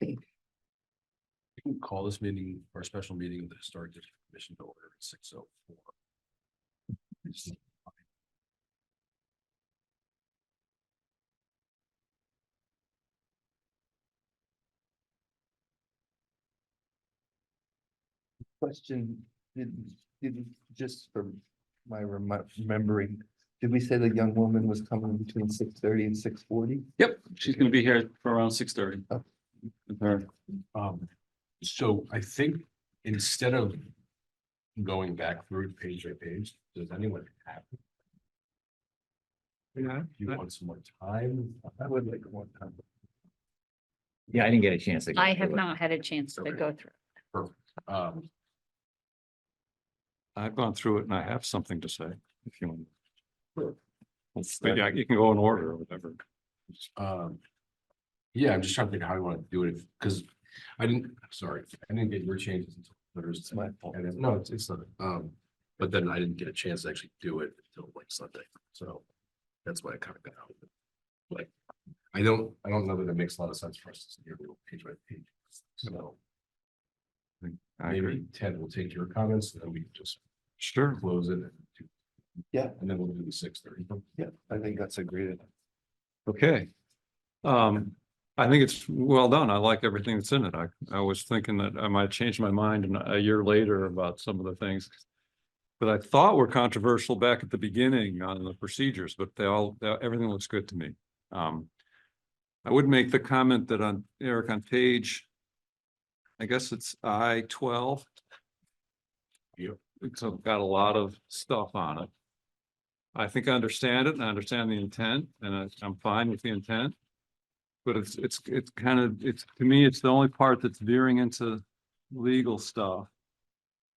You can call this meeting or a special meeting of the Historic District Commission to order at 6:04. Question, did just for my remembering, did we say the young woman was coming between 6:30 and 6:40? Yep, she's gonna be here for around 6:30. Oh. With her. So I think instead of going back through page by page, does anyone have? Yeah. You want some more time? I would like one time. Yeah, I didn't get a chance to. go I have through it. not had a chance to Okay. go through. Perfect. I've gone through it and I have something to say, if you want. Sure. But yeah, you can go in order or whatever. Yeah, I'm just trying to think how I want to do it, because I didn't get your changes until Thursday. It's my fault. No, it's not, but then I didn't get a chance to actually do it until like Sunday, so that's why I kind of got out of it. Like, I don't know that it makes a lot of sense for us to do it page by page, so I agree. maybe Ted will take your comments, and then we just Sure. close it. Yeah. And then we'll do the 6:30. Yeah, I think that's a great. Okay. I think it's well done. I like everything that's in it. I was thinking that I might change my mind a year later about some of the things that I thought were controversial back at the beginning on the procedures, but everything looks good to me. I would make the comment that on Eric on page, I guess it's I-12. Yep. It's got a lot of stuff on it. I think I understand it and I understand the intent and I'm fine with the intent. But it's kind of, to me, it's the only part that's veering into legal stuff.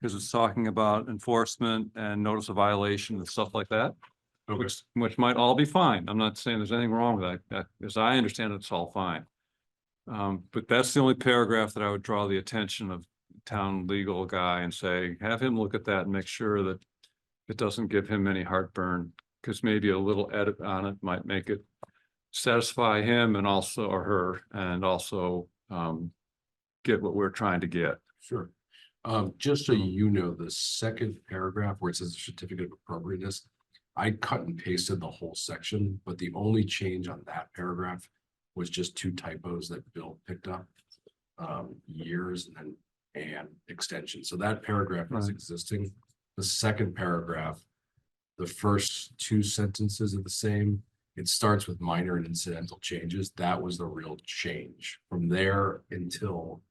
Because it's talking about enforcement and notice of violation and stuff like that. Okay. Which might all be fine. I'm not saying there's anything wrong with that. As I understand it, it's all fine. But that's the only paragraph that I would draw the attention of the town legal guy and say, have him look at that and make sure that it doesn't give him any heartburn. Because maybe a little edit on it might make it satisfy him and also, or her, and also get what we're trying to get. Sure. Just so you know, the second paragraph where it says certificate of appropriateness, I cut and pasted the whole section, but the only change on that paragraph was just two typos that Bill picked up. Years and extension. So that paragraph is Right. existing. The second paragraph, the first two sentences are the same. It starts with minor and incidental changes. That was the real change. From there until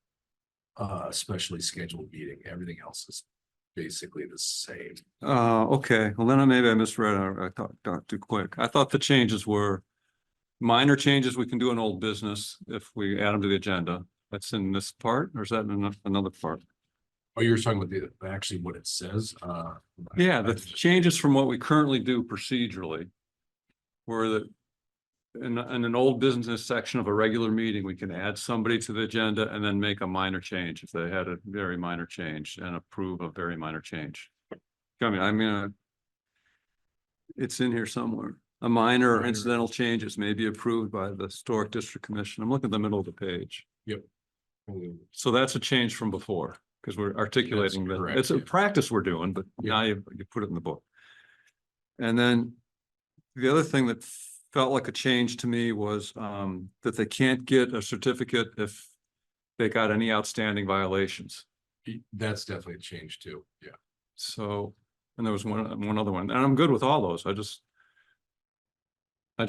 specially scheduled meeting, everything else is basically the same. Okay, well then maybe I misread, I thought too quick. I thought the changes were minor changes we can do in old business if we add them to the agenda. That's in this part, or is that in another part? Oh, you're talking about actually what it says? Yeah, the changes from what we currently do procedurally. Where that in an old business section of a regular meeting, we can add somebody to the agenda and then make a minor change if they had a very minor change and approve a very minor change. I mean, it's in here somewhere. A minor or incidental changes may be approved by the Historic District Commission. I'm looking at the middle of the page. Yep. So that's a change from before, because we're articulating That's that correct, it's a yeah. practice we're doing, but now you put it in the book. And then the other thing that felt like a change to me was that they can't get a certificate if they got any outstanding violations. That's definitely a change too. Yeah. So, and there was one other one, and I'm good with all those. I just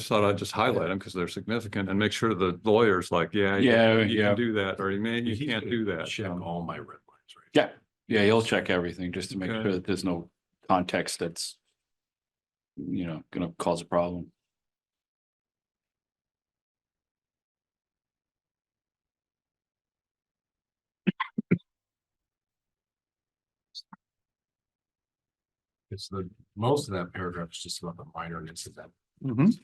thought I'd just highlight them because they're significant and make sure the lawyer's like, you can do that, or you can't do that. Check all my red lines, right? Yeah, yeah, he'll check everything just to make Okay. sure that there's no context that's, gonna cause a problem. It's most of that paragraph is just about the minor incident. Mhm.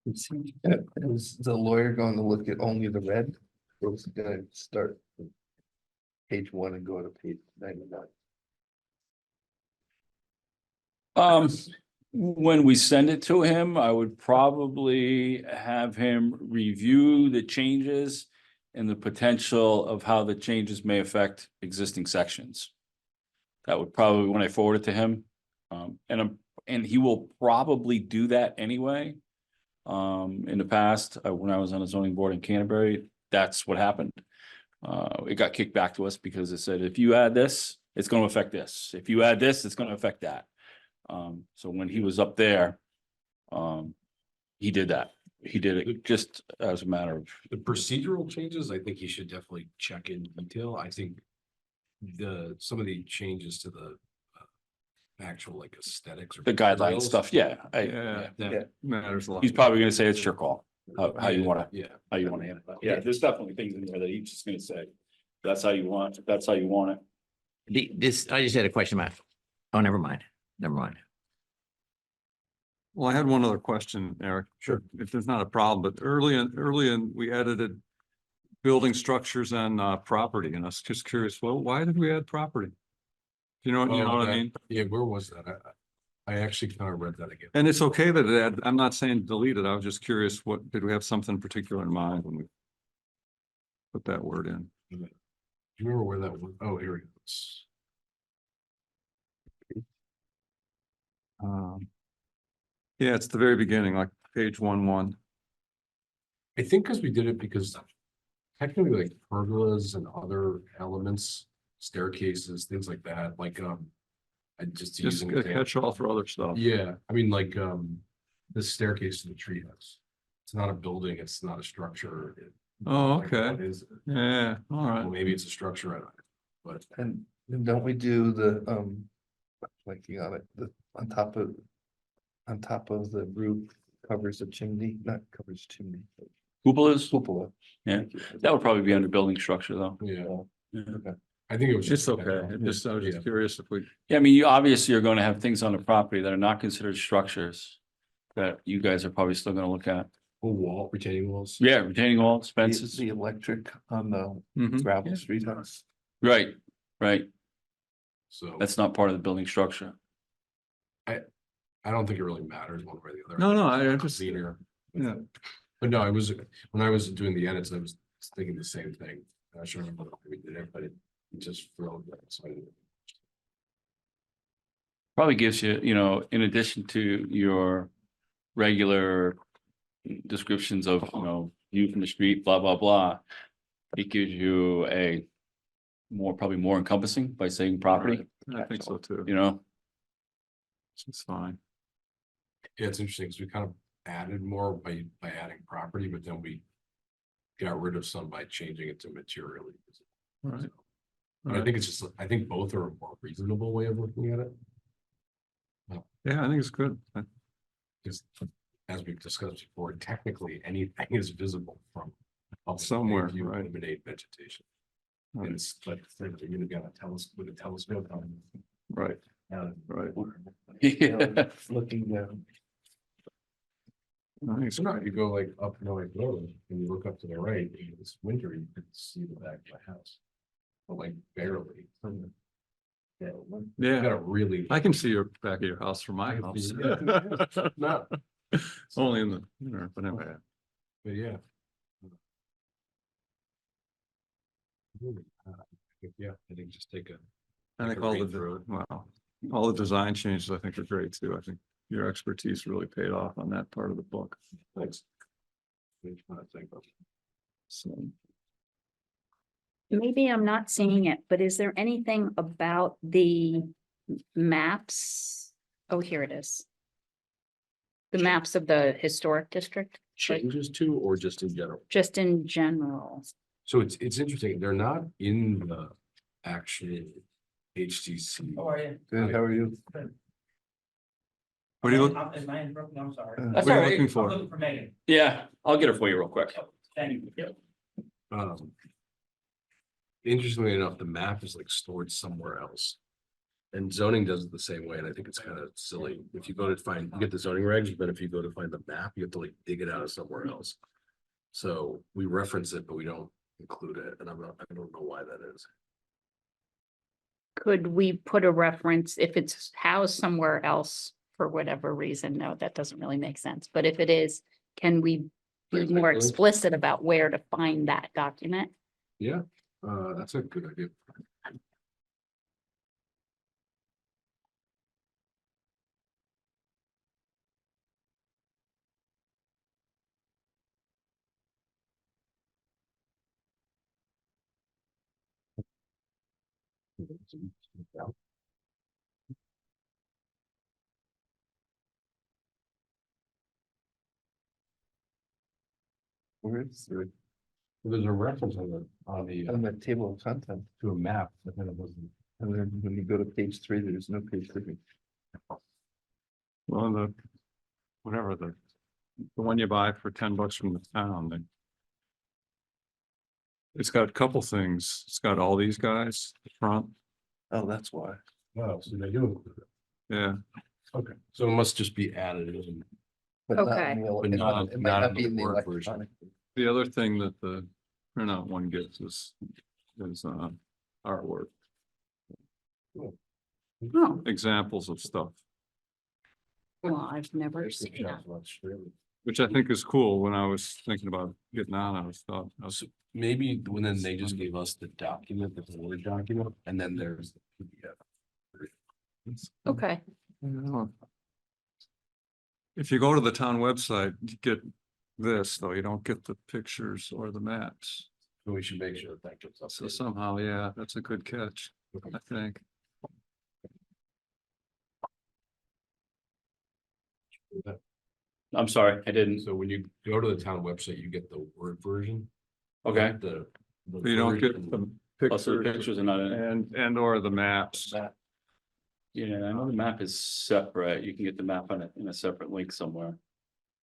Is the lawyer going to look at only the red? Or was it gonna start from page 1 and go to page 99? When we send it to him, I would probably have him review the changes and the potential of how the changes may affect existing sections. That would probably, when I forward it to him, and he will probably do that anyway. In the past, when I was on the zoning board in Canterbury, that's what happened. It got kicked back to us because it said, if you add this, it's gonna affect this. If you add this, it's gonna affect that. So when he was up there, he did that. He did it just as a matter of, The procedural changes, I think he should definitely check in detail. I think some of the changes to the actual like aesthetics or the guideline materials, stuff, yeah. Yeah. that- Matters a lot. He's probably gonna say it's your call, how you wanna, Yeah, how you wanna handle it. Yeah, there's definitely things in there that he's just gonna say, that's how you want, that's how you want it. I just had a question about, oh, never mind. Well, I had one other question, Eric. Sure. If there's not a problem, but early in, we edited building structures and property, and I was just curious, well, why did we add property? You know what I mean? Yeah, where was that? I actually kind of read that again. And it's okay that it had, I'm not saying delete it. I was just curious, what, did we have something particular in mind when we put that word in? Do you remember where that was? Oh, here it goes. Yeah, it's the very beginning, like page 1-1. I think because we did it because technically like pergolas and other elements, staircases, things like that, like, I just Just using a example. catch-all for other stuff. Yeah, I mean, like, the staircase to the treehouse. It's not a building, it's not a structure. Oh, Like, okay. what is it? Yeah, all right. Well, maybe it's a structure, I don't know, but And don't we do the, like you got it, on top of the roof covers the chimney, not covers chimney. but Cupolas, Cupola. Yeah. Thank you. that would probably be under building structure though. yeah, Okay. I think it was. It's just okay. I was Yeah. just curious if we, Yeah, I mean, you obviously are gonna have things on the property that are not considered structures. That you guys are probably still gonna look at. Wall, retaining walls. Yeah, retaining walls, The fences, the electric on the Mhm. gravel street house. right, right. So That's not part of the building structure. I don't think it really matters one way or the other. No, I just, Cleaner. yeah. But no, when I was doing the edits, I was thinking the same thing. I should remember how we did it, but it just flowed. So I didn't- Probably gives you, in addition to your regular descriptions of, view from the street, blah, blah, blah. It gives you a probably more encompassing by saying property, I think so too. It's fine. Yeah, it's interesting because we kind of added more by adding property, but then we got rid of some by changing it to materially. Right. So, but I think it's just, I think both are a more reasonable way of looking at it. Yeah, I think it's good. Because as we've discussed before, technically anything is visible from up Somewhere, if you right. eliminate vegetation. Right. And it's like you got a telescope with a telescope on. Right, right. Yeah. Looking down. I think it's So now you go like up North Road and you look up to the right, and it's winter, you could see the back of the house. But like barely. Yeah. You Yeah, gotta really. I can see your back of your house from my house. No, Only in the winter, but anyway. but yeah. Yeah, I think just take a. I Take think a all read the, through it. wow, all the design changes I think are great too. I think your expertise really paid off on that part of the book. Thanks. Think of. So, Maybe I'm not seeing it, but is there anything about the maps? Oh, here it is. The maps of the historic district, Changes to or just in general? just in general. So it's interesting, they're not in the actual HTC. Good, how are you? what are you, Is my interrupting? I'm sorry. That's what all are you right. looking I'm for? looking for Megan. Yeah, I'll get her for you real quick. Thank you. Interestingly enough, the map is like stored somewhere else. And zoning does it the same way, and I think it's kind of silly. If you go to find, you get the zoning regs, but if you go to find the map, you have to like dig it out of somewhere else. So we reference it, but we don't include it, and I don't know why that is. Could we put a reference if it's housed somewhere else? for whatever reason, no, that doesn't really make sense. But if it is, can we be Right, more like- explicit about where to find that document? Yeah, that's a good idea. Where is it? There's a reference on On the table of content, to a map, but then it wasn't. and then when you go to page 3, there's no page 3. Well, whatever the one you buy for $10 from the town, then. It's got a couple things. It's got all these guys, the front, Oh, that's why. Oh, so they do. yeah. Okay, so it must just be added in. But not Okay. in the But it not- might- it might not not in be the in the Word version. electronic. The other thing that the printout one gets is artwork. Oh, Examples of stuff, well, I've never seen that. which I think is cool. When I was thinking about getting on, I was Maybe when then they just gave us the document, the Word document, and then there's the PDF. Okay, if you go to the town website, you get this, though, you don't get the pictures or the maps. So we should make sure that gets So updated. somehow, yeah, that's a good catch, I think. I'm sorry, I didn't. So when you go to the town website, you get the Word version. Okay. The. You don't get version- the Also, the pictures pictures are not in it. and or the maps. Yeah, I know the map is separate. You can get the map on it in a separate link somewhere.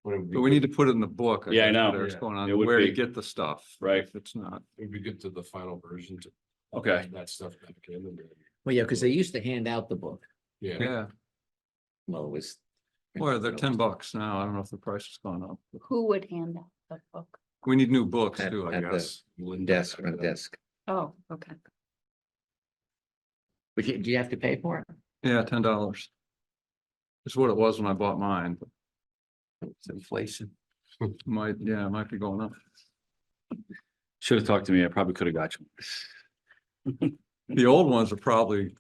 But it would be But we good- need to put it in the book. Yeah, I guess, know. Whatever's Yeah. going It on, would where to be. get the stuff. Right. If it's not. It'd be good to the final version to. Okay. add that stuff back in and then. Well, yeah, because they used to hand out the book. Yeah, Yeah, Well, it was. well, they're $10 now. I don't know if the price has gone up. who would hand out the book? We need new books At- too, I at the- guess. Desk, front desk. Oh, okay. But do you have to pay for it? Yeah, $10. It's what it was when I bought mine, but It's inflation. it might be going up. Should have talked to me. I probably could have got you. The old ones are probably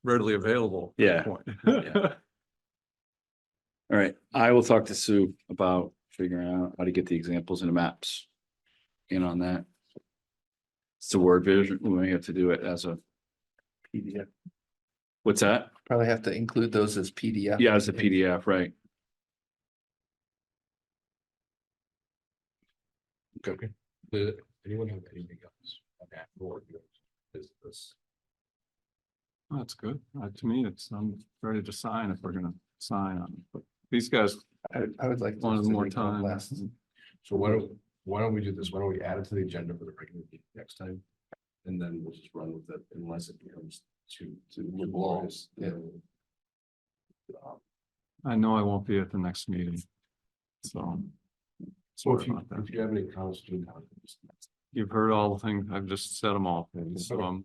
readily available. at this Yeah. point. Yeah. All right, I will talk to Sue about figuring out how to get the examples and the maps in on that. It's a Word version. We may have to do it as a, PDF. what's that? Probably have to include those as PDF. Yeah, as a PDF, right? Okay. Does anyone have anything else? on that board? Is this? That's good. To me, I'm ready to sign if we're gonna sign on it, but these guys I would like. wanted those to more be done time. last. So why don't we do this? Why don't we add it to the agenda for the regular meeting next time? And then we'll just run with it unless it becomes too laborious. Yeah. I know I won't be at the next meeting. So. So sorry if you, about that. if you have any comments, do now. You've heard all the things. I've just said them all. So Okay.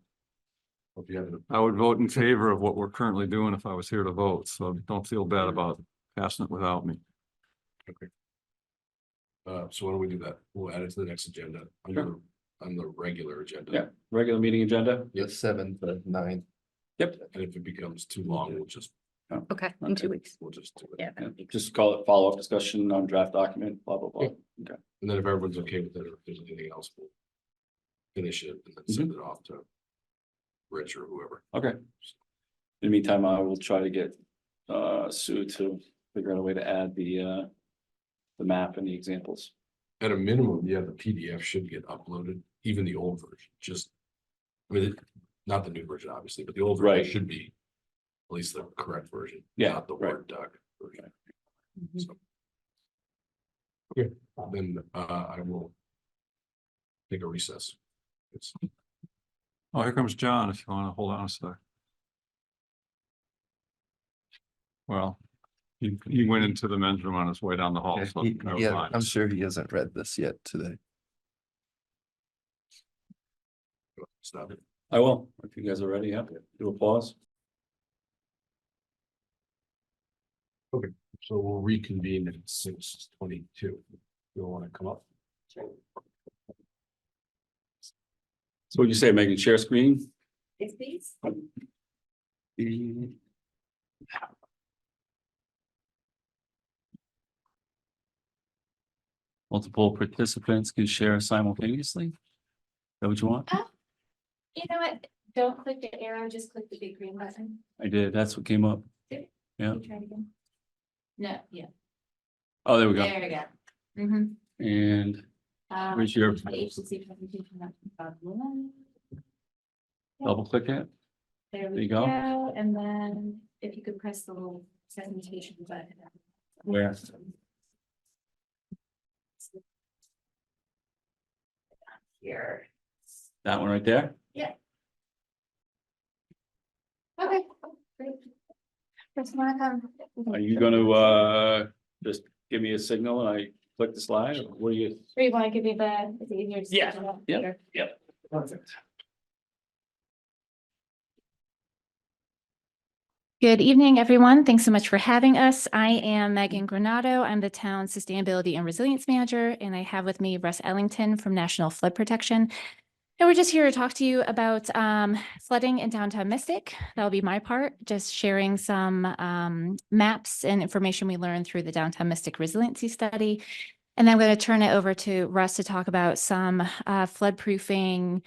If you have. I would vote in favor of what we're currently doing if I was here to vote. So don't feel bad about passing it without me. So why don't we do that? We'll add it to the next agenda on the regular agenda. Yeah, regular meeting agenda. The 7th of 9th. Yep. And if it becomes too long, we'll just Okay, in 2 weeks. do it. Yeah. Yeah, that'd be good. just call it follow-up discussion on draft document, blah, blah, blah. Okay. And then if everyone's okay with it, or if there's anything else, we'll finish it and then send it off to Rich or whoever. Okay. In the meantime, I will try to get Sue to figure out a way to add the map and the examples. At a minimum, yeah, the PDF should get uploaded, even the old version, just. I mean, not the new version, obviously, but the old Right. version should be. At least the correct version. Yeah, Not the right. Word doc version. Mhm. So. Okay, then I will. Take a recess. It's. Oh, here comes John, if you want to hold on a sec. Well, he went into the men's room on his way down the hall, so. never Yeah, mind. I'm sure he hasn't read this yet today. Stop it. I will, if you guys are ready, yeah, do a pause. So we'll reconvene at 6:22. You'll want to come up? So what you say, Megan, share screen? Yes, please. Multiple participants can share simultaneously? Is that what you want? You know what? Don't click the arrow, just click the big green button. I did, that's what came up. Yeah. Can you try it again? No, yeah, Oh, there we go. there we go. And Where's your- Agency presentation. double click it. There you we go. go, and then if you could press the little presentation button. Where? Here. That one right there? Okay, great. Just wanna come. Are you gonna just give me a signal and I click the slide, or what do you? Or you wanna give me the, it's easier to. Yeah, schedule out yeah. later. Yep. Perfect. Good evening, everyone. Thanks so much for having us. I am Megan Granado. I'm the town Sustainability and Resilience Manager, and I have with me Russ Ellington from National Flood Protection. And we're just here to talk to you about flooding in downtown Mystic. That'll be my part, just sharing some maps and information we learned through the Downtown Mystic Resiliency Study. And then I'm going to turn it over to Russ to talk about some floodproofing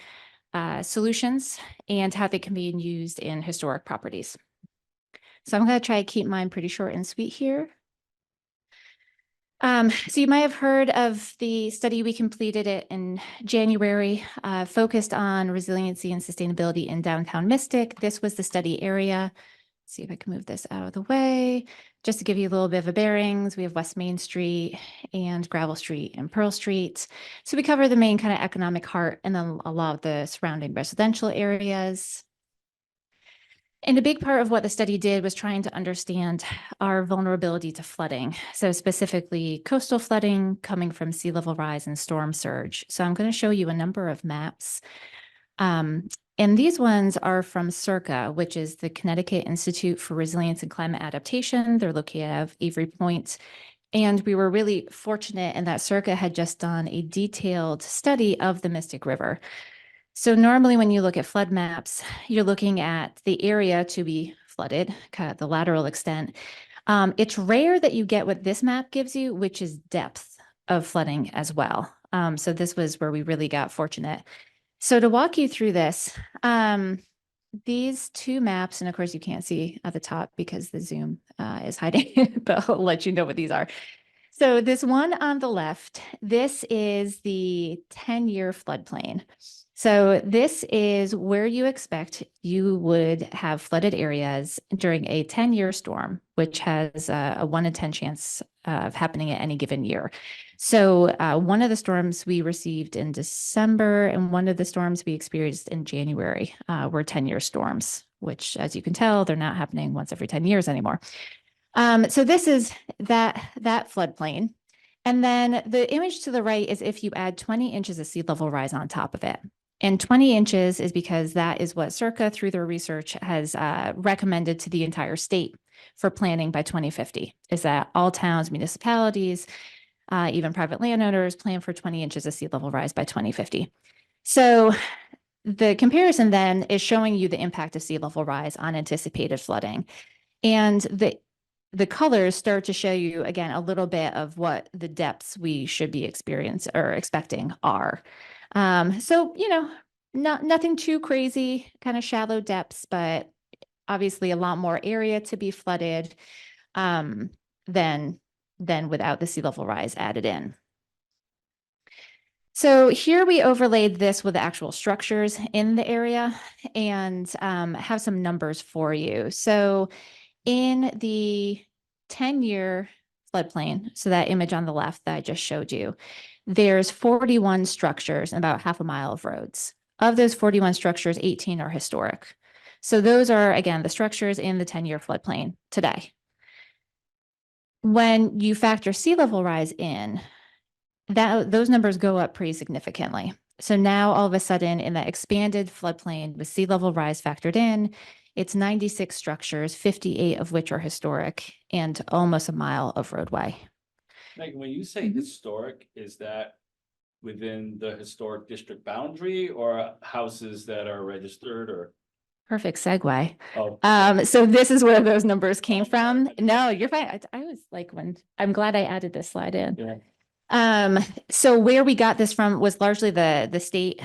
solutions and how they can be used in historic properties. So I'm going to try to keep mine pretty short and sweet here. So you might have heard of the study we completed it in January, focused on resiliency and sustainability in downtown Mystic. This was the study area. Let's see if I can move this out of the way. Just to give you a little bit of a bearings, we have West Main Street and Gravel Street and Pearl Street. So we cover the main kind of economic heart and then a lot of the surrounding residential areas. And a big part of what the study did was trying to understand our vulnerability to flooding. So specifically coastal flooding coming from sea level rise and storm surge. So I'm going to show you a number of maps. And these ones are from CIRCA, which is the Connecticut Institute for Resilience and Climate Adaptation. They're located out of Avery Point. And we were really fortunate in that CIRCA had just done a detailed study of the Mystic River. So normally when you look at flood maps, you're looking at the area to be flooded, kind of the lateral extent. It's rare that you get what this map gives you, which is depth of flooding as well. So this was where we really got fortunate. So to walk you through this, these two maps, and of course you can't see at the top because the Zoom is hiding, but I'll let you know what these are. So this one on the left, this is the 10-year floodplain. So this is where you expect you would have flooded areas during a 10-year storm, which has a 1 in 10 chance of happening at any given year. So one of the storms we received in December and one of the storms we experienced in January were 10-year storms, which, as you can tell, they're not happening once every 10 years anymore. So this is that floodplain. And then the image to the right is if you add 20 inches of sea level rise on top of it. And 20 inches is because that is what CIRCA, through their research, has recommended to the entire state for planning by 2050, is that all towns, municipalities, even private landowners plan for 20 inches of sea level rise by 2050. So the comparison then is showing you the impact of sea level rise on anticipated flooding. And the colors start to show you, again, a little bit of what the depths we should be experiencing or expecting are. So, you know, nothing too crazy, kind of shallow depths, but obviously a lot more area to be flooded than without the sea level rise added in. So here we overlaid this with the actual structures in the area and have some numbers for you. So in the 10-year floodplain, so that image on the left that I just showed you, there's 41 structures and about half a mile of roads. Of those 41 structures, 18 are historic. So those are, again, the structures in the 10-year floodplain today. When you factor sea level rise in, those numbers go up pretty significantly. So now all of a sudden in that expanded floodplain with sea level rise factored in, It's 96 structures, 58 of which are historic, and almost a mile of roadway. Megan, when you say historic, is that within the historic district boundary or houses that are registered or? Perfect segue. Oh, So this is where those numbers came from. No, you're fine. I was like, I'm glad I added this slide in. yeah. So where we got this from was largely the state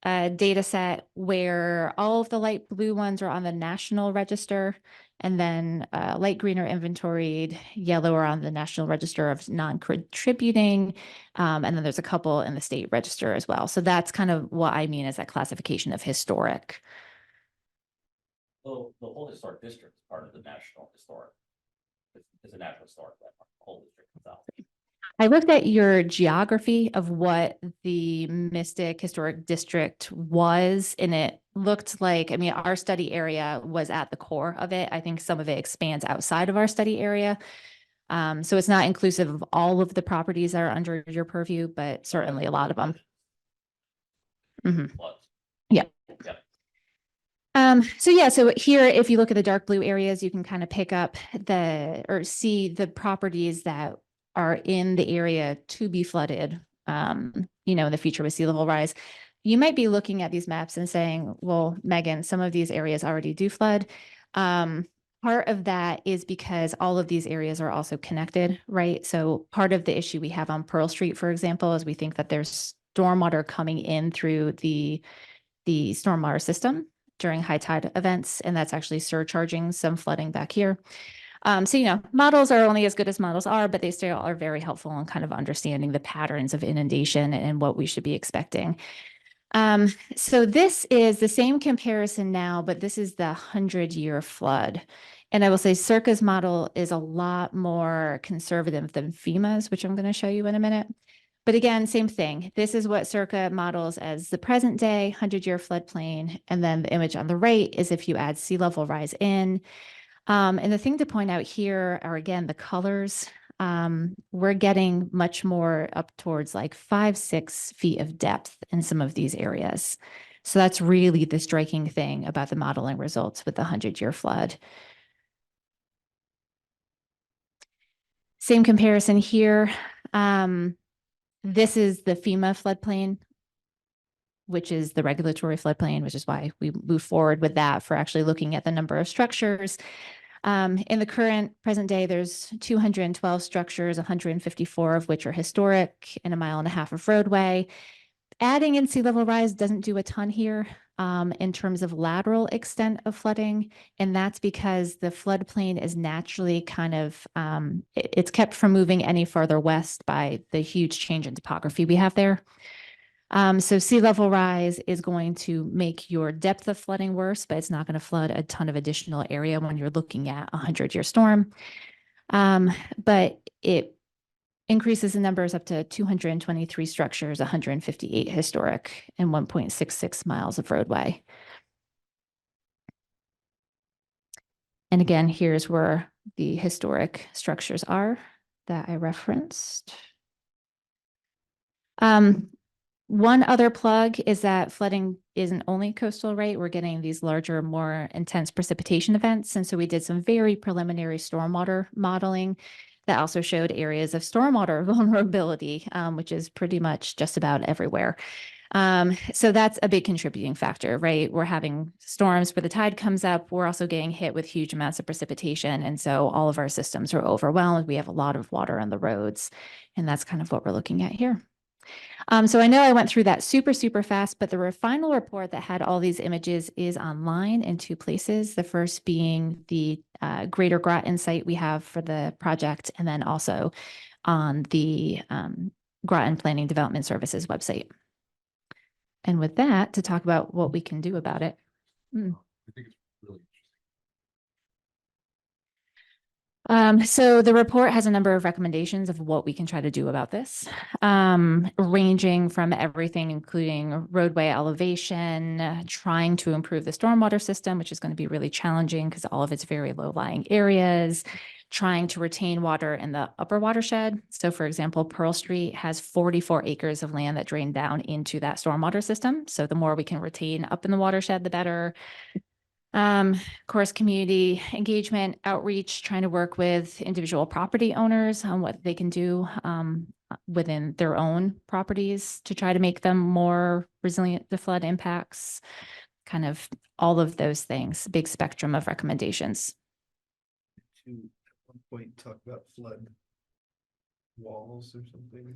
data set, where all of the light blue ones are on the national register, and then light green are inventoried, yellow are on the National Register of Non-Contributing, and then there's a couple in the state register as well. So that's kind of what I mean as that classification of historic. Well, the whole historic district is part of the national historic. It's a national historic landmark, the whole district itself. I looked at your geography of what the Mystic Historic District was, and it looked like, I mean, our study area was at the core of it. I think some of it expands outside of our study area. So it's not inclusive of all of the properties that are under your purview, but certainly a lot of them. Mhm. Floods. So yeah, so here, if you look at the dark blue areas, you can kind of pick up or see the properties that are in the area to be flooded, in the future with sea level rise. You might be looking at these maps and saying, well, Megan, some of these areas already do flood. Part of that is because all of these areas are also connected, right? So part of the issue we have on Pearl Street, for example, is we think that there's stormwater coming in through the stormwater system during high tide events, and that's actually surcharging some flooding back here. So, models are only as good as models are, but they still are very helpful in kind of understanding the patterns of inundation and what we should be expecting. So this is the same comparison now, but this is the 100-year flood. And I will say Circa's model is a lot more conservative than FEMA's, which I'm going to show you in a minute. But again, same thing. This is what Circa models as the present day 100-year floodplain. And then the image on the right is if you add sea level rise in. And the thing to point out here are, again, the colors. We're getting much more up towards like 5-6 feet of depth in some of these areas. So that's really the striking thing about the modeling results with the 100-year flood. Same comparison here. This is the FEMA floodplain, which is the regulatory floodplain, which is why we move forward with that for actually looking at the number of structures. In the current present day, there's 212 structures, 154 of which are historic, and 1.5 miles of roadway. Adding in sea level rise doesn't do a ton here in terms of lateral extent of flooding. And that's because the floodplain is naturally kind of, it's kept from moving any further west by the huge change in topography we have there. So sea level rise is going to make your depth of flooding worse, but it's not going to flood a ton of additional area when you're looking at a 100-year storm. But it increases the numbers up to 223 structures, 158 historic, and 1.66 miles of roadway. And again, here's where the historic structures are that I referenced. One other plug is that flooding isn't only coastal, right? We're getting these larger, more intense precipitation events. And so we did some very preliminary stormwater modeling that also showed areas of stormwater vulnerability, which is pretty much just about everywhere. So that's a big contributing factor, right? We're having storms where the tide comes up. We're also getting hit with huge amounts of precipitation. And so all of our systems are overwhelmed. We have a lot of water on the roads. And that's kind of what we're looking at here. So I know I went through that super, super fast, but the final report that had all these images is online in 2 places. The first being the Greater Groton site we have for the project, and then also on the Groton Planning Development Services website. And with that, to talk about what we can do about it. I think it's really interesting. So the report has a number of recommendations of what we can try to do about this, ranging from everything, including roadway elevation, trying to improve the stormwater system, which is going to be really challenging because all of it's very low-lying areas, trying to retain water in the upper watershed. So for example, Pearl Street has 44 acres of land that drain down into that stormwater system. So the more we can retain up in the watershed, the better. Of course, community engagement, outreach, trying to work with individual property owners on what they can do within their own properties to try to make them more resilient to flood impacts. Kind of all of those things, big spectrum of recommendations. To at one point talk about flood walls or something.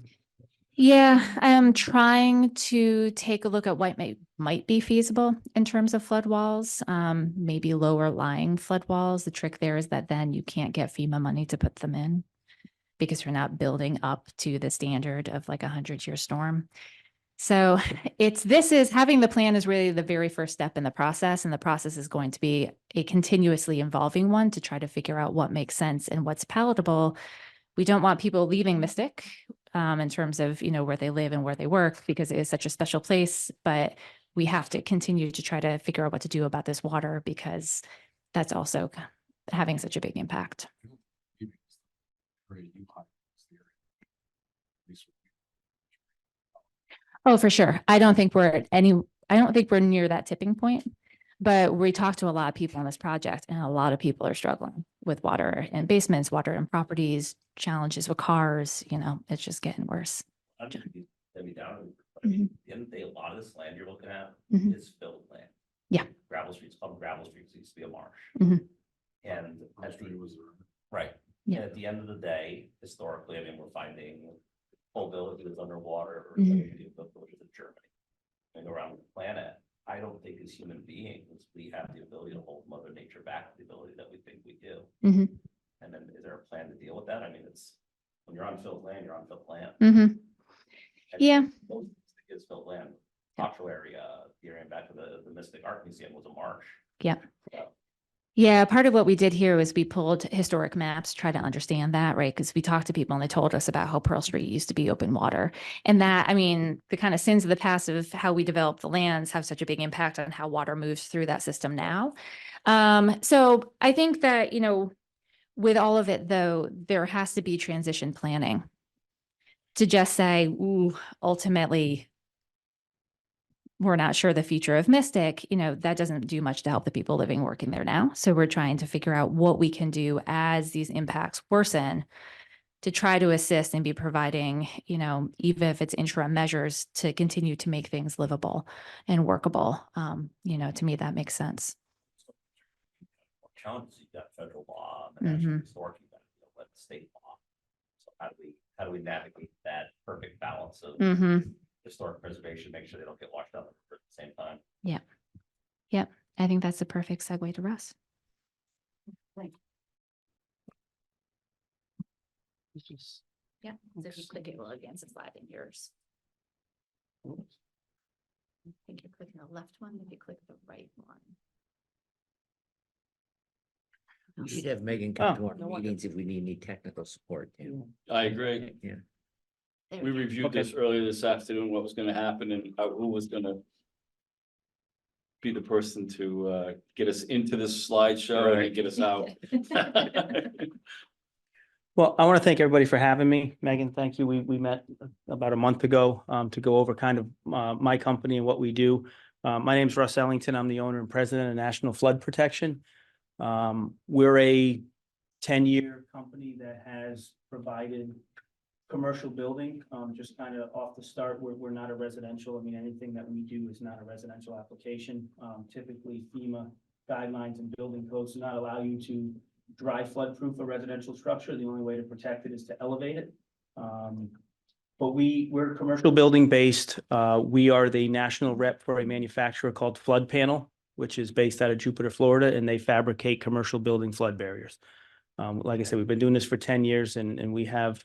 Yeah, I am trying to take a look at what might be feasible in terms of flood walls, maybe lower lying flood walls. The trick there is that then you can't get FEMA money to put them in because you're not building up to the standard of like 100-year storm. So having the plan is really the very first step in the process, and the process is going to be a continuously evolving one to try to figure out what makes sense and what's palatable. We don't want people leaving Mystic in terms of, where they live and where they work, because it is such a special place, but we have to continue to try to figure out what to do about this water, because that's also having such a big impact. Oh, for sure. I don't think we're near that tipping point, but we talked to a lot of people on this project, and a lot of people are struggling with water in basements, water in properties, challenges with cars, it's just getting worse. I'm just Debbie down. Mhm. At the end of the day, a lot of this land you're looking at Mhm. is filled land. Yeah. Gravel streets, called gravel streets, used to be a marsh. Mhm. And at the, right. Yeah. And at the end of the day, historically, I mean, we're finding whole villages underwater, or Mhm. villages in Germany and around the planet. I don't think as human beings, we have the ability to hold Mother Nature back, the ability that we think we do. Mhm. And then is there a plan to deal with that? I mean, when you're on filled land, you're on filled land. Mhm. And Yeah. most is filled land. Natural area, the area back to the Mystic Art Museum was a marsh. Yeah. So, Yeah, part of what we did here was we pulled historic maps, try to understand that, right? Because we talked to people and they told us about how Pearl Street used to be open water. And that, the kind of sins of the past of how we develop the lands have such a big impact on how water moves through that system now. So I think that, with all of it, though, there has to be transition planning to just say, ooh, ultimately, we're not sure the future of Mystic, that doesn't do much to help the people living, working there now. So we're trying to figure out what we can do as these impacts worsen to try to assist and be providing, even if it's interim measures, to continue to make things livable and workable. To me, that makes sense. challenges, you've got federal law, the national Mhm. historic, you've got the state law. So how do we navigate that perfect balance of Mm-hmm. historic preservation, make sure they don't get washed out at the same time? Yep. I think that's the perfect segue to Russ. Yeah. So if you click it, will advance the slide in yours. I think you're clicking the left one. If you click the right one. We should have Megan come to our meetings if we need any technical support. Too. I agree. Yeah. There We we go. reviewed this earlier this afternoon, what was gonna happen and who was gonna be the person to get us into this slideshow and then get us out. Well, I want to thank everybody for having me. Megan, thank you. We met about a month ago to go over kind of my company and what we do. My name's Russ Ellington. I'm the owner and president of National Flood Protection. We're a 10-year company that has provided commercial building, just kind of off the start. We're not a residential. Anything that we do is not a residential application. Typically FEMA guidelines and building codes do not allow you to dry flood-proof a residential structure. The only way to protect it is to elevate it. But we're commercial building based. We are the national rep for a manufacturer called Flood Panel, which is based out of Jupiter, Florida, and they fabricate commercial building flood barriers. Like I said, we've been doing this for 10 years and we have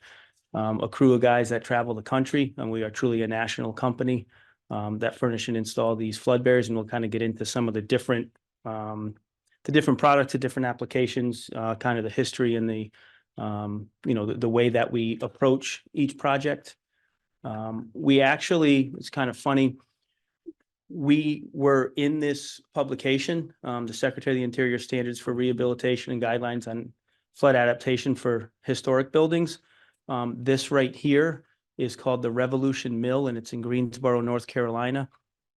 a crew of guys that travel the country, and we are truly a national company that furnish and install these flood barriers, and we'll kind of get into some of the different products, the different applications, kind of the history and the way that we approach each project. We actually, it's kind of funny, we were in this publication, the Secretary of the Interior Standards for Rehabilitation and Guidelines on Flood Adaptation for Historic Buildings. This right here is called the Revolution Mill, and it's in Greensboro, North Carolina.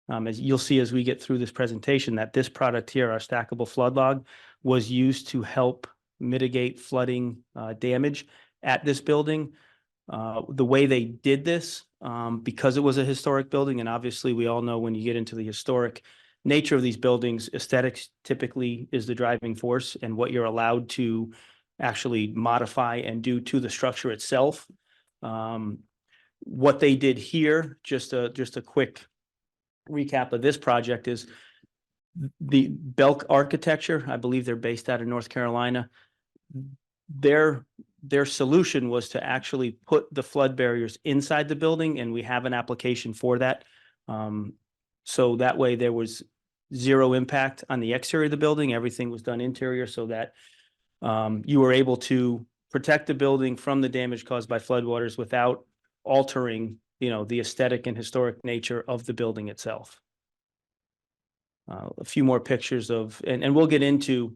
As you'll see as we get through this presentation, that this product here, our stackable flood log, was used to help mitigate flooding damage at this building. The way they did this, because it was a historic building, and obviously we all know when you get into the historic nature of these buildings, aesthetics typically is the driving force and what you're allowed to actually modify and do to the structure itself. What they did here, just a quick recap of this project, is the Belk Architecture. I believe they're based out of North Carolina. Their solution was to actually put the flood barriers inside the building, and we have an application for that. So that way there was zero impact on the exterior of the building. Everything was done interior so that you were able to protect the building from the damage caused by floodwaters without altering, the aesthetic and historic nature of the building itself. A few more pictures of, and we'll get into,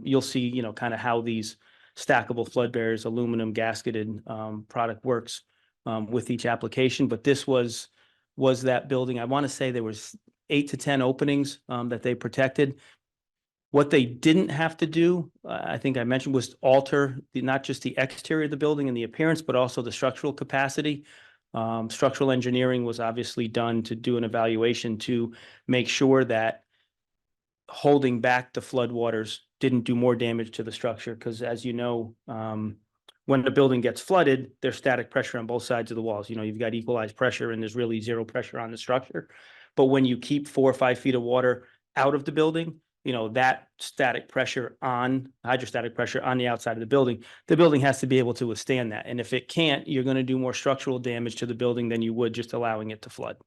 you'll see, kind of how these stackable flood barriers, aluminum gasketed product works with each application. But this was that building. I want to say there was 8 to 10 openings that they protected. What they didn't have to do, I think I mentioned, was alter not just the exterior of the building and the appearance, but also the structural capacity. Structural engineering was obviously done to do an evaluation to make sure that holding back the floodwaters didn't do more damage to the structure. Because as you know, when the building gets flooded, there's static pressure on both sides of the walls. You've got equalized pressure and there's really zero pressure on the structure. But when you keep 4 or 5 feet of water out of the building, that hydrostatic pressure on the outside of the building has to be able to withstand that. And if it can't, you're going to do more structural damage to the building than you would just allowing it to flood.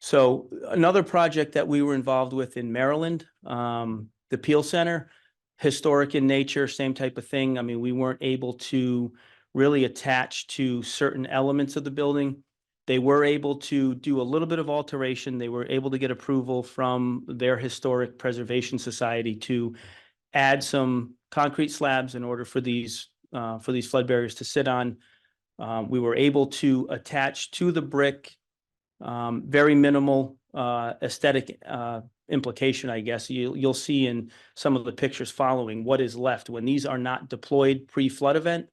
So another project that we were involved with in Maryland, the Peel Center, historic in nature, same type of thing. I mean, we weren't able to really attach to certain elements of the building. They were able to do a little bit of alteration. They were able to get approval from their Historic Preservation Society to add some concrete slabs in order for these flood barriers to sit on. We were able to attach to the brick very minimal aesthetic implication, I guess. You'll see in some of the pictures following what is left. When these are not deployed pre-flood event,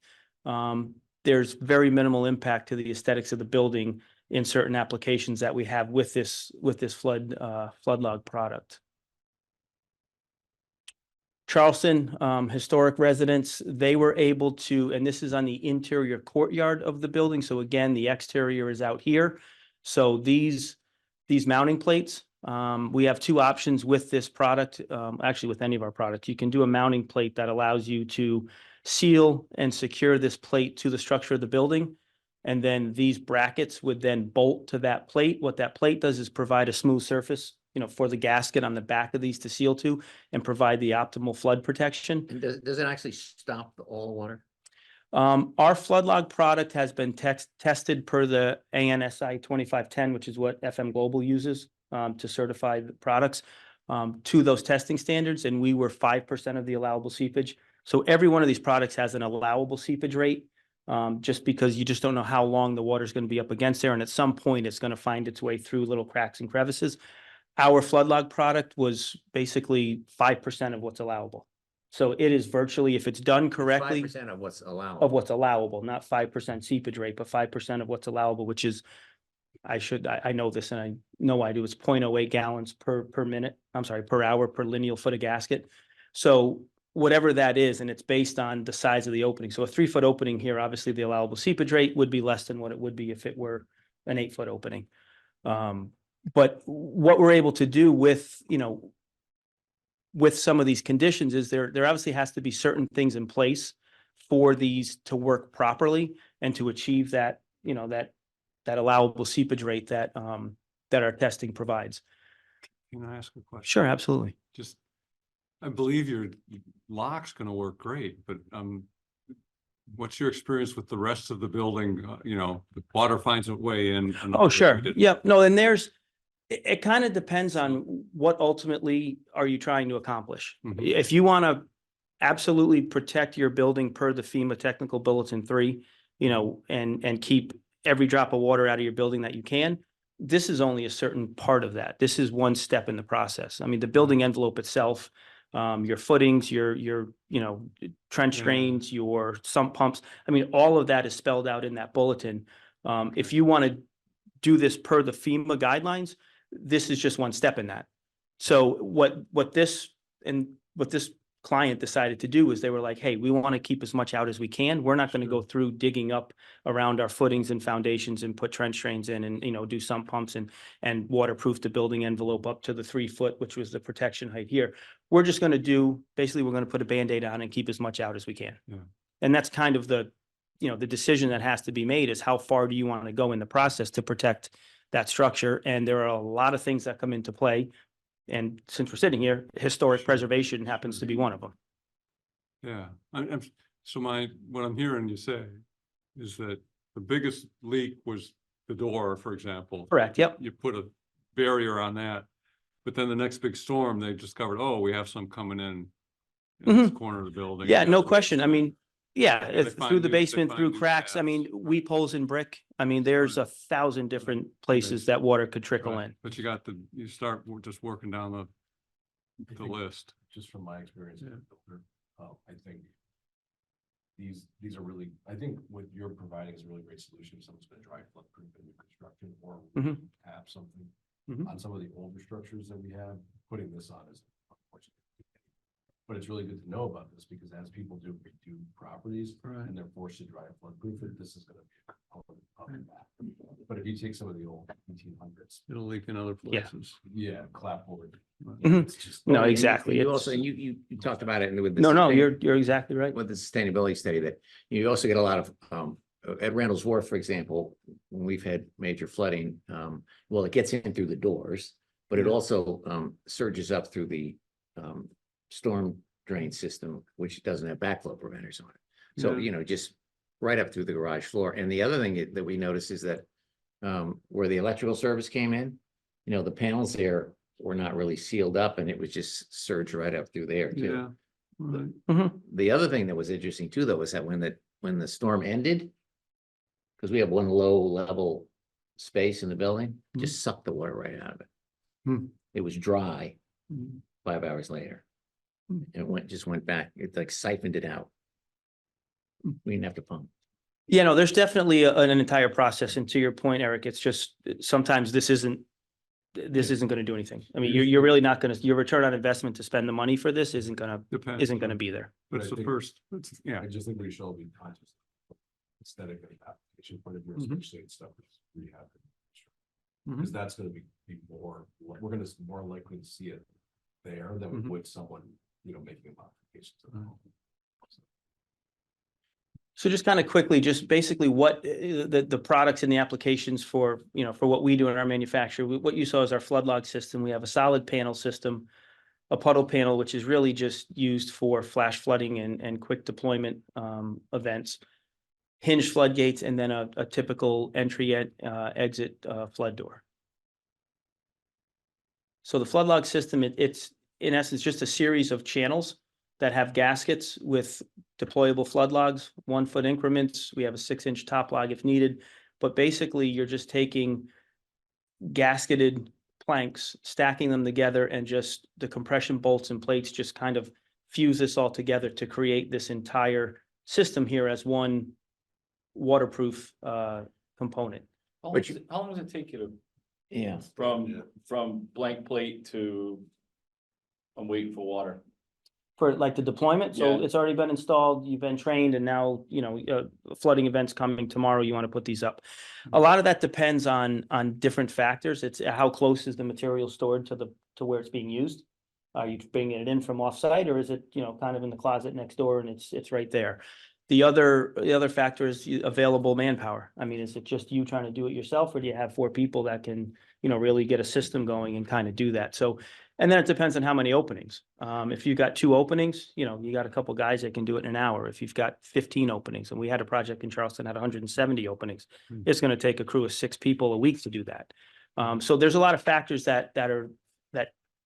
there's very minimal impact to the aesthetics of the building in certain applications that we have with this flood log product. Charleston, historic residents, they were able to, and this is on the interior courtyard of the building. So again, the exterior is out here. So these mounting plates, we have 2 options with this product, actually with any of our products. You can do a mounting plate that allows you to seal and secure this plate to the structure of the building. And then these brackets would then bolt to that plate. What that plate does is provide a smooth surface, for the gasket on the back of these to seal to and provide the optimal flood protection. And does it actually stop all the water? Our flood log product has been tested per the ANSI 2510, which is what FM Global uses to certify the products to those testing standards. And we were 5% of the allowable seepage. So every one of these products has an allowable seepage rate, just because you just don't know how long the water is going to be up against there. And at some point, it's going to find its way through little cracks and crevices. Our flood log product was basically 5% of what's allowable. So it is virtually, if it's done correctly, 5% of what's allowable. of what's allowable, not 5% seepage rate, but 5% of what's allowable, which is, I know this and I know I do, it's 0.08 gallons per hour per lineal foot of gasket. So whatever that is, and it's based on the size of the opening. So a 3-foot opening here, obviously the allowable seepage rate would be less than what it would be if it were an 8-foot opening. But what we're able to do with, with some of these conditions is there obviously has to be certain things in place for these to work properly and to achieve that, that allowable seepage rate that our testing provides. Can I ask a question? Sure, absolutely. Just, I believe your lock's gonna work great, but what's your experience with the rest of the building? The water finds its way in. Oh, sure. Yep. No, and it kind of depends on what ultimately are you trying to accomplish. Mhm. If you want to absolutely protect your building per the FEMA Technical Bulletin 3, and keep every drop of water out of your building that you can. This is only a certain part of that. This is one step in the process. I mean, the building envelope itself, your footings, your trench Yeah. drains, your sump pumps. I mean, all of that is spelled out in that bulletin. If you want to do this per the FEMA guidelines, this is just one step in that. So what this client decided to do is they were like, hey, we want to keep as much out as we can. We're not going to go through digging up around our footings and foundations and put trench drains in and, do sump pumps and waterproof the building envelope up to the 3 foot, which was the protection height here. We're just going to basically, we're going to put a Band-Aid on and keep as much out as we can. Yeah. And that's kind of the decision that has to be made is how far do you want to go in the process to protect that structure? And there are a lot of things that come into play. And since we're sitting here, historic preservation happens to be one of them. Yeah, so what I'm hearing you say is that the biggest leak was the door, for example. Correct, yep. You put a barrier on that, but then the next big storm, they discovered, oh, we have some coming in this corner of the building. Yeah, no That's- question. I mean, yeah, They if find through the new- they basement, find through new cracks, I mean, paths. weep holes in brick. I mean, there's 1,000 different places that water could trickle Right, in. But you start just working down the list. Just from my experience as Yeah. a builder, I think these are really, I think what you're providing is a really great solution. If someone's gonna dry floodproof in new construction or Mhm. have something. Mhm. On some of the older structures that we have, putting this on is unfortunate. But it's really good to know about this because as people do redo properties Right. and they're forced to dry floodproof it, this is gonna be a component of that. But if you take some of the old 1800s, It'll leak in other Yeah. places. yeah, clapboard. Mhm. It's just. No, Well, and exactly. You It's- also, you talked about it with the. No, sustain- you're exactly right. With the sustainability study that you also get a lot of, at Randall's Wharf, for example, when we've had major flooding, well, it gets in through the doors, but it Yeah. also, surges up through the, storm drain system, which doesn't have backflow preventers on it. So, Yeah. just right up through the garage floor. And the other thing that we noticed is that, where the electrical service came in, the panels there were not really sealed up and it was just surged right up through there too. Yeah, right. The other thing that was interesting too, though, was that when the storm ended, because we have one low level space in the building, just sucked the water right out of it. Hmm. It was dry Mhm. 5 hours later. It just went back, it like siphoned it out. We didn't have to pump. Yeah, no, there's definitely an entire process. And to your point, Eric, it's just sometimes this isn't going to do anything. I mean, you're really not going to, your return on investment to spend the money for this isn't going Depends. to be there. But it's But I the think- first, yeah. I just think we should all be conscious. of Aesthetic and application point of view, Mhm. especially in stuff that's rehab. Mhm. Because that's gonna be more, we're gonna more likely to see it there than we Mhm. would someone, making a modification to the Right. home. So just kind of quickly, just basically what the products and the applications for, for what we do in our manufacturer, what you saw is our flood log system. We have a solid panel system, a puddle panel, which is really just used for flash flooding and quick deployment events, hinged floodgates, and then a typical entry exit flood door. So the flood log system, it's in essence just a series of channels that have gaskets with deployable flood logs, 1 foot increments. We have a 6-inch top log if needed, but basically you're just taking gasketed planks, stacking them together, and just the compression bolts and plates just kind of fuse this all together to create this entire system here as one waterproof component. How But long does it take you to, Yeah. from blank plate to I'm waiting for water? For like the deployment, so Yeah. it's already been installed, you've been trained, and now, flooding events coming tomorrow, you want to put these up. A lot of that depends on different factors. It's how close is the material stored to where it's being used? Are you bringing it in from offsite, or is it, kind of in the closet next door and it's right there? The other factor is available manpower. I mean, is it just you trying to do it yourself, or do you have 4 people that can, really get a system going and kind of do that? So, and then it depends on how many openings. If you got 2 openings, you got a couple guys that can do it in an hour. If you've got 15 openings, and we had a project in Charleston had 170 openings, it's going to take a crew of 6 people a week to do that. So there's a lot of factors that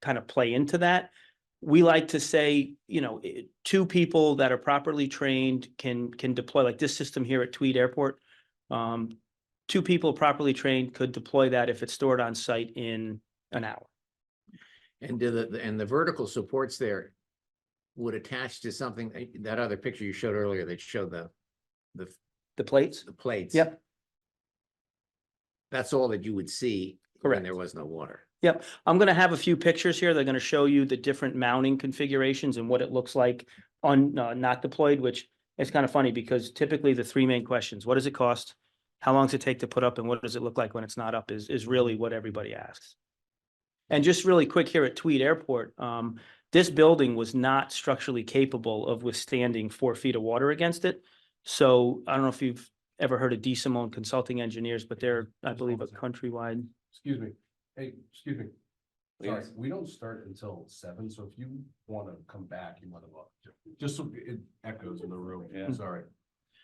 kind of play into that. We like to say, 2 people that are properly trained can deploy, like this system here at Tweed Airport. 2 people properly trained could deploy that if it's stored on site in an hour. And do the vertical supports there would attach to something, that other picture you showed earlier that showed The plates? the plates. Yep. That's all that you would see when Correct. there was no water. Yep, I'm gonna have a few pictures here. They're gonna show you the different mounting configurations and what it looks like on not deployed, which is kind of funny because typically the 3 main questions: what does it cost? How long does it take to put up, and what does it look like when it's not up is really what everybody asks. And just really quick here at Tweed Airport, this building was not structurally capable of withstanding 4 feet of water against it. So I don't know if you've ever heard of D. Simone Consulting Engineers, but they're, I believe, a countrywide. Excuse me. Hey, excuse me. Sorry, Yes. we don't start until 7, so if you want to come back, you want to, just so it echoes in the room. Yeah. Sorry.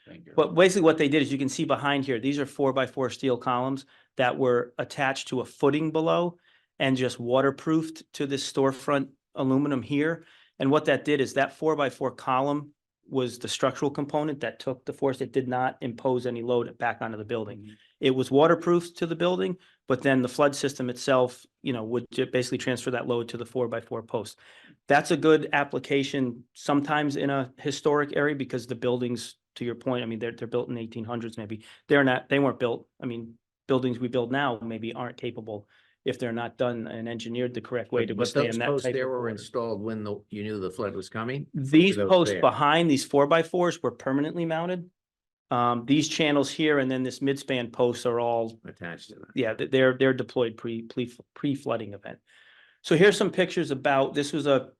Thank you. But basically what they did is you can see behind here, these are 4x4 steel columns that were attached to a footing below and just waterproofed to this storefront aluminum here. And what that did is that 4x4 column was the structural component that took the force. It did not impose any load back onto the building. It was waterproof to the building, but then the flood system itself, would basically transfer that load to the 4x4 post. That's a good application sometimes in a historic area because the buildings, to your point, I mean, they're built in 1800s maybe. They weren't built, I mean, buildings we build now maybe aren't capable if they're not done and engineered the correct way to But those withstand that posts type there of were water. installed when you knew the flood was coming? These those posts there? behind these 4x4s were permanently mounted. These channels here and then this midspan posts are all, Attached to that. yeah, they're deployed pre-flooding event. So here's some pictures about, this was the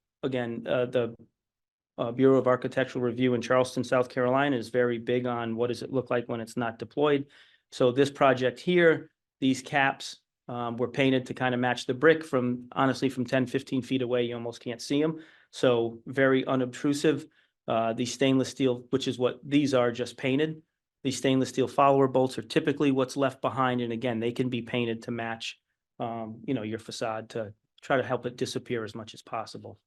Bureau of Architectural Review in Charleston, South Carolina is very big on what does it look like when it's not deployed. So this project here, these caps were painted to kind of match the brick honestly, from 10, 15 feet away, you almost can't see them. So very unobtrusive. These stainless steel, which is what these are, just painted. These stainless steel follower bolts are typically what's left behind. And again, they can be painted to match, your facade to try to help it disappear as much as possible.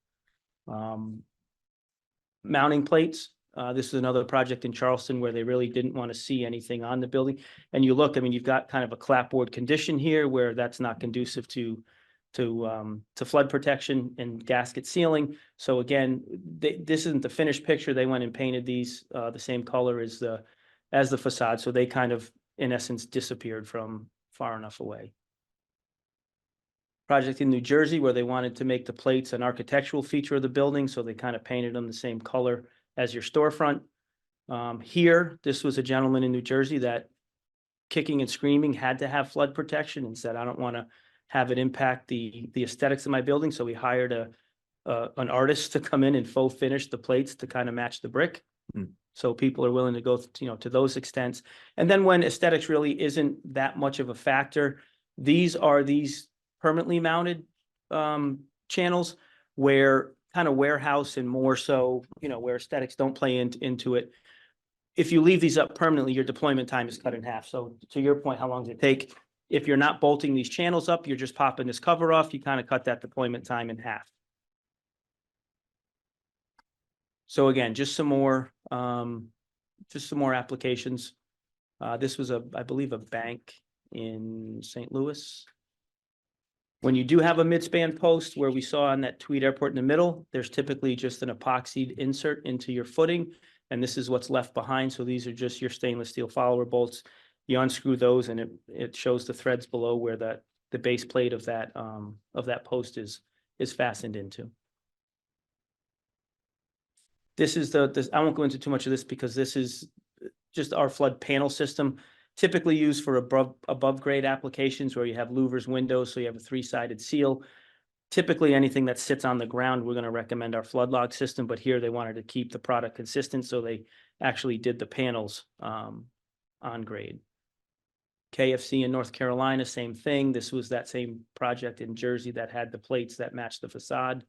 Mounting plates. This is another project in Charleston where they really didn't want to see anything on the building. And you look, I mean, you've got kind of a clapboard condition here where that's not conducive to flood protection and gasket sealing. So again, this isn't the finished picture. They went and painted these the same color as the facade. So they kind of, in essence, disappeared from far enough away. Project in New Jersey where they wanted to make the plates an architectural feature of the building. So they kind of painted them the same color as your storefront. Here, this was a gentleman in New Jersey that kicking and screaming had to have flood protection and said, I don't want to have it impact the aesthetics of my building. So we hired an artist to come in and faux finish the plates to kind of match the brick. So people are willing to go, to those extents. And then when aesthetics really isn't that much of a factor, these are these permanently mounted channels where kind of warehouse and more so, where aesthetics don't play into it. If you leave these up permanently, your deployment time is cut in half. So to your point, how long does it take? If you're not bolting these channels up, you're just popping this cover off, you kind of cut that deployment time in half. So again, just some more applications. This was I believe a bank in St. Louis. When you do have a midspan post where we saw on that Tweed Airport in the middle, there's typically just an epoxied insert into your footing. And this is what's left behind. So these are just your stainless steel follower bolts. You unscrew those and it shows the threads below where the base plate of that post is fastened into. This is I won't go into too much of this because this is just our flood panel system, typically used for above grade applications where you have louvers windows, so you have a 3-sided seal. Typically anything that sits on the ground, we're going to recommend our flood log system, but here they wanted to keep the product consistent, so they actually did the panels on grade. KFC in North Carolina, same thing. This was that same project in Jersey that had the plates that matched the facade.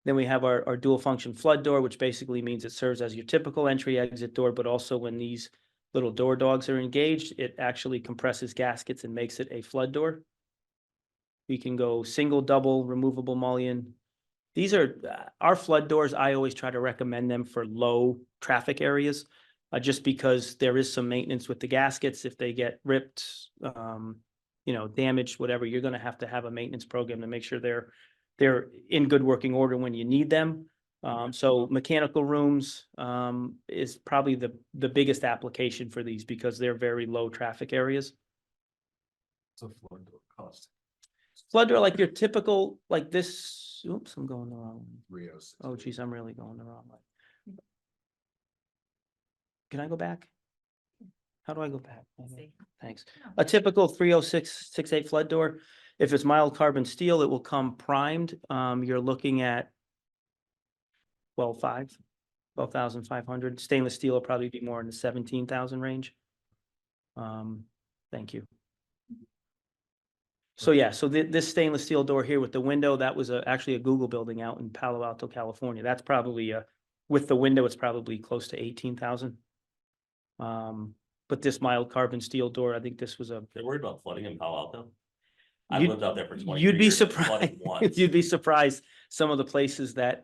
Then we have our dual function flood door, which basically means it serves as your typical entry exit door, but also when these little door dogs are engaged, it actually compresses gaskets and makes it a flood door. We can go single, double, removable mullion. These are our flood doors. I always try to recommend them for low traffic areas. just because there is some maintenance with the gaskets. If they get ripped, damaged, whatever, you're gonna have to have a maintenance program to make sure they're in good working order when you need them. So mechanical rooms, is probably the biggest application for these because they're very low traffic areas. It's a flood door cost, Flood door, like your typical, like this, oops, I'm going the wrong way. 306. Oh geez, I'm really going the wrong way. Can I go back? How do I go back? Thanks. A typical 306/68 flood door, if it's mild carbon steel, it will come primed. You're looking at 12,500. Stainless steel will probably be more in the 17,000 range. Thank you. So yeah, so this stainless steel door here with the window, that was actually a Google building out in Palo Alto, California. That's probably with the window, it's probably close to 18,000. But this mild carbon steel door, I think this was They're worried about flooding in Palo Alto. I You'd- lived out there for 23 you'd be years. It flooded surprised, once. you'd be surprised some of the places that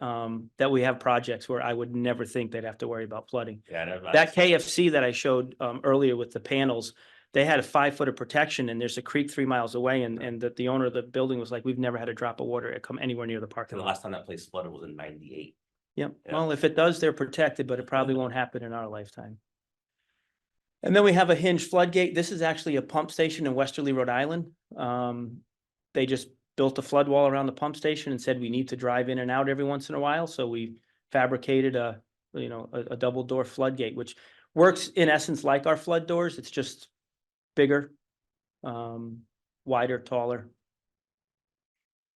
we have projects where I would never think they'd have to worry about flooding. Yeah, That KFC that I showed earlier with the panels, they had a 5 foot of protection and there's a creek 3 miles away and the owner of the building was like, we've never had a drop of water come anywhere near the parking The lot. last time that place flooded was in 98. Yep. Yeah. Well, if it does, they're protected, but it probably won't happen in our lifetime. And then we have a hinged floodgate. This is actually a pump station in Westerly, Rhode Island. They just built a flood wall around the pump station and said we need to drive in and out every once in a while. So we fabricated a double door floodgate, which works in essence like our flood doors. It's just bigger, wider, taller.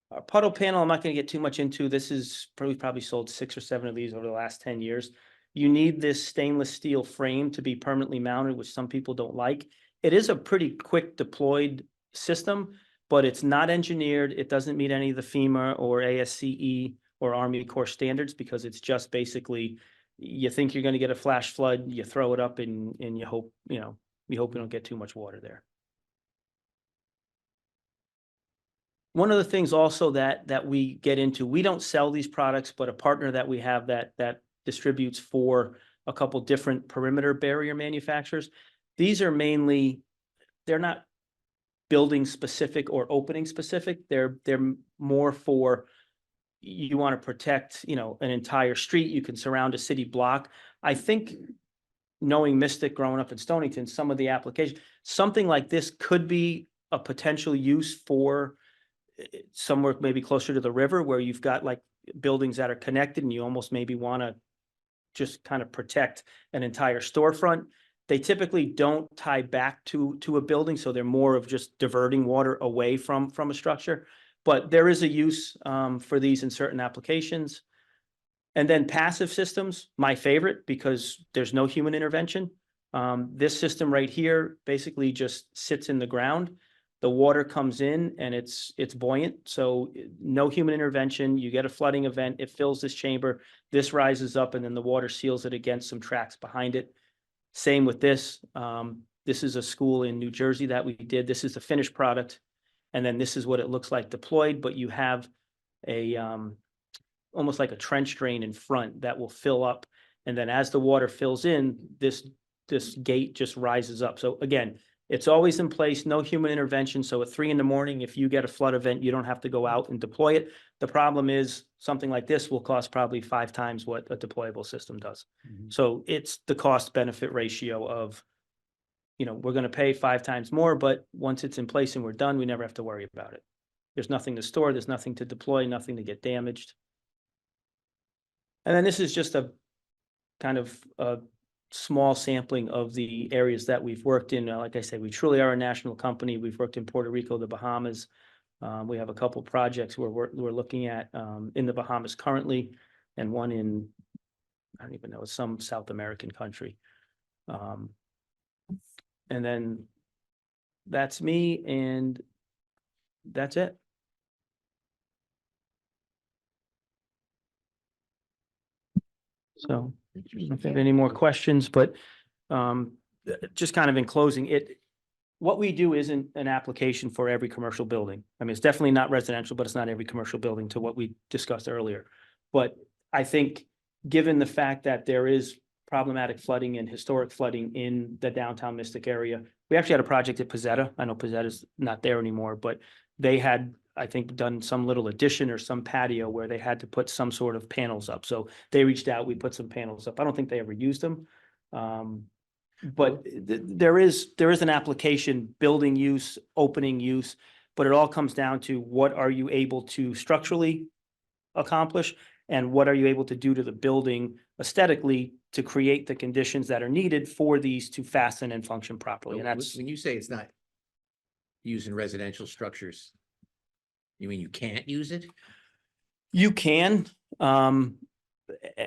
Our puddle panel, I'm not going to get too much into. This is probably sold 6 or 7 of these over the last 10 years. You need this stainless steel frame to be permanently mounted, which some people don't like. It is a pretty quick deployed system, but it's not engineered. It doesn't meet any of the FEMA or ASCE or Army Corps standards because it's just basically, you think you're going to get a flash flood, you throw it up and you hope, you don't get too much water there. One of the things also that we get into, we don't sell these products, but a partner that we have that distributes for a couple different perimeter barrier manufacturers. These are mainly, they're not building specific or opening specific. They're more for, you want to protect, an entire street. You can surround a city block. I think knowing Mystic growing up in Stonington, some of the applications, something like this could be a potential use for somewhere maybe closer to the river where you've got like buildings that are connected and you almost maybe want to just kind of protect an entire storefront. They typically don't tie back to a building, so they're more of just diverting water away from a structure. But there is a use for these in certain applications. And then passive systems, my favorite, because there's no human intervention. This system right here basically just sits in the ground. The water comes in and it's buoyant, so no human intervention. You get a flooding event, it fills this chamber, this rises up, and then the water seals it against some tracks behind it. Same with this. This is a school in New Jersey that we did. This is the finished product. And then this is what it looks like deployed, but you have a almost like a trench drain in front that will fill up. And then as the water fills in, this gate just rises up. So again, it's always in place, no human intervention. So at 3 a.m, if you get a flood event, you don't have to go out and deploy it. The problem is something like this will cost probably 5 times what a deployable system does. So it's the cost benefit ratio of, we're going to pay 5 times more, but once it's in place and we're done, we never have to worry about it. There's nothing to store, there's nothing to deploy, nothing to get damaged. And then this is just a kind of a small sampling of the areas that we've worked in. Like I said, we truly are a national company. We've worked in Puerto Rico, the Bahamas. We have a couple projects where we're looking at in the Bahamas currently, and one in, I don't even know, some South American country. And then that's me, and that's it. So I don't know if you have any more questions, but just kind of in closing, what we do isn't an application for every commercial building. I mean, it's definitely not residential, but it's not every commercial building to what we discussed earlier. But I think given the fact that there is problematic flooding and historic flooding in the downtown Mystic area. We actually had a project at Pizzetta. I know Pizzetta's not there anymore, but they had, I think, done some little addition or some patio where they had to put some sort of panels up. So they reached out, we put some panels up. I don't think they ever used them. But there is an application, building use, opening use, but it all comes down to what are you able to structurally accomplish and what are you able to do to the building aesthetically to create the conditions that are needed for these to fasten and function properly. And that's, When you say it's not used in residential structures, you mean you can't use it? you can, and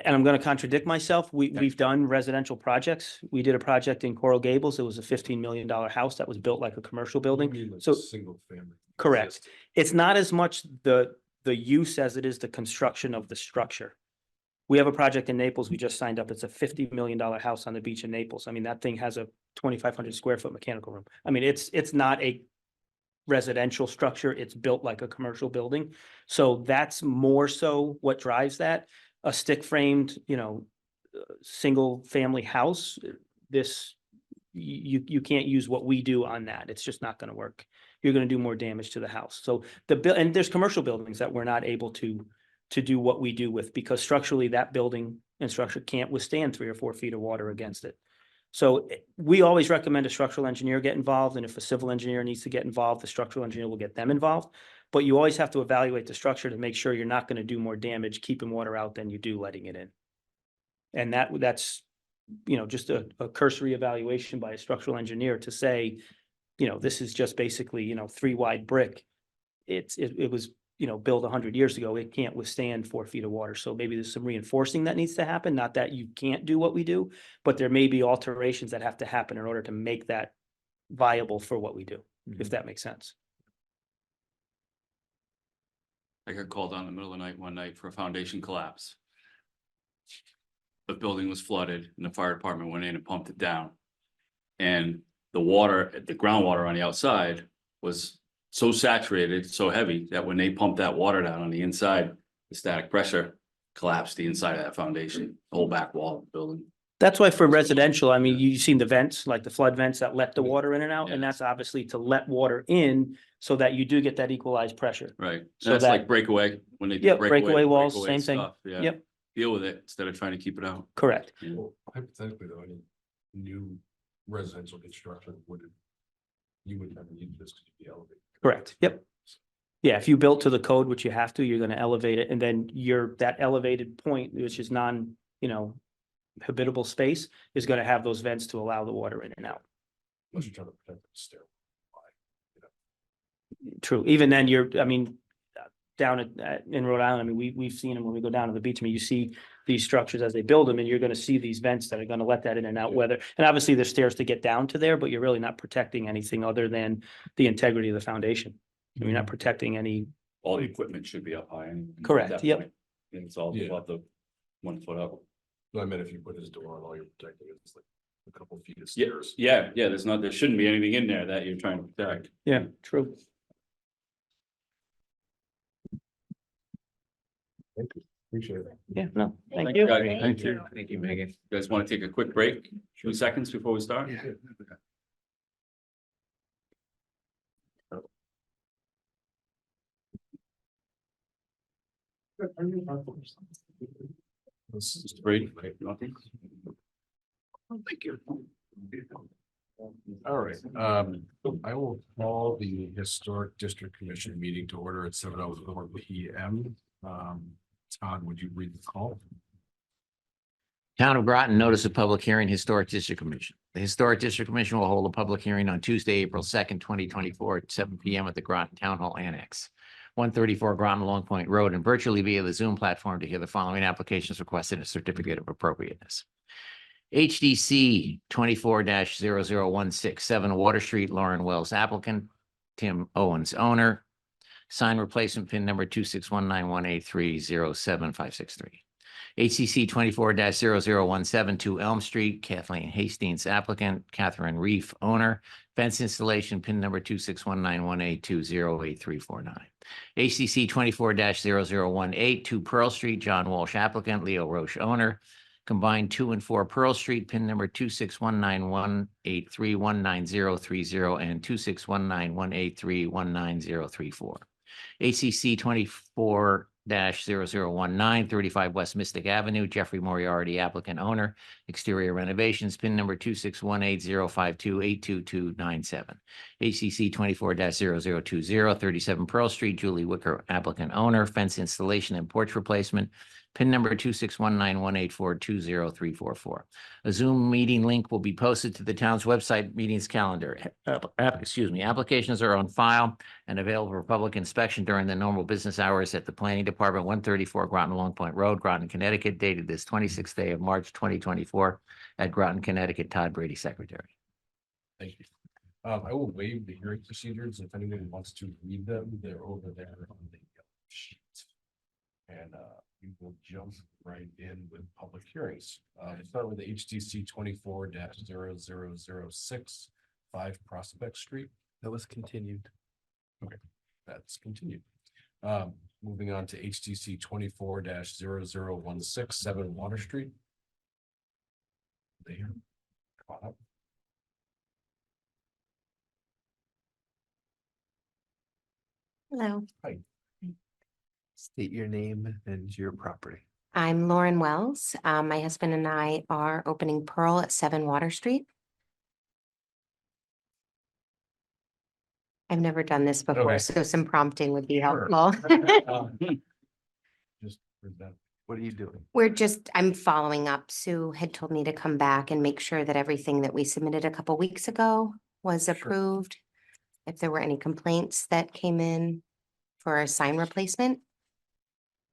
I'm going to contradict myself. We've done residential projects. We did a project in Coral Gables. It was a $15 million house that was built like a commercial building. So Single family. correct. It's not as much the use as it is the construction of the structure. We have a project in Naples. We just signed up. It's a $50 million house on the beach in Naples. I mean, that thing has a 2,500 square foot mechanical room. I mean, it's not a residential structure. It's built like a commercial building. So that's more so what drives that. A stick framed, single family house, you can't use what we do on that. It's just not going to work. You're going to do more damage to the house. So and there's commercial buildings that we're not able to do what we do with, because structurally that building and structure can't withstand 3 or 4 feet of water against it. So we always recommend a structural engineer get involved. And if a civil engineer needs to get involved, the structural engineer will get them involved. But you always have to evaluate the structure to make sure you're not going to do more damage keeping water out than you do letting it in. And that's, just a cursory evaluation by a structural engineer to say, this is just basically, 3 wide brick. It was, built 100 years ago. It can't withstand 4 feet of water. So maybe there's some reinforcing that needs to happen. Not that you can't do what we do, but there may be alterations that have to happen in order to make that viable for what we do, if that makes sense. I got called on in the middle of the night one night for a foundation collapse. The building was flooded and the fire department went in and pumped it down. And the groundwater on the outside was so saturated, so heavy that when they pumped that water down on the inside, the static pressure collapsed the inside of that foundation, the whole back wall of the building. That's why for residential, I mean, you've seen the vents, like the flood vents that let the water in and out, and Yeah. that's obviously to let water in so that you do get that equalized pressure. Right. So That's that- like breakaway, when they do Yep, breakaway walls, breakaway same thing. stuff, yeah. Yep. Deal with it instead of trying to keep it out. Correct. Well, hypothetically though, any new residential construction you would never need this to be elevated. Correct. Yep. Yeah, if you built to the code, which you have to, you're going to elevate it, and then that elevated point, which is habitable space, is going to have those vents to allow the water in and out. Unless you're trying to protect the stairway. True. Even then, down in Rhode Island, I mean, we've seen them when we go down to the beach. I mean, you see these structures as they build them, and you're going to see these vents that are going to let that in and out. And obviously there's stairs to get down to there, but you're really not protecting anything other than the integrity of the foundation. You're not protecting any. All the equipment should be up high. at Correct, that yep. point. And it's all Yeah. about the 1 foot up. No, I meant if you put his door on, all you're protecting is like a couple feet of Yeah, stairs. yeah, there shouldn't be anything in there that you're trying to protect. Yeah, true. Thank you. Appreciate it. Yeah, no, thank you. guys. Thank you. Thank you, Megan. You guys want to take a quick break? 2 seconds before we start? Mr. Brady, you want these? Thank you. All right, I will call the Historic District Commission meeting to order at 7:04 PM. Todd, would you read the call? Town of Groton, notice of public hearing, Historic District Commission. The Historic District Commission will hold a public hearing on Tuesday, April 2nd, 2024 at 7 PM at the Groton Town Hall Annex, 134 Groton Long Point Road, and virtually via the Zoom platform to hear the following applications requested a certificate of appropriateness. HDC 24-00167 Water Street, Lauren Wells applicant, Tim Owens owner. Sign replacement pin number 2619183075663. HCC 24-00172 Elm Street, Kathleen Hastings applicant, Catherine Reef owner. Fence installation pin number 2619182088349. HCC 24-0018 2 Pearl Street, John Walsh applicant, Leo Roche owner. combine 2 and 4 Pearl Street, pin number 2619183193030 and 2619183193034. ACC 24-0019, 35 West Mystic Avenue, Jeffrey Moriarty, applicant owner, exterior renovations, pin number 2618052822297. ACC 24-0020, 37 Pearl Street, Julie Wicker, applicant owner, fence installation and porch replacement, pin number 26191842034. A Zoom meeting link will be posted to the town's website meetings calendar. Applications are on file and available for public inspection during the normal business hours at the Planning Department, 134 Groton Long Point Road, Groton, Connecticut, dated this 26th day of March 2024 at Groton, Connecticut. Todd Brady, Secretary. Thank you. I will waive the hearing procedures. If anyone wants to read them, they're over there on the sheet. And we will jump right in with public hearings. We'll start with the HTC 24-0006, 5 Prospect Street. That was continued. That's continued. Moving on to HTC 24-0016, 7 Water Street. There. Come on up. Hello, State your name and your property. I'm Lauren Wells. My husband and I are opening Pearl at 7 Water Street. I've never done this Okay. before, so some prompting would be Sure. helpful. Just present. What are you doing? I'm following up. Sue had told me to come back and make sure that everything that we submitted a couple weeks ago was Sure. approved. If there were any complaints that came in for a sign replacement.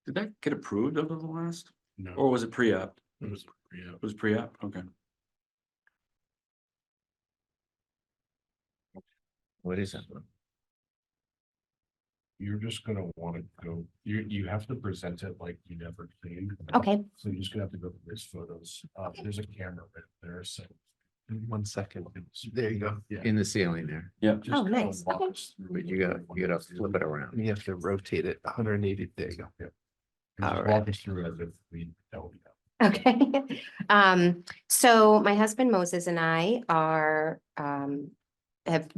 Did that get approved over the last, No. or was it pre-app? It was, yeah. It was pre-app, okay. What is that? You're just gonna wanna go, you have to present it like you never cleaned. Okay, So you're just gonna have to go through his photos. There's a camera right there, so. 1 second. There you go. Yeah. In the ceiling there, Yeah. just Oh, kinda nice. walk Okay. us through but you gotta flip it around. And you have to rotate it 180. There you go. And All just right. walk us through as if we don't know. okay. So my husband Moses and I are, have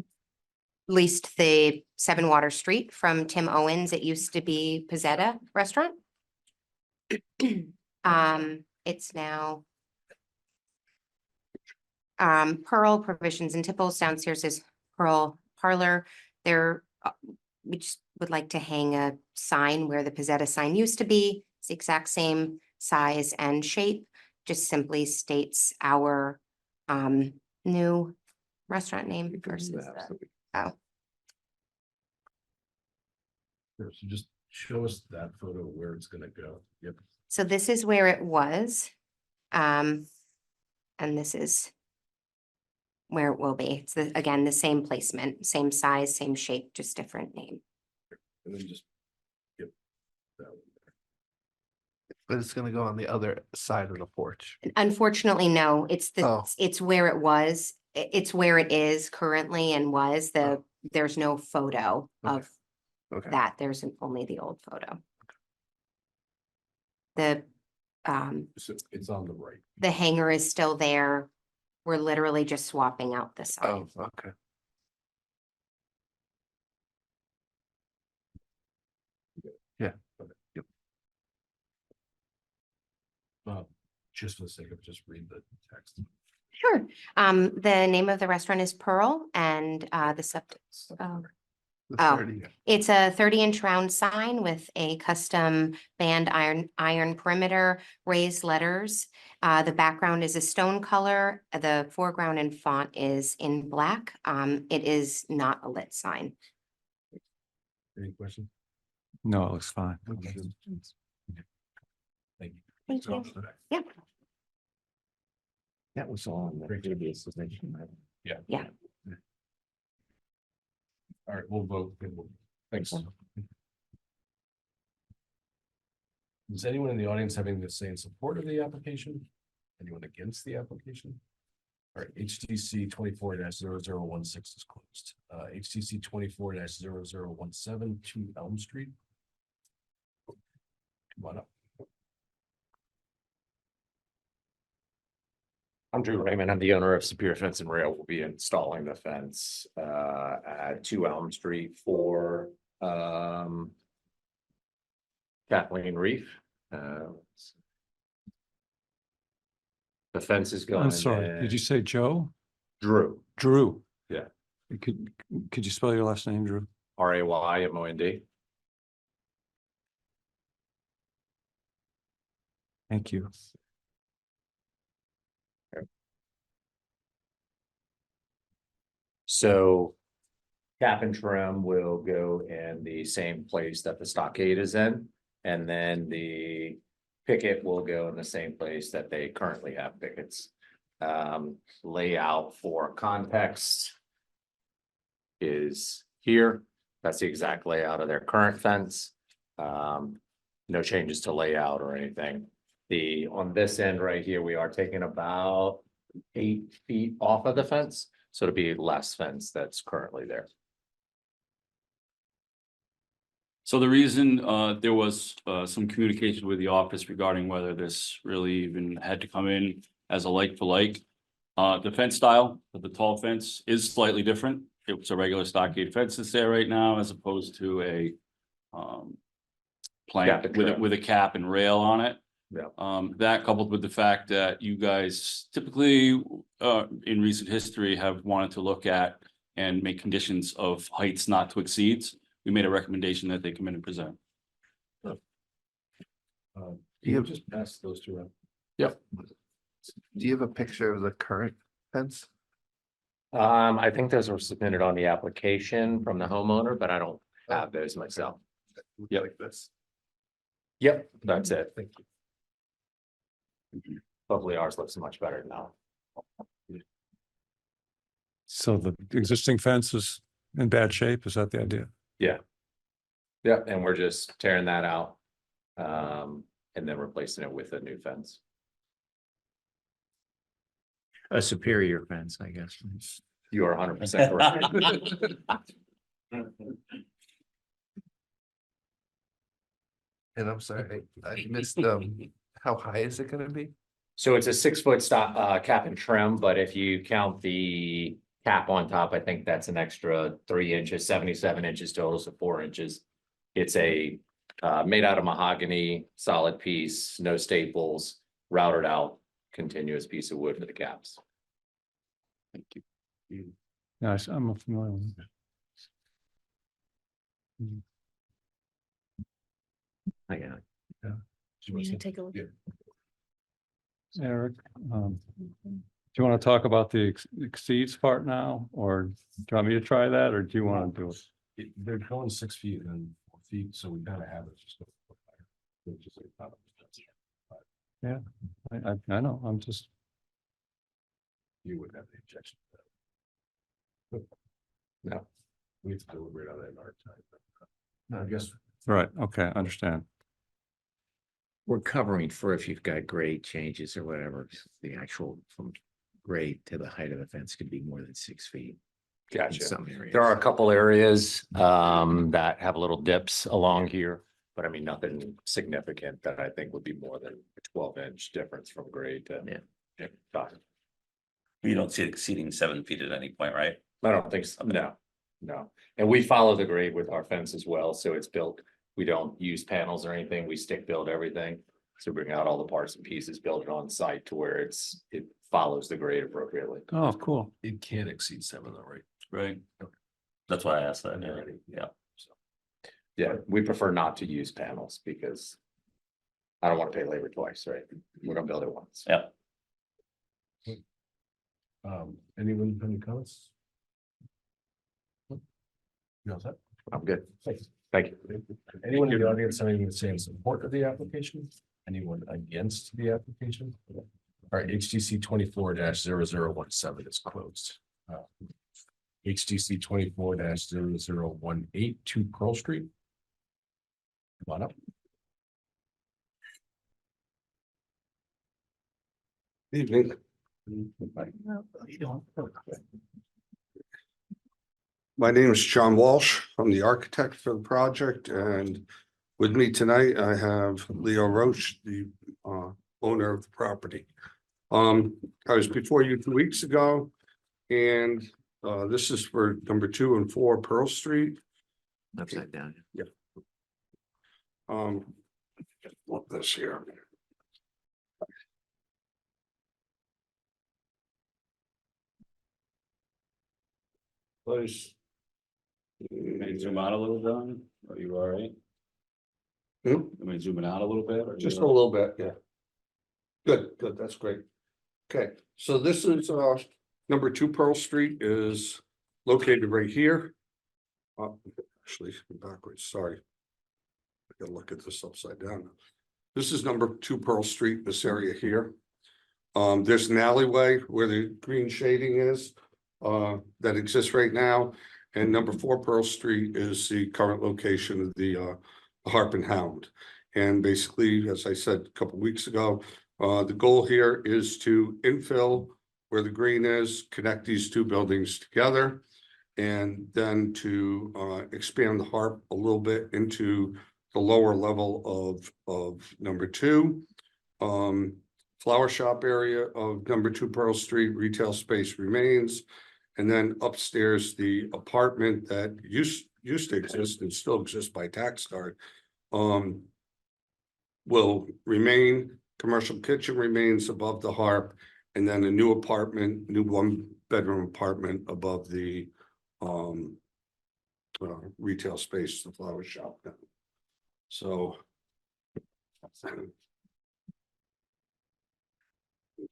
leased the 7 Water Street from Tim Owens. It used to be Pizzetta Restaurant. It's now Pearl Provisions and Tipples. Downstairs is Pearl Parlor. There, we just would like to hang a sign where the Pizzetta sign used to be. It's the exact same size and shape, just simply states our new restaurant name versus the, oh, Sure, so just show us that photo where it's gonna go. Yep. so this is where it was. And this is where it will be. It's again, the same placement, same size, same shape, just different name. And then just. Yep. That one there. But it's gonna go on the other side of the porch. Unfortunately, no, Oh. it's where it was. It's where it is currently and was there's no photo Okay. of Okay. that. There's only the old photo. The So it's on the right. the hanger is still there. We're literally just swapping out the sign. Oh, okay. Yeah. Yep. Just for the sake of just read the text. Sure. The name of the restaurant is Pearl and the The Oh. 30. it's a 30-inch round sign with a custom band iron perimeter, raised letters. The background is a stone color. The foreground and font is in black. It is not a lit sign. Any questions? No, it looks fine. Okay. Thank you. Thank So, you. Yep. That was all in the Great. previous submission. Yeah. Yeah. All right, we'll vote. Thanks. Does anyone in the audience having to say in support of the application? Anyone against the application? All right, HTC 24-0016 is closed. HTC 24-0017, 2 Elm Street. Come on up. I'm Drew Raymond. I'm the owner of Superior Fence and Rail. We'll be installing the fence at 2 Elm Street for Kathleen Reef. The fence is going. I'm sorry, did you say Joe? Drew? Drew? Yeah. Could you spell your last name, Drew? RAYMOND. Thank you. So cap and trim will go in the same place that the stockade is in, and then the picket will go in the same place that they currently have pickets. Layout for context is here. That's the exact layout of their current fence. No changes to layout or anything. On this end right here, we are taking about 8 feet off of the fence. So it'll be less fence that's currently there. So the reason there was some communication with the office regarding whether this really even had to come in as a like for like. The fence style of the tall fence is slightly different. It's a regular stockade fence that's there right now as opposed to a plank Cap and trim. with a cap and rail on it. Yeah. That coupled with the fact that you guys typically in recent history have wanted to look at and make conditions of heights not to exceed. We made a recommendation that they come in and present. You just pass those two around. Do you have a picture of the current fence? I think those were submitted on the application from the homeowner, but I don't have those myself. Yep. Like this. Yep, that's it. Thank you. Hopefully ours looks much better now. So the existing fence is in bad shape, is that the idea? Yeah. Yeah, and we're just tearing that out. And then replacing it with a new fence. A superior fence, I guess. You are 100% correct. And I'm sorry, I missed, how high is it gonna be? So it's a 6-foot stop, cap and trim, but if you count the cap on top, I think that's an extra 3 inches, 77 inches total, so 4 inches. It's a made out of mahogany, solid piece, no staples, routed out, continuous piece of wood for the caps. Thank you. Yes, I'm familiar with it. I got it. You wanna take a look? Eric, do you want to talk about the exceeds part now, or do you want me to try that, or do you want to do it? They're going 6 feet and then 4 feet, so we gotta have it just. Just like that. Yeah, I know, I'm just, You would have the objection. to that. No. We have to deliberate on that in our time. No, I guess. right, okay, I understand. We're covering for if you've got grade changes or whatever, the actual from grade to the height of the fence could be more than 6 feet. in Gotcha. some areas. There are a couple areas that have little dips along here, but I mean, nothing significant that I think would be more than a 12-inch difference from grade to. Yeah. You don't see it exceeding 7 feet at any point, right? I don't think so, no. And we follow the grade with our fence as well, so it's built, we don't use panels or anything, we stick build everything. So bring out all the parts and pieces, build it on site to where it follows the grade appropriately. Oh, cool. It can't exceed 7 though, right? Right. That's why I asked that. Yeah. Yeah, we prefer not to use panels because I don't want to pay labor twice, right? We're gonna build it once. Yeah. Anyone have any comments? You all set? I'm good. Thanks. Thank you. Anyone in the audience have anything to say in support of the application? Anyone against the application? All right, HTC 24-0017 is closed. HTC 24-0018 2 Pearl Street. Come on up. Evening. My name is John Walsh. I'm the architect for the project, and with me tonight, I have Leo Roach, the owner of the property. I was before you 2 weeks ago. And this is for number 2 and 4 Pearl Street. Upside down. Just want this here. Place. Can you zoom out a little, John? Are you all right? Hmm? Am I zooming out a little bit? Or you Just a all right? little bit, yeah. Good, that's great. Okay, so this is number 2 Pearl Street is located right here. Actually, backwards, sorry. I gotta look at this upside down. This is number 2 Pearl Street, this area here. There's an alleyway where the green shading is that exists right now. And number 4 Pearl Street is the current location of the Harp and Hound. And basically, as I said a couple weeks ago, the goal here is to infill where the green is, connect these 2 buildings together, and then to expand the Harp a little bit into the lower level of number 2. Flower shop area of number 2 Pearl Street, retail space remains. And then upstairs, the apartment that used to exist and still exists by tax card will remain. Commercial kitchen remains above the Harp, and then a new apartment, new 1-bedroom apartment above the retail space, the flower shop. So let's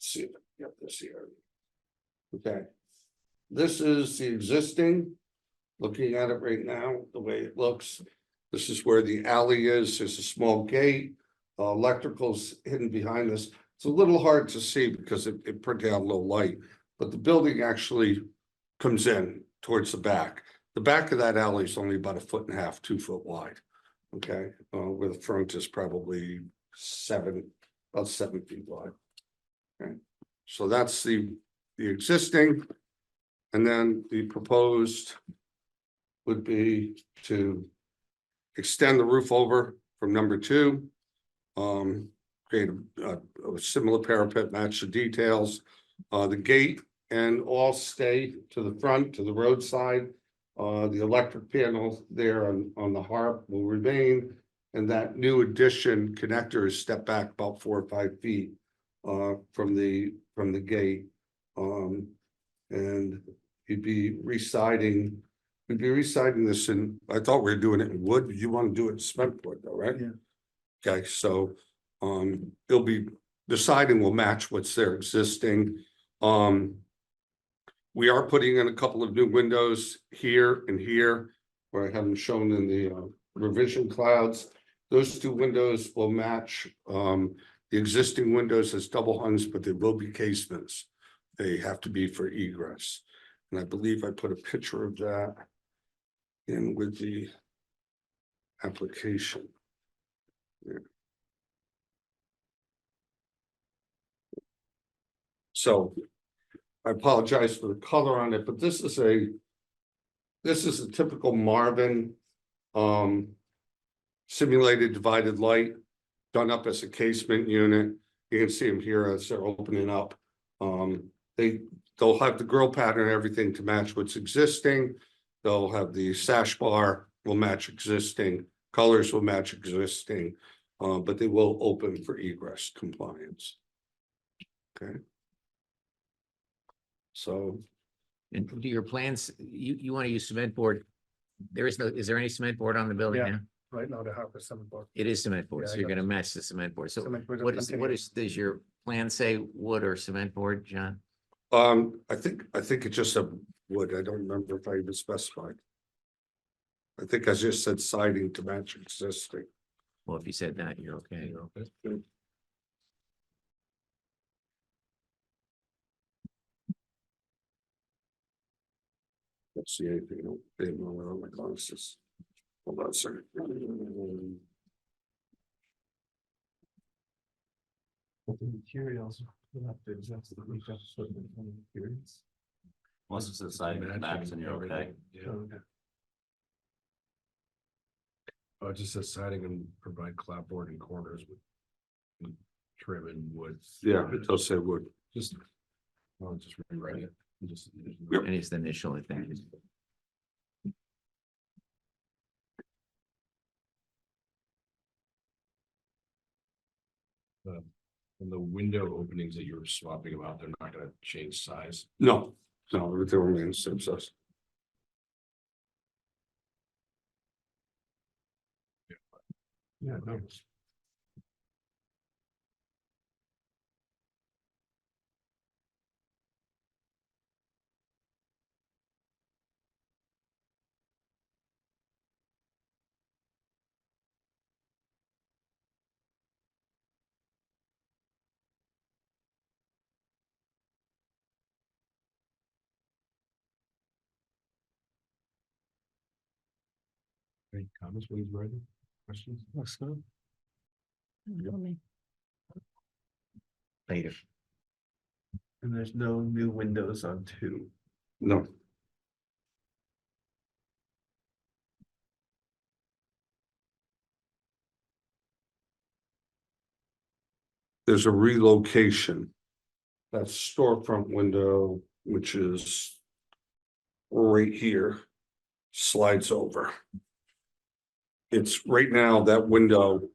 see if I can get this here. Okay. This is the existing, looking at it right now, the way it looks. This is where the alley is. There's a small gate. Electrical's hidden behind this. It's a little hard to see because it put down low light, but the building actually comes in towards the back. The back of that alley is only about 1.5 feet, 2 foot wide. Okay, where the front is probably about 7 feet wide. Okay, so that's the existing. And then the proposed would be to extend the roof over from number 2. Create a similar parapet, match the details. The gate and all stay to the front, to the roadside. The electric panel there on the Harp will remain. And that new addition connector is stepped back about 4 or 5 feet from the gate. And you'd be residing. We'd be residing this in, I thought we were doing it in wood. You want to do it in cement board though, right? Yeah. Okay, so it'll be, the siding will match what's there existing. We are putting in a couple of new windows here and here where I have them shown in the revision clouds. Those 2 windows will match the existing windows as double hungs, but they will be casements. They have to be for egress. And I believe I put a picture of that in with the application. Yeah. So I apologize for the color on it, but this is a typical Marvin simulated divided light done up as a casement unit. You can see them here as they're opening up. They'll have the grill pattern and everything to match what's existing. They'll have the sash bar will match existing, colors will match existing, but they will open for egress compliance. Okay. So. And do your plans, you want to use cement board? Is there any cement board on the building Yeah. now? Right now, the Harp is cement board. It is cement board, Yeah, so I you're got gonna match the cement board. So Cement board what continuity. does your plan say, wood or cement board, John? I think it just said wood. I don't remember if I even specified. I think I just said siding to match existing. Well, if you said that, you're okay. Let's see anything. On my glasses. Hold on a second. But the materials will have to adjust the materials. Once it's inside the maps and you're okay. Yeah. Oh, it just says siding and provide clapboard and corners with trim and wood. Yeah, it does say wood. Just. I'll just rewrite it. Just. And it's the initial, I think. And the window openings that you were swapping about, they're not gonna change size. No, everything remains same size. Yeah, no. Any comments when he's writing? Questions? Later. And there's no new windows on 2. No. There's a relocation. That storefront window, which is right here, slides over. It's right now that window.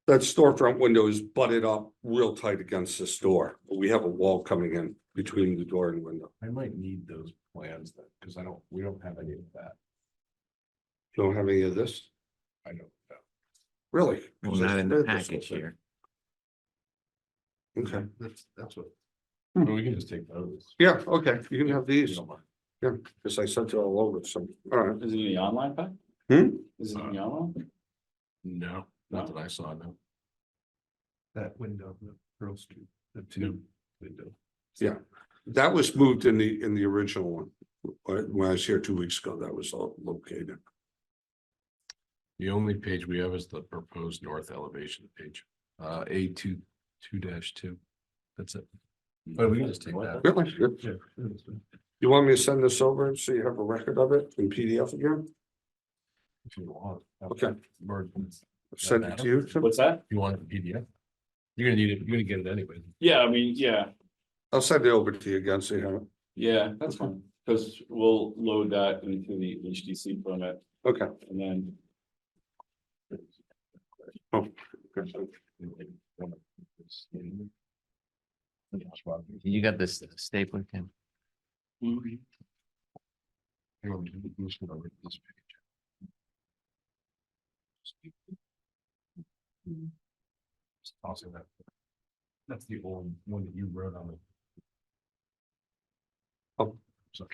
That storefront window is butted up real tight against this door. We have a wall coming in between the door and window. I might need those plans then, because we don't have any of that. Don't have any of this, I know. really? Well, not in the package here. Okay, That's what. We can just take those. yeah, okay, you can have You these, don't mind. yeah, because I sent it all over, so, all right. Is it in the online pack? Hmm? Is it in the online? No, not that I saw, no. That window, the Pearl Street, the No. 2 window. Yeah, that was moved in the original one. When I was here 2 weeks ago, that was all located. The only page we have is the proposed north elevation page, A2. 2-2. That's it. But we can just take that. Really? Good. You want me to send this over so you have a record of it in PDF again? If you want. Okay. Word. Send it to you. Tim? What's that? You want it in PDF? You're gonna need it, you're gonna get it anyway. Yeah, I mean, yeah, I'll send it over to you again, so you have it. yeah, that's fine, because we'll load that into the HDC permit Okay. and then. Oh, You got this stapler, Tim? Also that. That's the old one that you wrote on it. Oh. Sorry.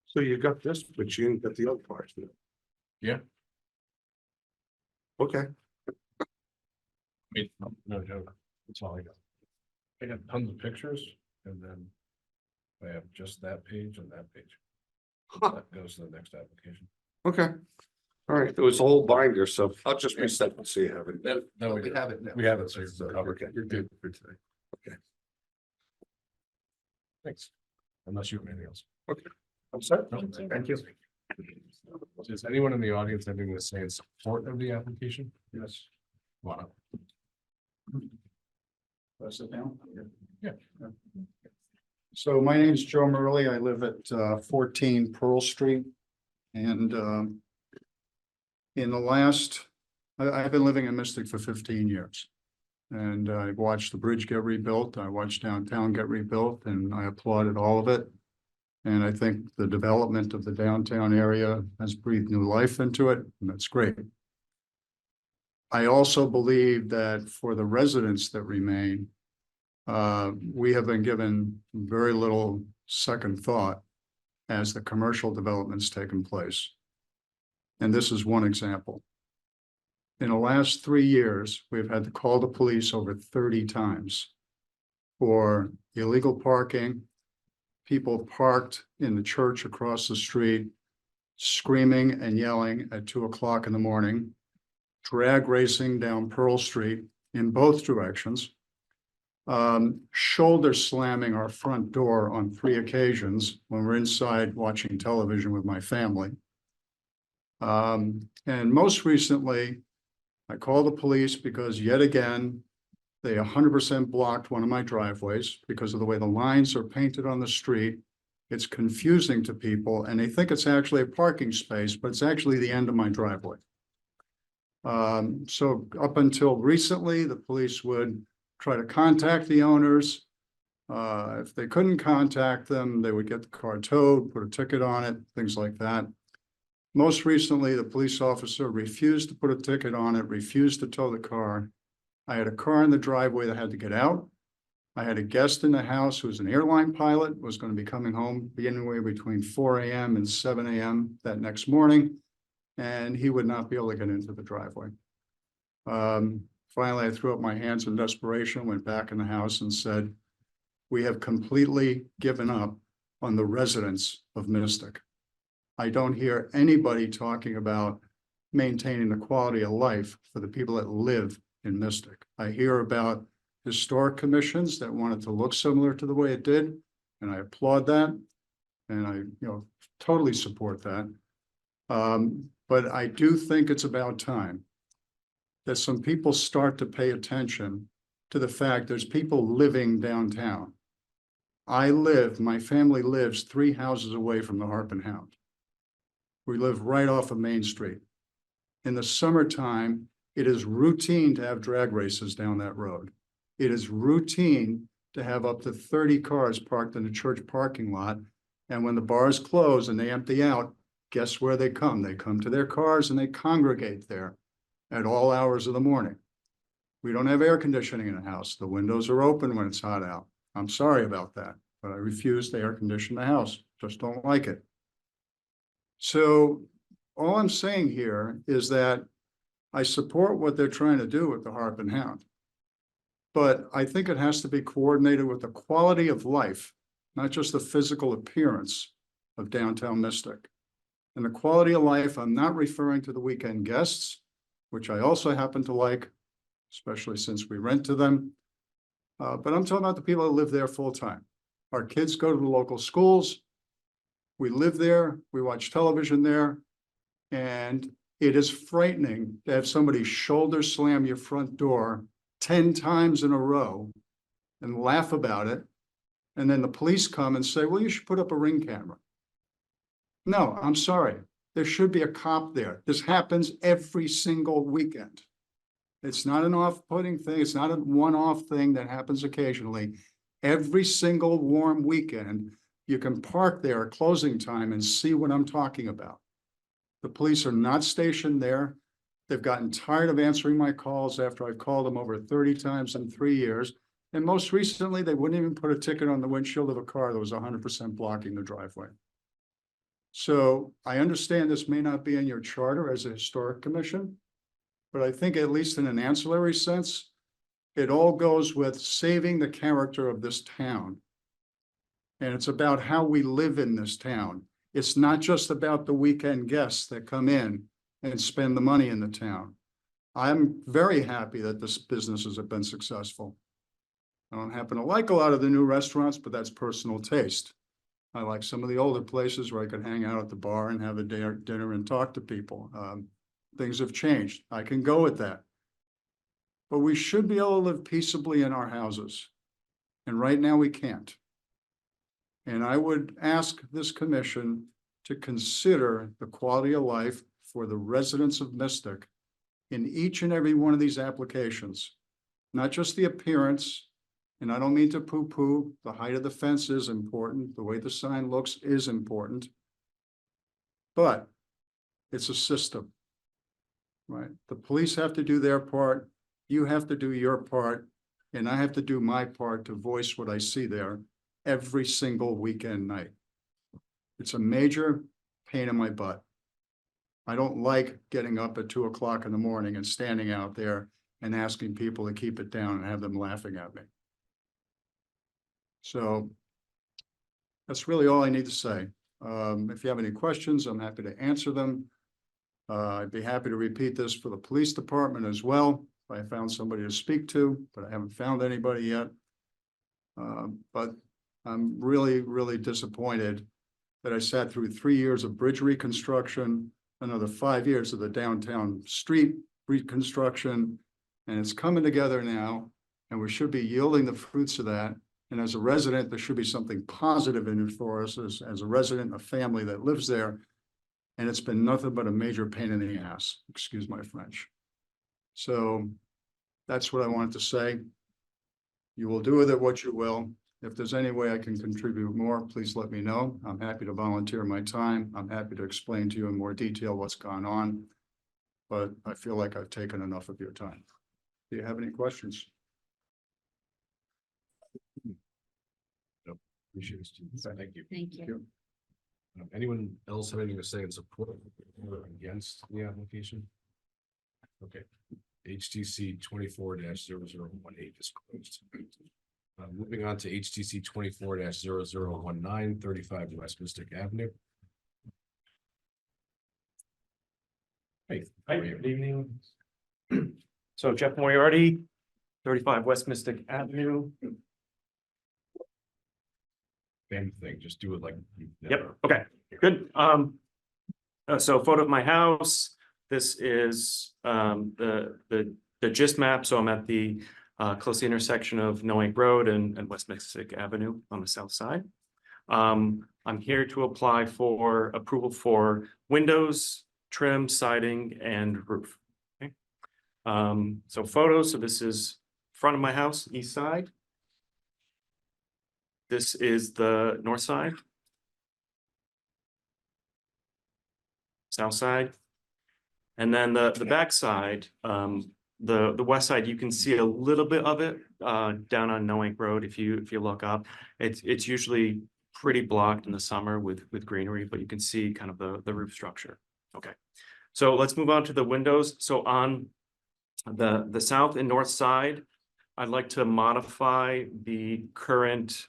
So you got this, but you didn't get the other parts. Yeah. Okay, No joke, that's all I got. I got tons of pictures and then. I have just that page and that page. Huh. That goes to the next application. okay. All right, it was a whole binder, so I'll just resend it so you have it. Then We have it now. We have it, so you're covered. Okay. You're good for today. Okay. Thanks. Unless you have anything else. I'm sorry. Thank you. Does anyone in the audience have anything to say in support of the application? Yes. Wow. Sit down. Yeah. So my name is Joe Morelli. I live at 14 Pearl Street. And in the last, I've been living in Mystic for 15 years. And I've watched the bridge get rebuilt. I watched downtown get rebuilt, and I applauded all of it. And I think the development of the downtown area has breathed new life into it, and that's great. I also believe that for the residents that remain, we have been given very little second thought as the commercial development's taken place. And this is one example. In the last 3 years, we've had to call the police over 30 times for illegal parking, people parked in the church across the street, screaming and yelling at 2 o'clock in the morning, drag racing down Pearl Street in both directions, shoulder slamming our front door on 3 occasions when we're inside watching television with my family. And most recently, I called the police because yet again, they 100% blocked one of my driveways because of the way the lines are painted on the street. It's confusing to people and they think it's actually a parking space, but it's actually the end of my driveway. So up until recently, the police would try to contact the owners. If they couldn't contact them, they would get the car towed, put a ticket on it, things like that. Most recently, the police officer refused to put a ticket on it, refused to tow the car. I had a car in the driveway that had to get out. I had a guest in the house who was an airline pilot, was going to be coming home anywhere between 4 a.m. and 7 a.m. that next morning, and he would not be able to get into the driveway. Finally, I threw up my hands in desperation, went back in the house and said, we have completely given up on the residents of Mystic. I don't hear anybody talking about maintaining the quality of life for the people that live in Mystic. I hear about historic commissions that want it to look similar to the way it did, and I applaud that. And I, totally support that. But I do think it's about time that some people start to pay attention to the fact there's people living downtown. My family lives 3 houses away from the Harp and Hound. We live right off of Main Street. In the summertime, it is routine to have drag races down that road. It is routine to have up to 30 cars parked in the church parking lot. And when the bars close and they empty out, guess where they come? They come to their cars and they congregate there at all hours of the morning. We don't have air conditioning in the house. The windows are open when it's hot out. I'm sorry about that, but I refuse to air condition the house. Just don't like it. So all I'm saying here is that I support what they're trying to do with the Harp and Hound. But I think it has to be coordinated with the quality of life, not just the physical appearance of downtown Mystic. And the quality of life, I'm not referring to the weekend guests, which I also happen to like, especially since we rent to them. But I'm talking about the people that live there full time. Our kids go to the local schools. We live there, we watch television there, and it is frightening to have somebody shoulder slam your front door 10 times in a row and laugh about it. And then the police come and say, well, you should put up a Ring camera. No, I'm sorry. There should be a cop there. This happens every single weekend. It's not an off-putting thing. It's not a one-off thing that happens occasionally. Every single warm weekend, you can park there at closing time and see what I'm talking about. The police are not stationed there. They've gotten tired of answering my calls after I've called them over 30 times in 3 years. And most recently, they wouldn't even put a ticket on the windshield of a car that was 100% blocking the driveway. So I understand this may not be in your charter as a historic commission, but I think at least in an ancillary sense, it all goes with saving the character of this town. And it's about how we live in this town. It's not just about the weekend guests that come in and spend the money in the town. I'm very happy that this businesses have been successful. I don't happen to like a lot of the new restaurants, but that's personal taste. I like some of the older places where I could hang out at the bar and have a dinner and talk to people. Things have changed. I can go with that. But we should be able to live peaceably in our houses. And right now we can't. And I would ask this commission to consider the quality of life for the residents of Mystic in each and every one of these applications, not just the appearance. And I don't mean to poo-poo, the height of the fence is important. The way the sign looks is important. But it's a system, right? The police have to do their part. You have to do your part. And I have to do my part to voice what I see there every single weekend night. It's a major pain in my butt. I don't like getting up at 2 o'clock in the morning and standing out there and asking people to keep it down and have them laughing at me. So that's really all I need to say. If you have any questions, I'm happy to answer them. I'd be happy to repeat this for the police department as well, if I found somebody to speak to, but I haven't found anybody yet. But I'm really, really disappointed that I sat through 3 years of bridge reconstruction, another 5 years of the downtown street reconstruction, and it's coming together now, and we should be yielding the fruits of that. And as a resident, there should be something positive in it for us as a resident, a family that lives there. And it's been nothing but a major pain in the ass, excuse my French. So that's what I wanted to say. You will do with it what you will. If there's any way I can contribute more, please let me know. I'm happy to volunteer my time. I'm happy to explain to you in more detail what's gone on. But I feel like I've taken enough of your time. Do you have any questions? Appreciate it, Steve. Thank you. Thank you. Anyone else have anything to say in support or against the application? Okay, HTC 24-0018 is closed. Moving on to HTC 24-0019, 35 West Mystic Avenue. Hey, how Hi, are you? good evening. So Jeff Moriarty, 35 West Mystic Avenue. Same thing, just do it like. you've Yep, never- okay, good. So photo of my house. This is the gist map. So I'm at the close intersection of Noank Road and West Mystic Avenue on the south side. I'm here to apply for approval for windows, trim, siding, and roof. Okay. So photos. So this is front of my house, east side. This is the north side. South side. And then the back side, the west side, you can see a little bit of it down on Noank Road. If you look up, it's usually pretty blocked in the summer with greenery, but you can see kind of the roof structure. Okay, so let's move on to the windows. So on the south and north side, I'd like to modify the current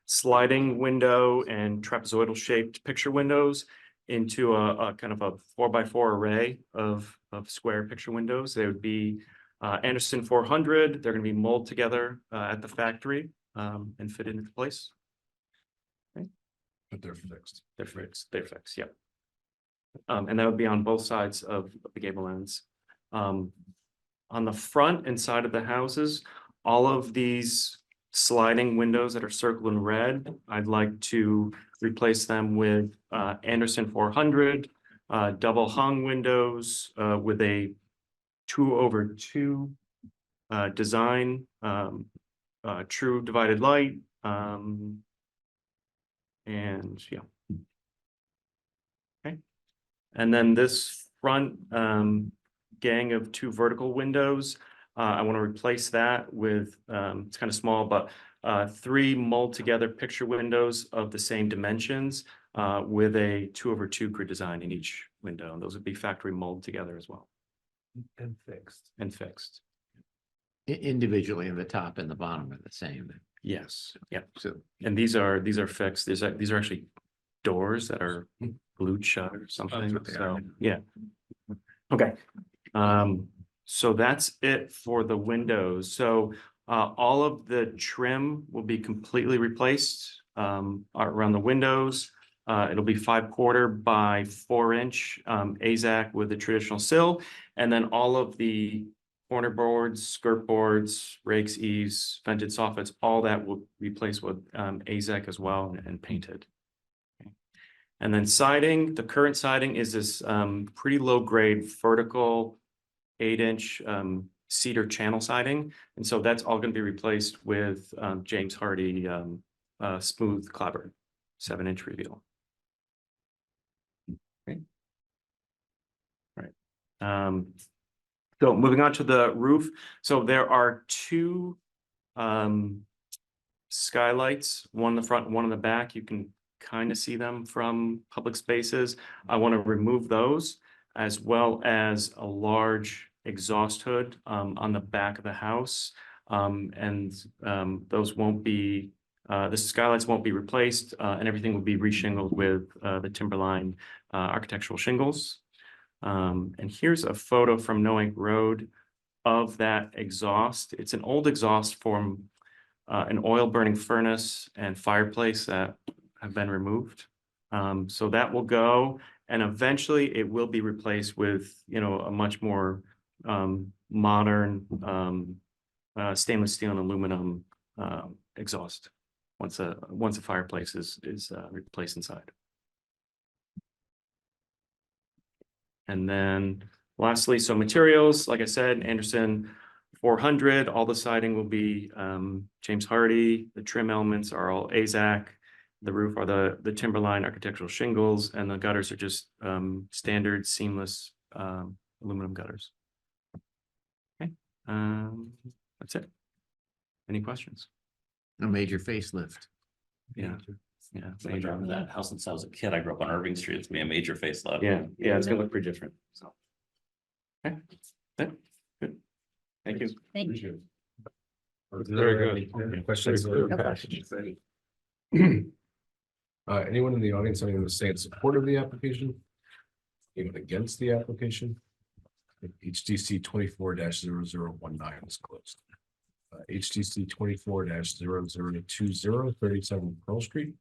sliding window and trapezoidal shaped picture windows into a kind of a 4x4 array of square picture windows. They would be Anderson 400. They're going to be molded together at the factory and fit into place. Okay. But they're fixed. They're fixed. They're fixed. Yep. And that would be on both sides of the gable ends. On the front and side of the houses, all of these sliding windows that are circled in red, I'd like to replace them with Anderson 400 double hung windows with a 2/2 design, true divided light, and yeah. Okay, and then this front gang of 2 vertical windows, I want to replace that with it's kind of small, but 3 mold together picture windows of the same dimensions with a 2/2 grid design in each window. And those would be factory mold together as well. And fixed. And fixed. Individually, the top and the bottom are the same. Yes. Yeah. So And these are fixed. These are actually doors that are glued shut or something. what they So are. yeah. Okay. So that's it for the windows. So all of the trim will be completely replaced around the windows. It'll be 5/4 by 4-inch AZAC with the traditional sill, and then all of the corner boards, skirt boards, rakes, eaves, vented soffits, all that will be replaced with AZAC as well and painted. Okay. And then siding, the current siding is this pretty low grade vertical 8-inch cedar channel siding. And so that's all going to be replaced with James Hardy smooth clapboard 7-inch reveal. Okay. Right. So moving on to the roof. So there are 2 skylights, one in the front and one in the back. You can kind of see them from public spaces. I want to remove those, as well as a large exhaust hood on the back of the house. Those won't be, the skylights won't be replaced, and everything will be reshingled with the Timberline architectural shingles. And here's a photo from Noank Road of that exhaust. It's an old exhaust from an oil burning furnace and fireplace that have been removed. So that will go, and eventually it will be replaced with, a much more modern, stainless steel and aluminum, exhaust. Once a fireplace is replaced inside. And then lastly, so materials, like I said, Anderson 400, all the siding will be James Hardy. The trim elements are all AZAC. The roof are the Timberline architectural shingles, and the gutters are just standard seamless aluminum gutters. Okay, that's it. Any questions? A major facelift. Yeah. Yeah. I remember that house since I was a kid. I grew up on Irving Street. It's gonna be a major facelift. Yeah, it's gonna look pretty different, so. Okay, good. Thank you. Thank you. Appreciate it. Very good. Any questions? No questions. Anyone in the audience, anyone to say in support of the application? Anyone against the application? HDC 24-0019 is closed. HDC 24-0020 37 Pearl Street.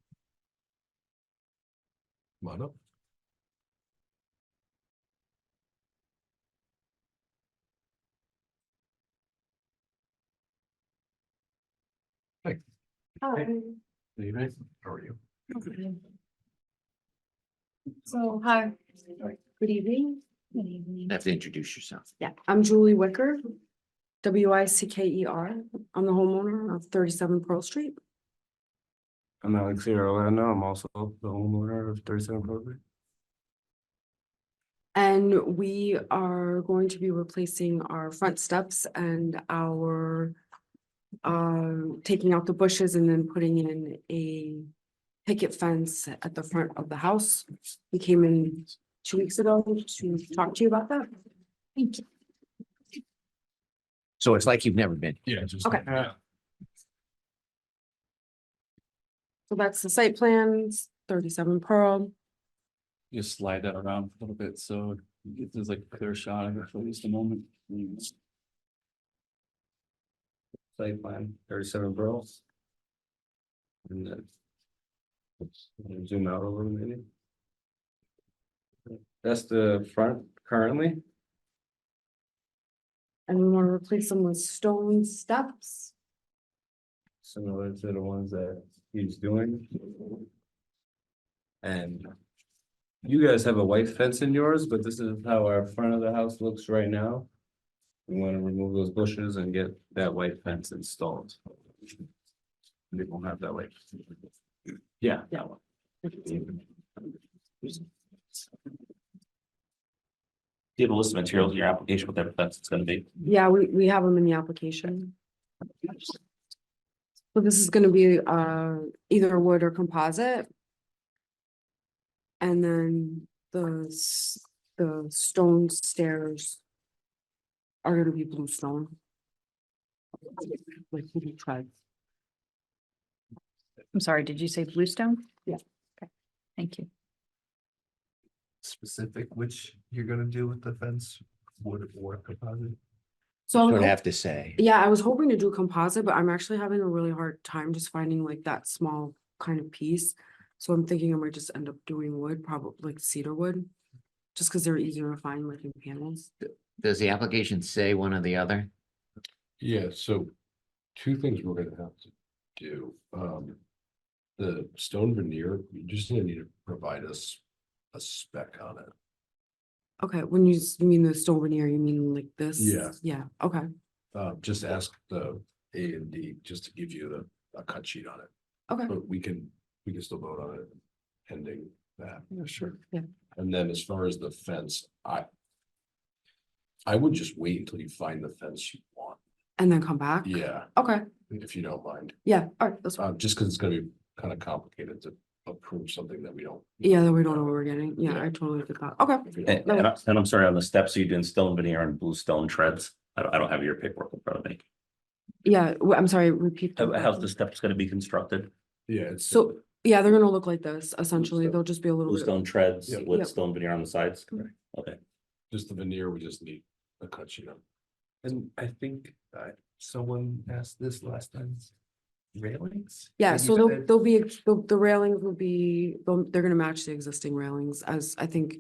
Come on up. Hey. Hi. Good evening. How are you? So, hi. Good evening. Good evening. You have to introduce yourself. Yeah, I'm Julie Wicker, Wicker. I'm the homeowner of 37 Pearl Street. I'm Alexander Orlando. I'm also the homeowner of 37 Pearl Street. And we are going to be replacing our front steps and our taking out the bushes and then putting in a picket fence at the front of the house. We came in 2 weeks ago to talk to you about that. Thank you. So it's like you've never been. Yeah, just. Okay. So that's the site plans, 37 Pearl. Just slide that around a little bit so there's like a clear shot of it for just a moment. Site plan, 37 Pearls. And then zoom out a little maybe. That's the front currently. And we want to replace them with stone steps. Similar to the ones that he's doing. And you guys have a white fence in yours, but this is how our front of the house looks right now. We want to remove those bushes and get that white fence installed. They won't have that white. Yeah. That one. Do you have a list of materials in your application, what that fence is gonna be? Yeah, we have them in the application. So this is gonna be either wood or composite. And then the stone stairs are gonna be blue stone. Like blue treads. I'm sorry, did you say bluestone? Yeah. Okay, thank you. Specific, which you're gonna do with the fence, wood or composite? So I was Sort of hop- have to say. yeah, I was hoping to do composite, but I'm actually having a really hard time just finding like that small kind of piece. So I'm thinking I might just end up doing wood, probably like cedar wood. Just because they're easier to find like in panels. Does the application say one or the other? Yeah, so two things we're gonna have to do. The stone veneer, you're just gonna need to provide us a spec on it. Okay, when you mean the stone veneer, you mean like this? Yeah. Yeah, okay, Just ask the A&D just to give you a cut sheet on it, okay, but we can still vote on it pending that. yeah, sure, yeah. And then as far as the fence, I would just wait until you find the fence you want. And then come back? Yeah, Okay, if you don't mind. yeah, all right, that's fine. Just because it's gonna be kind of complicated to approve something that we don't. Yeah, that we don't know what we're getting. Yeah, Yeah. I totally get that. Okay, if you don't- And I'm sorry, on the steps, you doing stone veneer and blue stone treads? I don't have your paperwork in front of me. yeah, I'm sorry, repeat. the How's the question. steps gonna be constructed? Yeah, it's. So, yeah, they're gonna look like this, essentially. They'll just be a little Blue bit. stone treads Yeah. with Yep. stone veneer on the sides? Correct. Okay. Just the veneer, we just need a cut sheet on. And I think someone asked this last time. Railings? Yeah, That so you they'll said- be, the railings will be, they're gonna match the existing railings as I think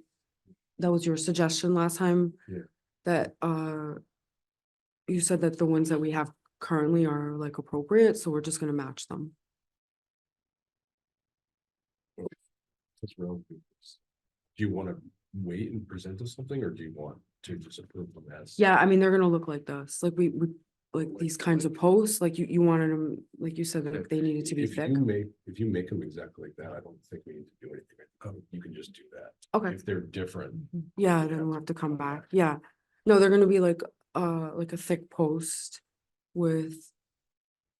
that was your suggestion last time. Yeah. that, you said that the ones that we have currently are like appropriate, so we're just gonna match them. That's real. Do you want to wait and present us something, or do you want to just approve them as? Yeah, I mean, they're gonna look like this, like we like these kinds of posts, like you wanted them, like you said, that they needed to be thick. If you make them exactly like that, I don't think we need to do anything. You can just do that. Okay, If they're different, yeah, then we'll have to come back, yeah. No, they're gonna be like a thick post with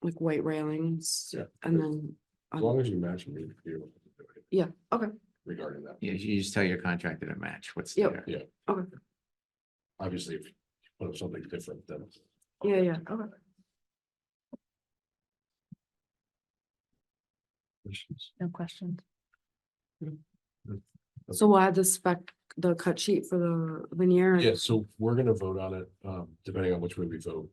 like white railings Yeah. and then, as long as you match them, you'll be able to do it yeah, okay, regarding that. You just tell your contractor to match what's Yep. there. Yeah. okay, Obviously, if you put up something different, then. yeah, okay. No questions. So we'll add the spec, the cut sheet for the veneer. and- Yeah, so we're gonna vote on it, depending on which way we vote.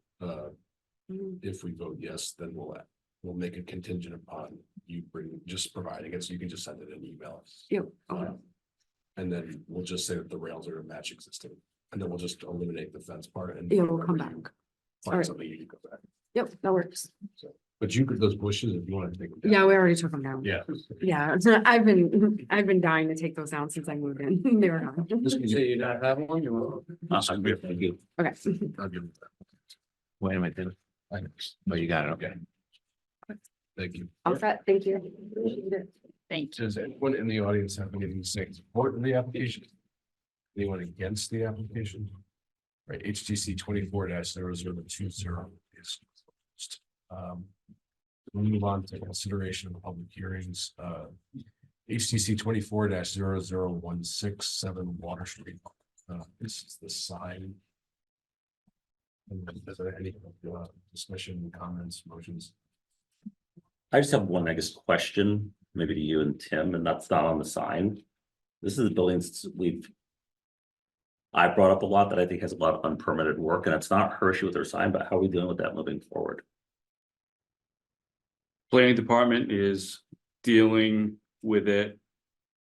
Mhm. If we vote yes, then we'll make it contingent upon you just providing it, so you can just send it an email. Yep, okay, And then we'll just say that the rails are a match existing, and then we'll just eliminate the fence part and. yeah, we'll come whenever you back. Find Alright. something, you can go back. Yep, that works. But you could, those bushes, if you want to take them down. Yeah, we already took them down. Yeah. Yeah, I've been dying to take those down since I moved in. They were gone. You not have one, you want? I'll give it Okay. that. Wait a minute, then. Oh, you got it, okay. Thank you. All set, thank you. Appreciate it. Thank you. Does anyone in the audience have anything to say in support of the application? Anyone against the application? Right, HTC 24-0020 is closed. We'll move on to consideration of public hearings. HTC 24-0016 Water Street. This is the sign. And then is there any discussion, comments, motions? I just have one, I guess, question, maybe to you and Tim, and that's not on the sign. This is the buildings I brought up a lot that I think has a lot of unpermitted work, and it's not Hershey with their sign, but how are we dealing with that moving forward? Planning department is dealing with it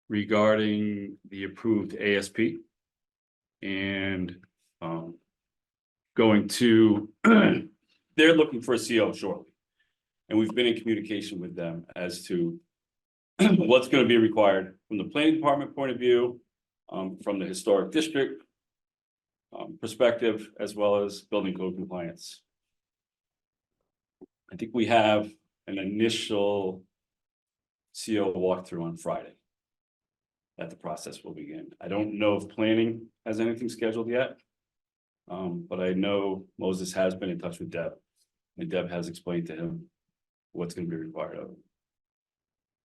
regarding the approved ASP. And going to, they're looking for a CO shortly. And we've been in communication with them as to what's going to be required from the planning department point of view, from the historic district perspective, as well as building code compliance. I think we have an initial CO walkthrough on Friday that the process will begin. I don't know if planning has anything scheduled yet. But I know Moses has been in touch with Deb, and Deb has explained to him what's going to be required of him.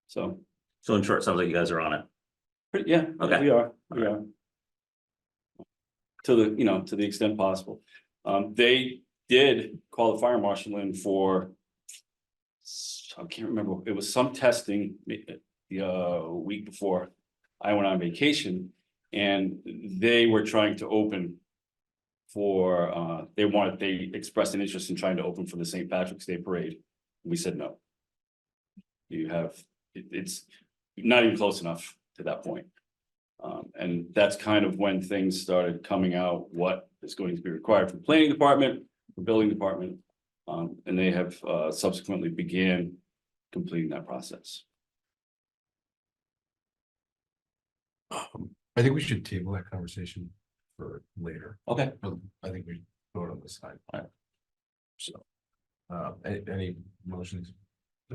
So So in short, it sounds like you guys are on it. yeah, Okay. we are. To the extent possible. They did call the fire marshal in for, I can't remember, it was some testing the week before I went on vacation, and they were trying to open for they expressed an interest in trying to open for the St. Patrick's Day parade. We said no. It's not even close enough to that point. And that's kind of when things started coming out, what is going to be required from planning department, for building department. And they have subsequently began completing that process. I think we should table that conversation for later. Okay. I think we vote on this side. Alright. So, any motions?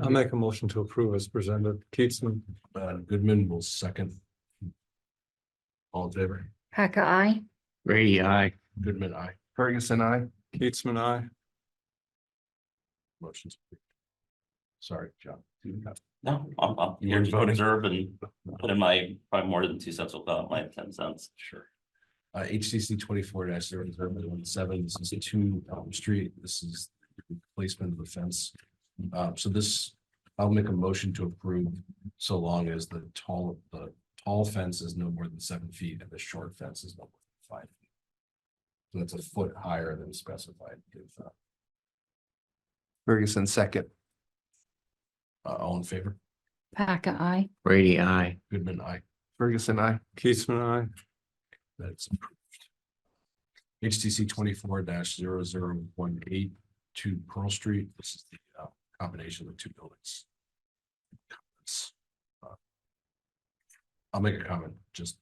I'll make a motion to approve as presented. Keatsman. Goodman will second. All in favor? Paca, I. Brady, aye. Goodman, aye. Ferguson, I. Keatsman, aye. Motion's approved. Sorry, John. No, I'm You here weren't to voting? observe and put in my, probably more than 2 cents, will call it my 10 cents. Sure. HCC 24-0017, this is 2 Elm Street. This is replacement of the fence. So this, I'll make a motion to approve so long as the tall fence is no more than 7 feet and the short fence is no more than 5 feet. So that's a foot higher than specified. Ferguson, second. All in favor? Paca, I. Brady, aye. Goodman, aye. Ferguson, I. Keatsman, aye. That's approved. HTC 24-0018 to Pearl Street. This is the combination of the two buildings. I'll make a comment. Just,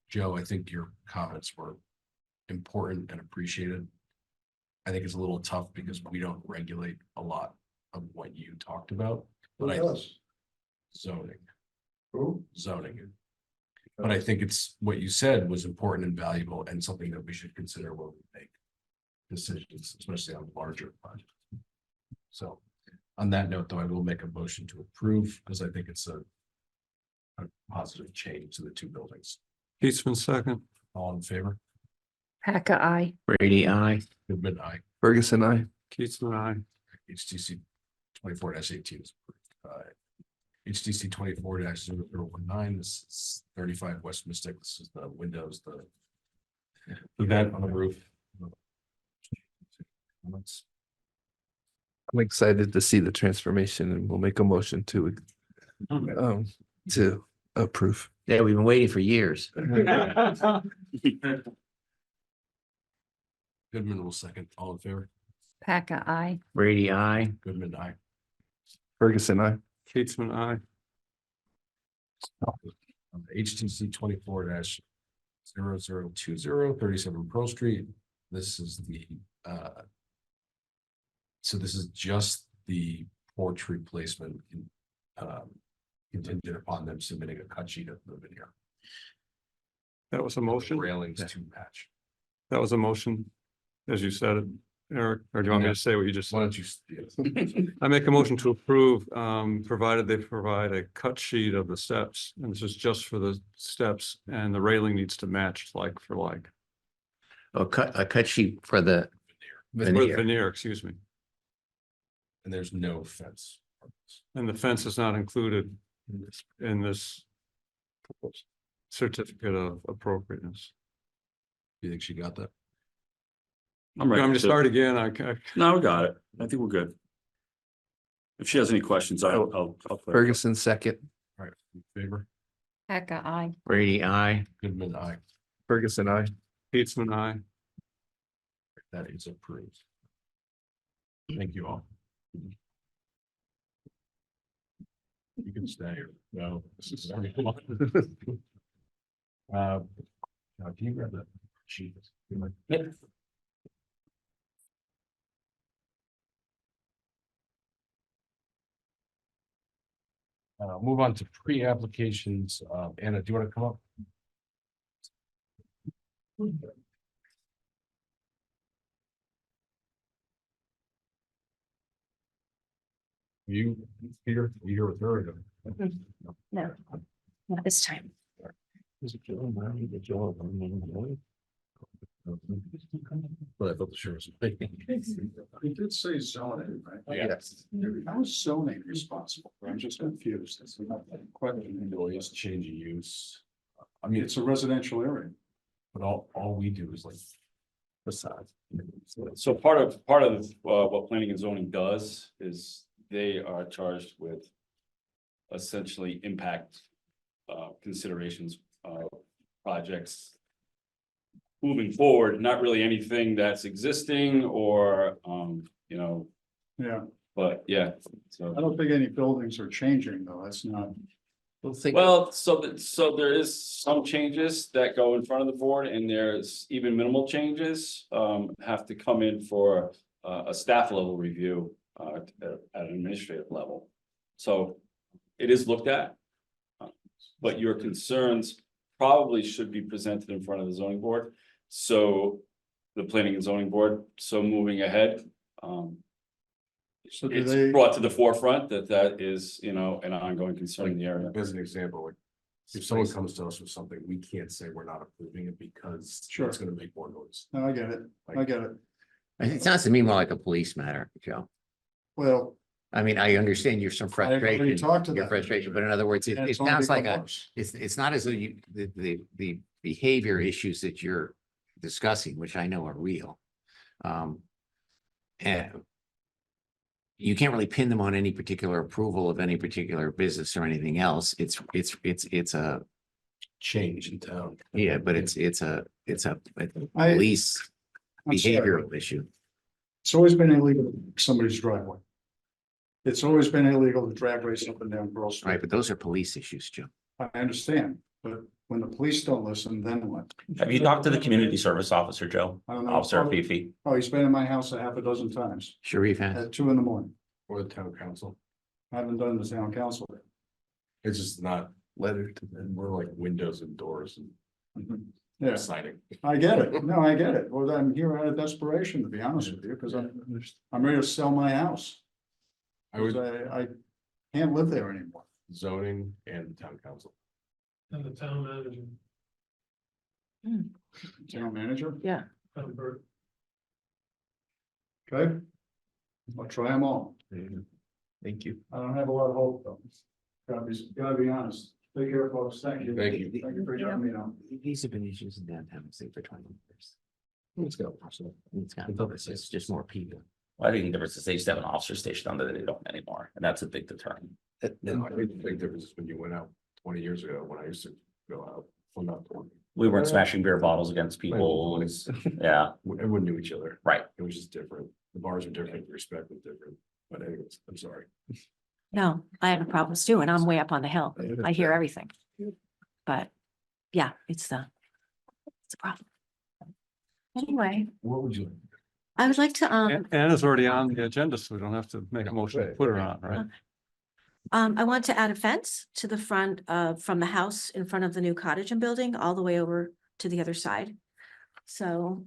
Joe, I think your comments were important and appreciated. I think it's a little tough because we don't regulate a lot of what you talked about. Who But does? zoning, Who? zoning. But I think it's what you said was important and valuable and something that we should consider when we make decisions, especially on larger projects. So on that note, though, I will make a motion to approve because I think it's a positive change to the two buildings. Keatsman second. All in favor? Paca, I. Brady, I. Goodman, aye. Ferguson, I. Keatsman, I. HTC 24-18 is approved. HTC 24-0019, this is 35 West Mystic. This is the windows, the vent on the roof. I'm excited to see the transformation and we'll make a motion to approve. Yeah, we've been waiting for years. Goodman will second. All in favor? Paca, I. Brady, I. Goodman, aye. Ferguson, I. Keatsman, I. HTC 24-0020, 37 Pearl Street. This is the so this is just the porch replacement contingent upon them submitting a cut sheet of the veneer. That was a motion. Railings to match. That was a motion, as you said it, Eric, or do you want me to say what you just Why said? don't you? I make a motion to approve, provided they provide a cut sheet of the steps, and this is just for the steps, and the railing needs to match like for like. A cut sheet for the For the veneer. veneer, excuse me, And there's no fence. and the fence is not included in this certificate of appropriateness. Do you think she got that? I'm going to start again, No, we got it. I think we're good. If she has any questions, I'll. Ferguson, second. All right, in favor? Paca, I. Brady, I. Goodman, aye. Ferguson, I. Keatsman, I. That is approved. Thank you all. You can stay or no. This is everyone. Now, can you grab that sheet? Move on to pre-applications. Anna, do you want to come up? You, Peter, you here with her? or no? No, not this time. But I thought the sheriff was. He did say zoning, right? Yes. How is zoning responsible? I'm just confused. It's not a question. Always change of use. I mean, It's a residential area. but all we do is like facade. So part of what planning and zoning does is they are charged with essentially impact considerations of projects moving forward, not really anything that's existing or Yeah, but yeah, I so. don't think any buildings are changing though. That's not. Well, so there is some changes that go in front of the board and there's even minimal changes have to come in for a staff level review at an administrative level. So it is looked at. But your concerns probably should be presented in front of the zoning board. So the planning and zoning board, so moving ahead. So do It's they, brought to the forefront that is, an ongoing concern in the area. As an example, like if someone comes to us with something, we can't say we're not approving it because Sure. it's gonna make more noise. no, I get it. I get it. It sounds to me more like a police matter, Joe. Well, I mean, I understand your some I've already frustration, talked to your that. frustration, but in other words, and it it's only sounds like become a, worse. it's not as though the behavior issues that you're discussing, which I know are real. And you can't really pin them on any particular approval of any particular business or anything else. It's a, Change in town. yeah, but it's a I- police I'm sorry. behavioral issue. It's always been illegal to block somebody's driveway. It's always been illegal to drag race up and down Pearl Right, Street. but those are police issues, Joe. I understand, but when the police don't listen, then what? Have you talked to the community service officer, Joe? I don't know. Officer Fifi? Oh, he's been in my house a half a dozen times Sharif has. at 2 a.m. Or the town council. I haven't done the town council. It's just not, Letter to them. we're like windows and doors and Yeah, siding. I get it. No, I get it. Well, I'm here out of desperation, to be honest with you, because I'm ready to sell my house. I would I can't live there anymore. zoning and the town council. And the town manager. Town manager, Yeah. okay? I'll try them all. Thank you. I don't have a lot of hope though. Gotta be honest. Take care, folks. Thank you. Thank you. Thank you for letting me know. These have been issues in downtown, say for 20 years. Let's go. Absolutely. It's just more people. I think there was a stage to have an officer station on there that they don't anymore, and that's a big deterrent. No, I didn't think there was when you went out 20 years ago when I used to go out. Well, not 20. We weren't smashing beer bottles against people. Yeah, Everyone knew each other. right. It was just different. The bars were different, the respect was different. But anyways, I'm sorry. No, I have problems too, and I'm way up on the hill. I hear everything. But yeah, it's a problem. Anyway, What would you? I would like to, And it's already on the agenda, so we don't have to make a motion to put her on, right? I want to add a fence to the front from the house in front of the new cottage and building all the way over to the other side. So,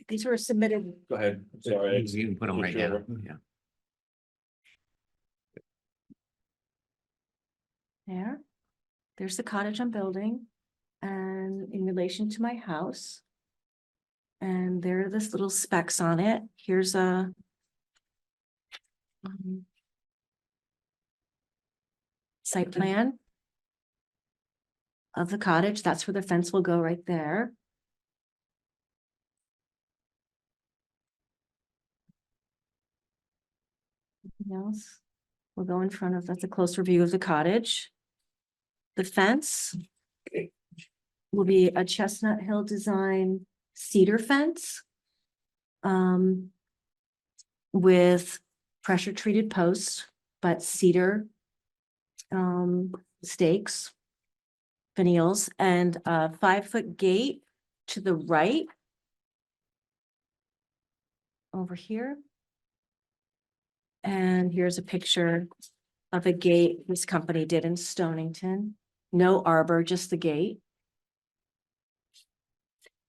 these were submitted. Go ahead. Sorry. You can put them right now, yeah. There. There's the cottage I'm building and in relation to my house. And there are this little specs on it. Here's a site plan of the cottage. That's where the fence will go right there. Anything else? We'll go in front of, that's a closer view of the cottage. The fence will be a Chestnut Hill design cedar fence with pressure treated posts, but cedar stakes, finials, and a 5-foot gate to the right over here. And here's a picture of a gate this company did in Stonington. No arbor, just the gate.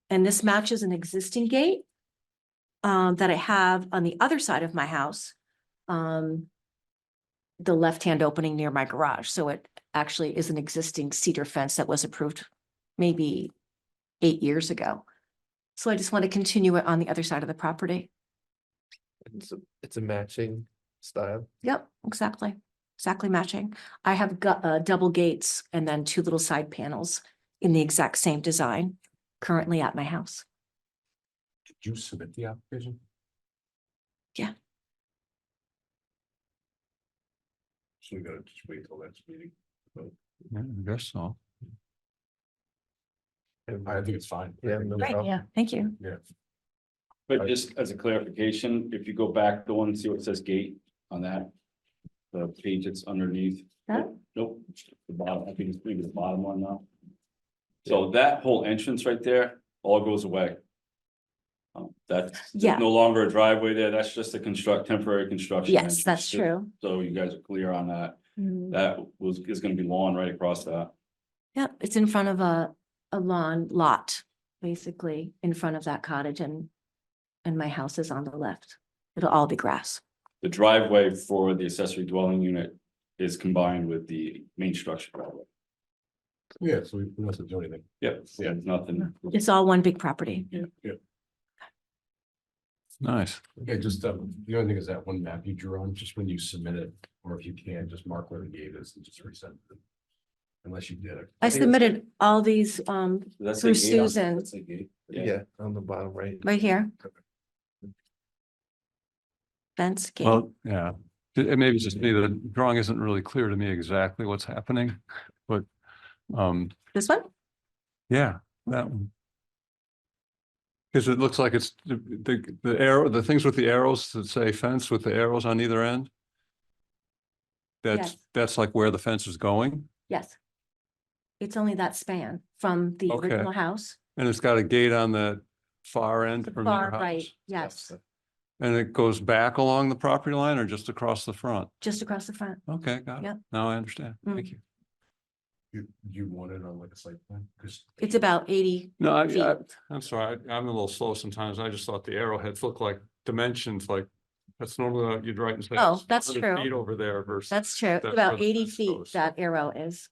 And this matches an existing gate that I have on the other side of my house. The left-hand opening near my garage. So it actually is an existing cedar fence that was approved maybe 8 years ago. So I just want to continue it on the other side of the property. It's a matching style. Yep, exactly. Exactly matching. I have got double gates and then 2 little side panels in the exact same design currently at my house. Did you submit the application? Yeah. So we gotta just wait till next meeting. Yeah, I guess so. I think it's fine. Yeah, no Great, problem. yeah, thank you. Yeah. But just as a clarification, if you go back the one, see what says gate on that. The page that's underneath. That? Nope, the bottom, I think it's maybe the bottom one now. So that whole entrance right there, all goes away. That's Yeah. no longer a driveway there, that's just a temporary construction. Yes, entrance. that's true. So you guys are clear on that. Mhm. That is gonna be lawn right across that. Yep, it's in front of a lawn lot, basically, in front of that cottage and my house is on the left. It'll all be grass. The driveway for the accessory dwelling unit is combined with the main structure driveway. Yeah, so we don't have to do anything. Yep, yeah, nothing. It's all one big property. Nice. Okay, just the only thing is that one map you drew on, just when you submit it, or if you can, just mark where the gate is and just resend it. Unless you did it. I submitted all these That's through a gate on- Susan that's a gate. Yeah, on the bottom right. right here. Fence gate. Well, yeah, it maybe it's just me, the drawing isn't really clear to me exactly what's happening, but, This one? yeah, that one. Cause it looks like it's the arrow, the things with the arrows that say fence with the arrows on either end. Yes. That's like where the fence is going, Yes. It's only that span from the Okay. original house. and it's got a gate on the far end The from your far right, house. yes, And it goes back along the property line or just across the front? just across the front. Okay, got it. Yep. Now I understand. Thank Mm. you. You want it on like a site plan? 'Cause It's about 80 No, feet. I'm sorry, I'm a little slow sometimes. I just thought the arrowheads look like dimensions, like that's normally what you'd write and say. Oh, it's that's 100 true. feet over there versus. That's true. that's About where the 80 fence feet, goes. that arrow is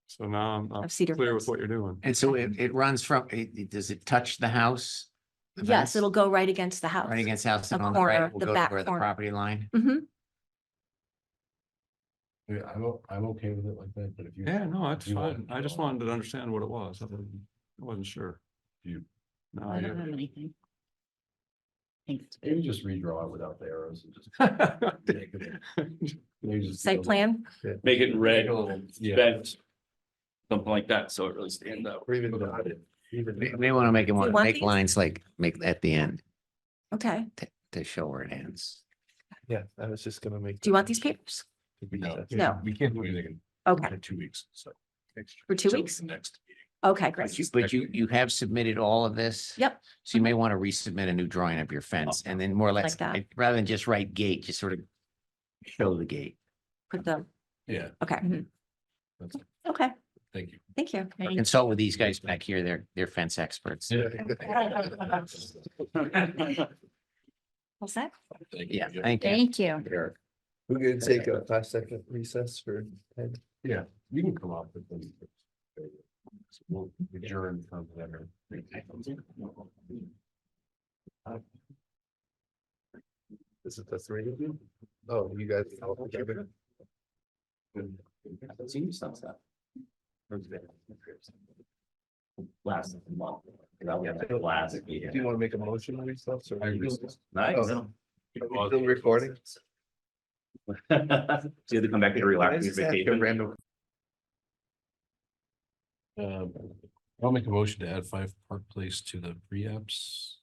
So now I'm of cedar clear with fence. what you're doing. And so it runs from, does it touch the house? The Yes, fence? it'll go right against the house. Right against the house The and on the right, corner, will the go to back where the corner. property line. Hmm. Yeah, I'm okay with it like that, but if you. Yeah, no, that's if you want fine. it I just drawn, wanted to understand what it was. I wasn't sure. You, No, I don't you're- have anything. Think it's you good. just redraw it without the arrows and just. make it- you just Site build it. plan, Make it red, Make a little- Yeah. bent, something like that, so it really stands out. Or even dotted. We want to make it, you want want make these? lines like, make at the end okay. to show where it ends. Yeah, I was just gonna make. Do you want these papers? No, No. we can't do anything Okay, in 2 weeks, so. for 2 till weeks? the Next meeting. Okay, But you have submitted all of this? Yep. So you may want to resubmit a new drawing of your fence and then more or less, Like that. rather than just write gate, just sort of show the gate. Put the, Yeah, okay, that's, okay, thank you. thank you. Or consult with these guys back here. They're fence experts. What's that? Thank you. Yeah, thank you. Thank you. Eric. We're gonna take a 5-second recess for Ted. Yeah, you can come up with them. We'll adjourn from there. Is it the three of you? Oh, you guys all together? Last month. Last Do meeting. you wanna make a motion to recess or? Nice. Oh. Are you still recording? So you have to come back to relax your vacation. Random. I'll make a motion to add 5 Park Place to the pre-apps.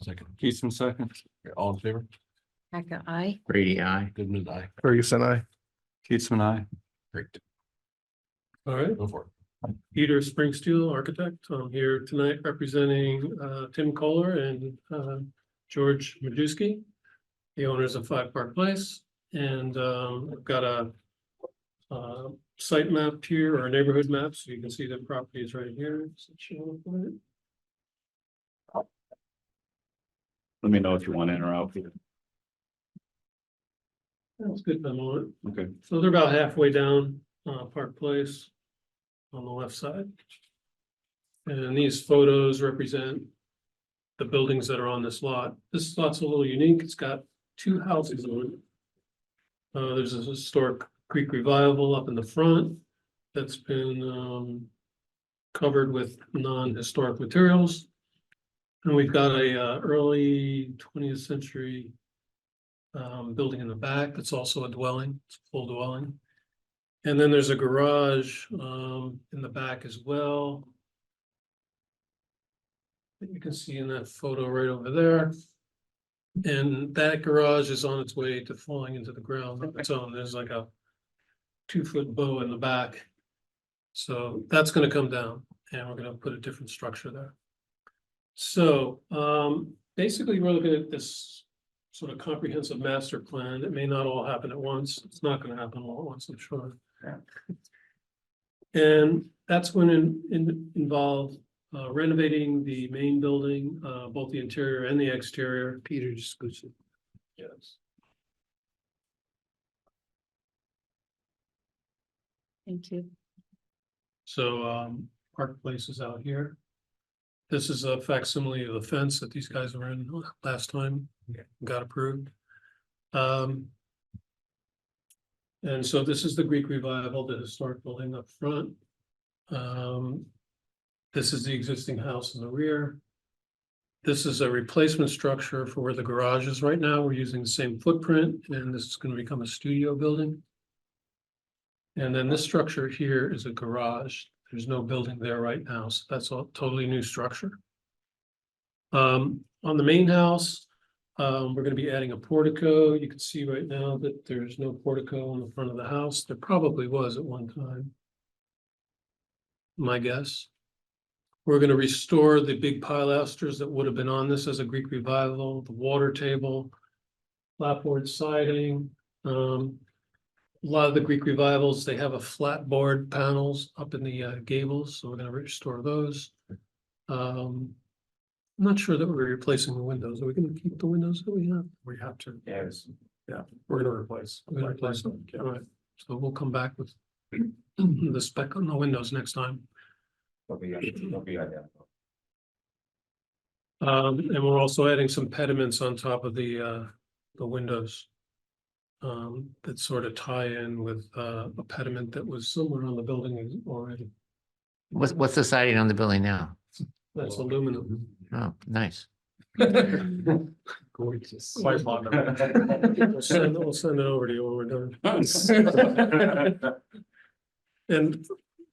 Second, Keithman second. all in favor? Becca, I. Brady, aye. Goodman, aye. Ferguson, I. Keithman, aye. Great. All right, Go for it. Peter Springsteel, architect. I'm here tonight representing Tim Kohler and George Majewski, the owners of 5 Park Place. And I've got a site map here, or a neighborhood map, so you can see the property is right here. Let me know if you want in or out. That's good, I'm on it. Okay. So they're about halfway down Park Place on the left side. And these photos represent the buildings that are on this lot. This lot's a little unique. It's got 2 houses on it. There's a historic Greek revival up in the front that's been covered with non-historic materials. And we've got a early 20th century building in the back that's also a dwelling, it's a full dwelling. And then there's a garage in the back as well, that you can see in that photo right over there. And that garage is on its way to falling into the ground on its own. There's like a 2-foot bow in the back. So that's gonna come down and we're gonna put a different structure there. So basically, we're looking at this sort of comprehensive master plan. It may not all happen at once. It's not gonna happen all at once, I'm sure. And that's when involved renovating the main building, both the interior and the exterior. Peter just scoots it. Yes. Thank you. So Park Place is out here. This is a facsimile of the fence that these guys were in last time, got approved. And so this is the Greek revival, the historic building up front. This is the existing house in the rear. This is a replacement structure for where the garage is right now. We're using the same footprint, and this is going to become a studio building. And then this structure here is a garage. There's no building there right now, so that's a totally new structure. On the main house, we're gonna be adding a portico. You can see right now that there's no portico in the front of the house. There probably was at one time. My guess. We're gonna restore the big pilasters that would have been on this as a Greek revival, the water table, clapboard siding. A lot of the Greek revivals, they have a flat board panels up in the gables, so we're gonna restore those. I'm not sure that we're replacing the windows. Are we gonna keep the windows that we have? We have to. Yes. Yeah, we're gonna replace. We're gonna replace them. All right, so we'll come back with the spec on the windows next time. They'll be identical. And we're also adding some pediments on top of the windows. That sort of tie in with a pediment that was somewhere on the building already. What's the siding on the building now? That's aluminum. Oh, nice. Gorgeous. Quite modern. We'll send it over to you when we're done. And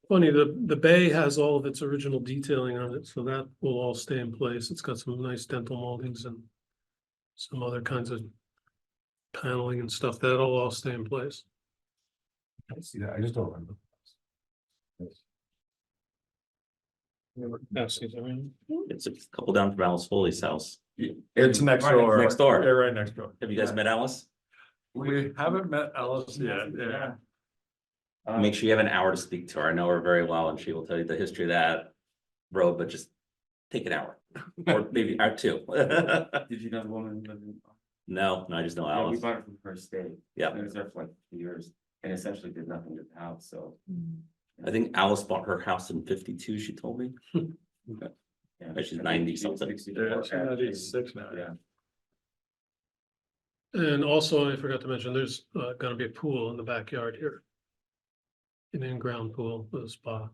funny, the bay has all of its original detailing on it, so that will all stay in place. It's got some nice dental moldings and some other kinds of paneling and stuff. That'll all stay in place. I see that. I just don't remember. It's a couple down from Alice Foley's house. It's next door. Next door. Yeah, right next door. Have you guys met Alice? We haven't met Alice yet, yeah. Make sure you have an hour to speak to her. I know her very well and she will tell you the history of that road, but just take an hour or maybe hour two. Did you know the woman who lived in? No, I just know Yeah, we Alice. bought it from her state. Yeah. And it was there for like 2 years and essentially did nothing to the house, so. I think Alice bought her house in 52, she told me. Yeah. But she's 90 something. 64. She's 96 now. Yeah. And also, I forgot to mention, there's gonna be a pool in the backyard here. An in-ground pool with a spa.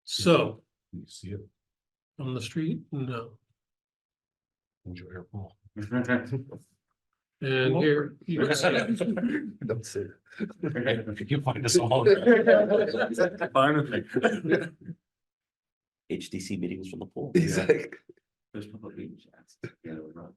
So, You see it, on the street, no. enjoy your pool. And here, you can see it. Don't say You can find us all. Fine with me. HDC meetings from the pool. He's like, There's public meeting chats. Yeah, it was wrong.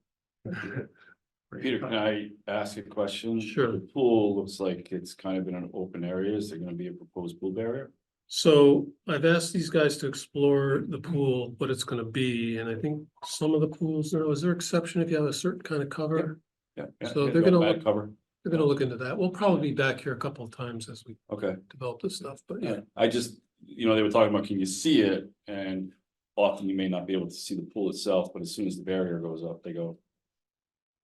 Peter, can I ask a question? Sure. The pool looks like it's kind of in an open area. Is there gonna be a proposed pool barrier? So I've asked these guys to explore the pool, what it's gonna be, and I think some of the pools, is there exception if you have a certain kind of cover? Yeah. So yeah, they're no gonna back look- cover. They're gonna look into that. We'll probably be back here a couple of times as we Okay. develop this stuff, but yeah. Yeah, I just, they were talking about, can you see it? And often you may not be able to see the pool itself, but as soon as the barrier goes up, they go.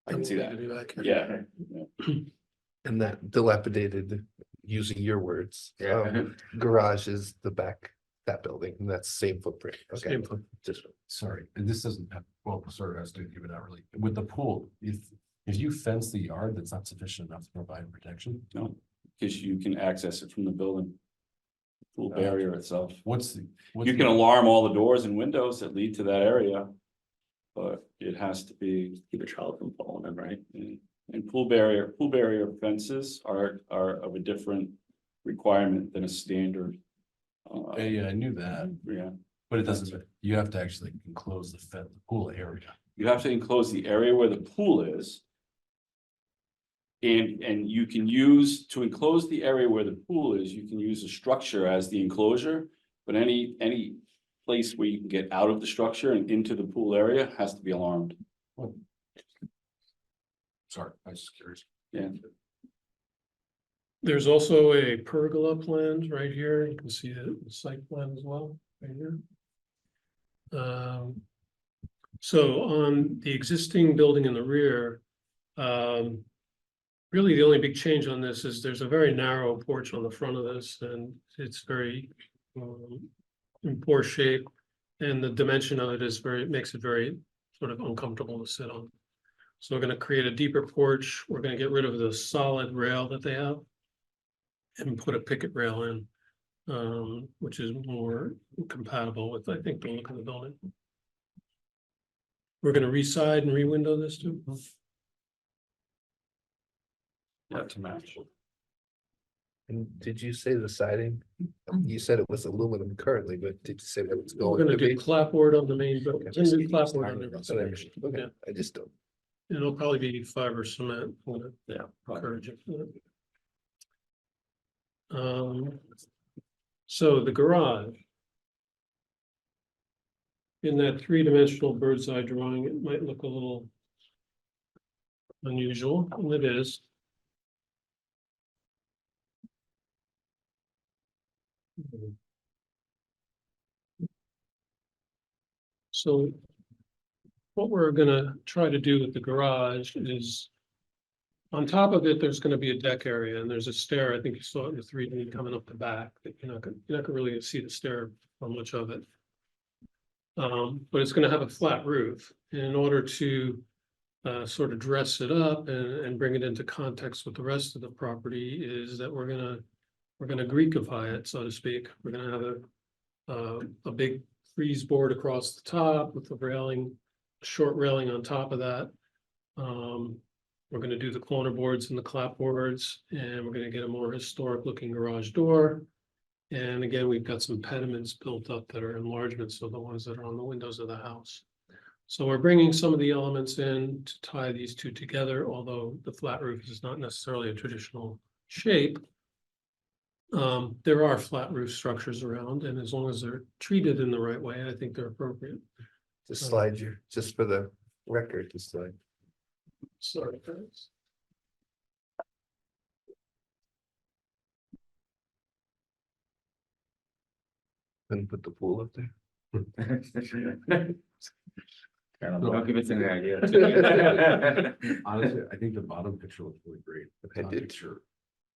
I can see We'll that. be back here. Yeah. and that dilapidated, using your words, garage is the back, that building, and that's same footprint. Okay. Same foot. Just, Sorry, and this doesn't have, well, sort of has to do, but not really. With the pool, if you fence the yard, that's not sufficient enough to provide protection. No, because you can access it from the building. Pool barrier itself. What's You can alarm all the doors and windows that lead to that area. But it has to be, Keep a child from falling in, right? and pool barrier fences are of a different requirement than a standard. Yeah, I knew that, Yeah, but it doesn't, you have to actually enclose the pool area. you have to enclose the area where the pool is. And you can use, to enclose the area where the pool is, you can use a structure as the enclosure. But any place where you can get out of the structure and into the pool area has to be alarmed. Sorry, I was just curious. Yeah. There's also a pergola planned right here. You can see the site plan as well, right here. So on the existing building in the rear, really the only big change on this is there's a very narrow porch on the front of this, and it's very in poor shape. And the dimension of it is makes it very sort of uncomfortable to sit on. So we're gonna create a deeper porch. We're gonna get rid of the solid rail that they have and put a picket rail in, which is more compatible with, I think, the look of the building. We're gonna re-side and re-window this too. Yeah, to match. And did you say the siding? You said it was aluminum currently, but did you say that it's We're going gonna to do be? clapboard on the main building. Okay. We're gonna do clapboard on That's the what I residential. meant. Okay, Yeah. I just don't. It'll probably be fiber cement. Yeah. Encourage it. So the garage. In that three-dimensional bird's eye drawing, it might look a little unusual, and it is. So what we're gonna try to do with the garage is on top of it, there's gonna be a deck area and there's a stair. I think you saw it in the 3D coming up the back, that you're not gonna really see the stair on much of it. But it's gonna have a flat roof. And in order to sort of dress it up and bring it into context with the rest of the property is that we're gonna Greekify it, so to speak. We're gonna have a big frieze board across the top with the railing, short railing on top of that. We're gonna do the corner boards and the clapboards, and we're gonna get a more historic looking garage door. And again, we've got some pediments built up that are enlargements of the ones that are on the windows of the house. So we're bringing some of the elements in to tie these two together, although the flat roof is not necessarily a traditional shape. There are flat roof structures around, and as long as they're treated in the right way, I think they're appropriate. Just slide just for the record, just slide. Sorry, guys. Couldn't put the pool up there. Don't give us any idea. Honestly, I think the bottom picture looks really great. The I top did. picture,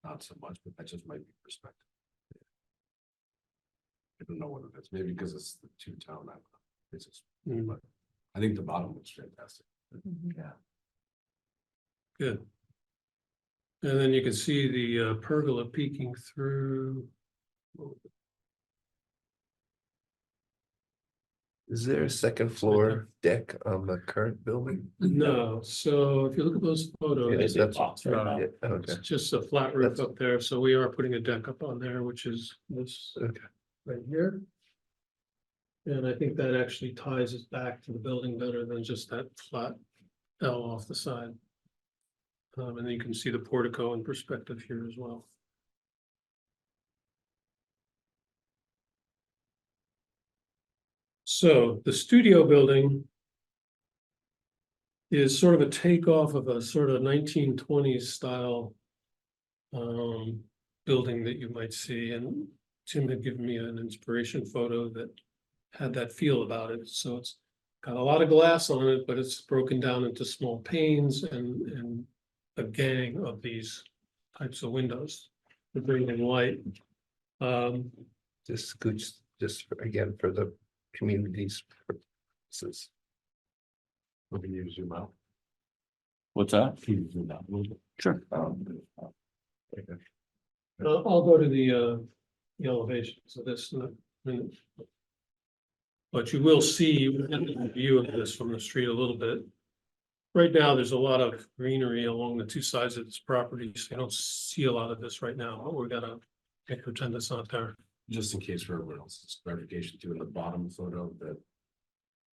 not so much, but that just might be perspective. I don't know what it is, maybe because it's the two-town. I don't know. It's just, but I think the bottom looks fantastic. Yeah. Good. And then you can see the pergola peeking through. Is there a second floor deck on the current building? No, so if you look at those photos, That's- no, yeah, okay. it's just a flat roof That's- up there, so we are putting a deck up on there, which is this Okay. right here. And I think that actually ties us back to the building better than just that flat L off the side. And then you can see the portico in perspective here as well. So the studio building is sort of a takeoff of a sort of 1920s style building that you might see, and Tim had given me an inspiration photo that had that feel about it. So it's got a lot of glass on it, but it's broken down into small panes and a gang of these types of windows to bring in light. Just scooch, again, for the community's purposes. Can you zoom out? What's that? Can you zoom out a little bit? Sure. I'll go to the elevations of this in a minute. But you will see a view of this from the street a little bit. Right now, there's a lot of greenery along the two sides of this property, so you don't see a lot of this right now, but we're gonna pretend it's not there. Just in case for everyone else's clarification too, in the bottom photo, that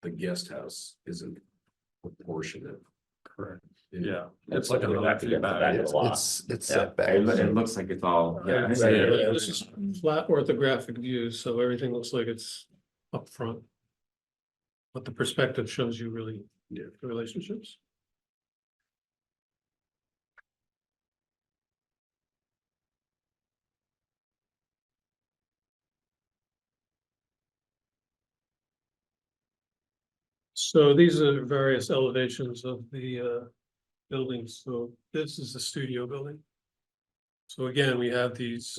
the guest house isn't proportionate. Correct. Yeah. It's like a back of the lot. It's Yeah. set back. It looks like it's all. Yeah, I see it. this is flat orthographic views, so everything looks like it's up front. But the perspective shows you really the relationships. So these are various elevations of the buildings. So this is the studio building. So again, we have these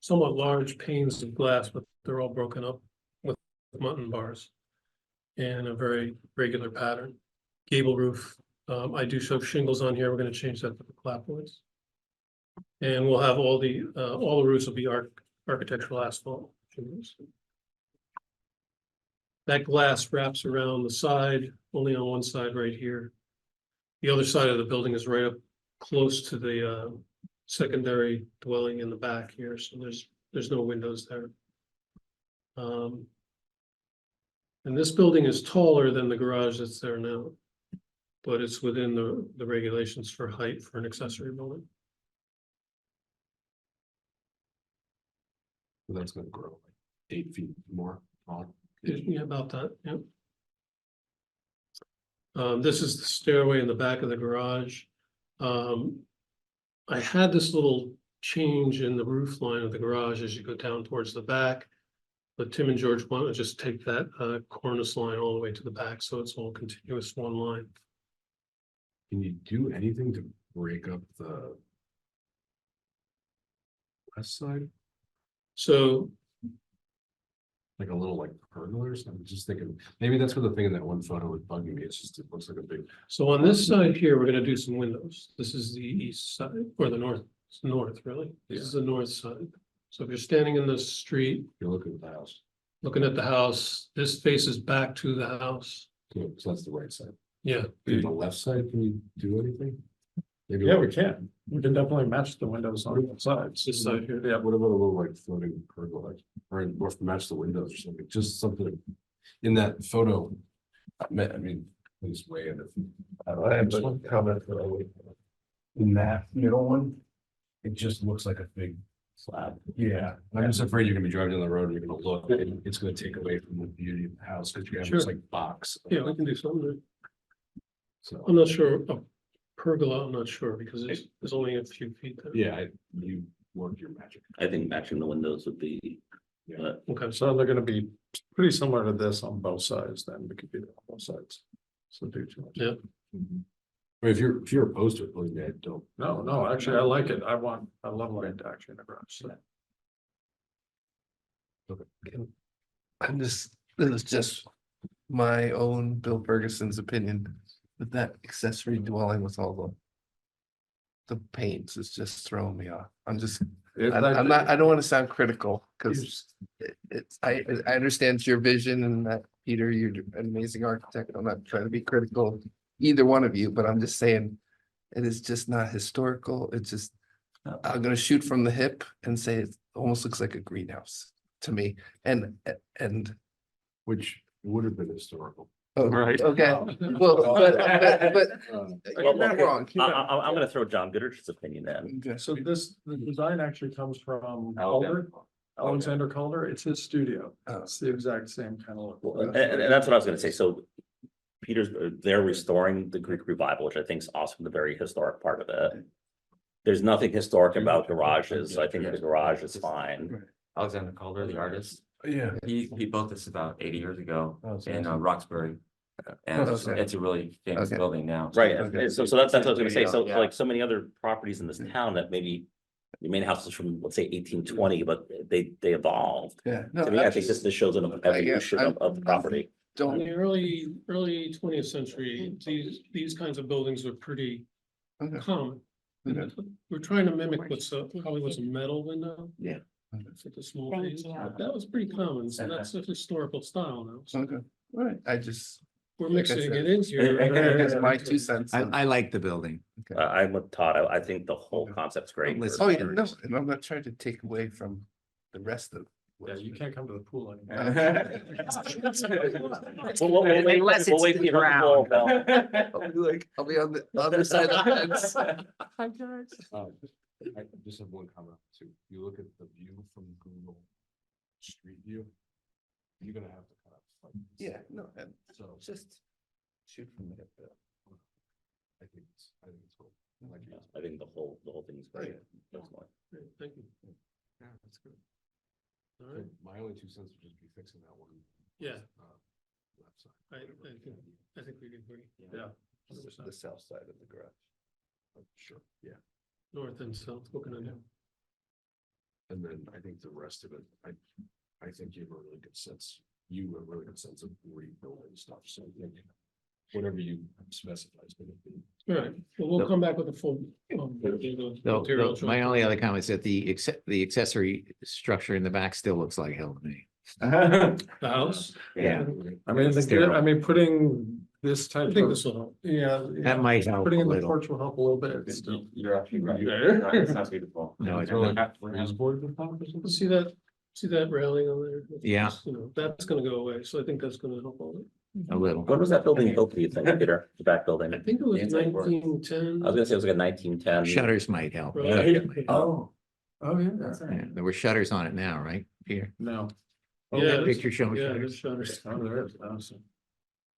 somewhat large panes of glass, but they're all broken up with mutton bars in a very regular pattern. Gable roof. I do show shingles on here. We're going to change that to the clapboards. And we'll have all the roofs will be architectural asphalt shingles. That glass wraps around the side, only on one side right here. The other side of the building is right up close to the secondary dwelling in the back here, so there's no windows there. And this building is taller than the garage that's there now, but it's within the regulations for height for an accessory building. So that's gonna grow like 8 feet more tall. Yeah, about that, yep. This is the stairway in the back of the garage. I had this little change in the roof line of the garage as you go down towards the back. But Tim and George want to just take that cornice line all the way to the back, so it's all continuous one line. Can you do anything to break up the west side? So Like a little like pergolas? I'm just thinking, maybe that's what the thing in that one photo was bugging me. It's just, it looks like a big. So on this side here, we're gonna do some windows. This is the east side, or the north, it's north, really. This is the north side. So if you're standing in the street, You're looking at the house. looking at the house, this faces back to the house. So that's the right side. Yeah, The left side, can you do anything? Maybe Yeah, like- we can. We can definitely match the windows on both sides. this side here. Yeah, what about a little like floating pergola, or match the windows or something, just something in that photo. I mean, it's way in I have a comment. in that middle one. It just looks like a big slab. Yeah, I'm just afraid you're gonna be driving down the road and you're gonna look, and it's gonna take away from the beauty of the house, because you have this Sure. like box. Yeah, we can do something there. So, I'm not sure, a pergola, I'm not sure, because there's only a few feet there. yeah, you work your magic. I think matching the windows would be, Okay, So they're gonna be pretty similar to this on both sides, then we could do that on both sides. So do too much. yeah, Or if you're opposed to it, believe me, I don't. No, actually, I like it. I love light actually in the garage. So. I'm just, this is just my own Bill Ferguson's opinion, but that accessory dwelling with all the paints is just throwing me off. I'm just, I'm not, I don't want to sound critical, because I understand it's your vision, and that, Peter, you're an amazing architect. I'm not trying to be critical of either one of you, but I'm just saying it is just not historical. It's just, I'm gonna shoot from the hip and say it almost looks like a greenhouse to me, and Which would have been historical. oh, Right. okay, well, but you're not okay, wrong. I'm gonna throw John Goodrich's opinion in. Okay. So the design actually comes from Alexander. Calder, Alexander Calder. It's his studio. Oh. It's the exact same kind of Well, look. and that's what I was gonna say. So Peter's, they're restoring the Greek revival, which I think is awesome, the very historic part of it. There's nothing historic about garages. So I think the garage is fine. Alexander Calder, the artist, Yeah. he built this about 80 years ago Oh, so in awesome. Roxbury. And Okay. it's a really famous Okay. building now. Right, Okay. and so that's what I was gonna say. So Yeah. like so many other properties in this town that maybe the main house is from, let's say 1820, but they evolved. Yeah. No, To me, I think this shows an evolution of the property. in Don't, the early 20th century, these kinds of buildings were pretty okay. common. Okay. We're trying to mimic what's probably was a metal window. Yeah. With the small Thank panes. you. That was pretty common, so that's a historical style now. So Okay, all right, I just, we're like I mixing said, it in here. that's my 2 cents. I like the building. I'm with Todd. I think the whole concept's great. Listen. Oh, yeah, no, and I'm not trying to take away from the rest of. Yeah, you can't come to the pool anymore. We'll wait, Unless we'll it's wait the for you to ground. roll, Bill. I'll be like, I'll be on the other side of the fence. I just have one comment too. You look at the view from Google Street View. You're gonna have to kind of. like, Yeah, no, and So just shoot from the hip. I think it's cool. I like it. I think the whole thing's great. personally. Great, thank you. Yeah, that's good. All right, My only 2 cents would just be fixing that one. yeah, Left side. I think we agree. Yeah. The south side of the garage. Sure, yeah. North and south, what can I do? And then I think the rest of it, I think you have a really good sense. You have a really good sense of rebuilding stuff, so I think whatever you specify is gonna be. All right, well, we'll come back with a full. material My choice. only other comment is that the accessory structure in the back still looks like hell to me. The house? Yeah. I mean, putting This I type think of, this will help. Yeah. That might help Putting a in the little. porch will help a little bit. Still. You're absolutely There. right. It's not beautiful. No, it's raised board with top or something? See that railing on there? Yeah. You know, that's gonna go away, so I think that's gonna help all A little. When was that building built, do you think, Peter, the back building? I think it was inside work. 1910. I was gonna say it was like a 1910. Shutters might help. Right. Oh, yeah. Yeah, there were shutters on it now, right, Peter? No. Oh, Yeah, that there's- picture showing Yeah, there's shutters. shutters. Oh, there is, awesome.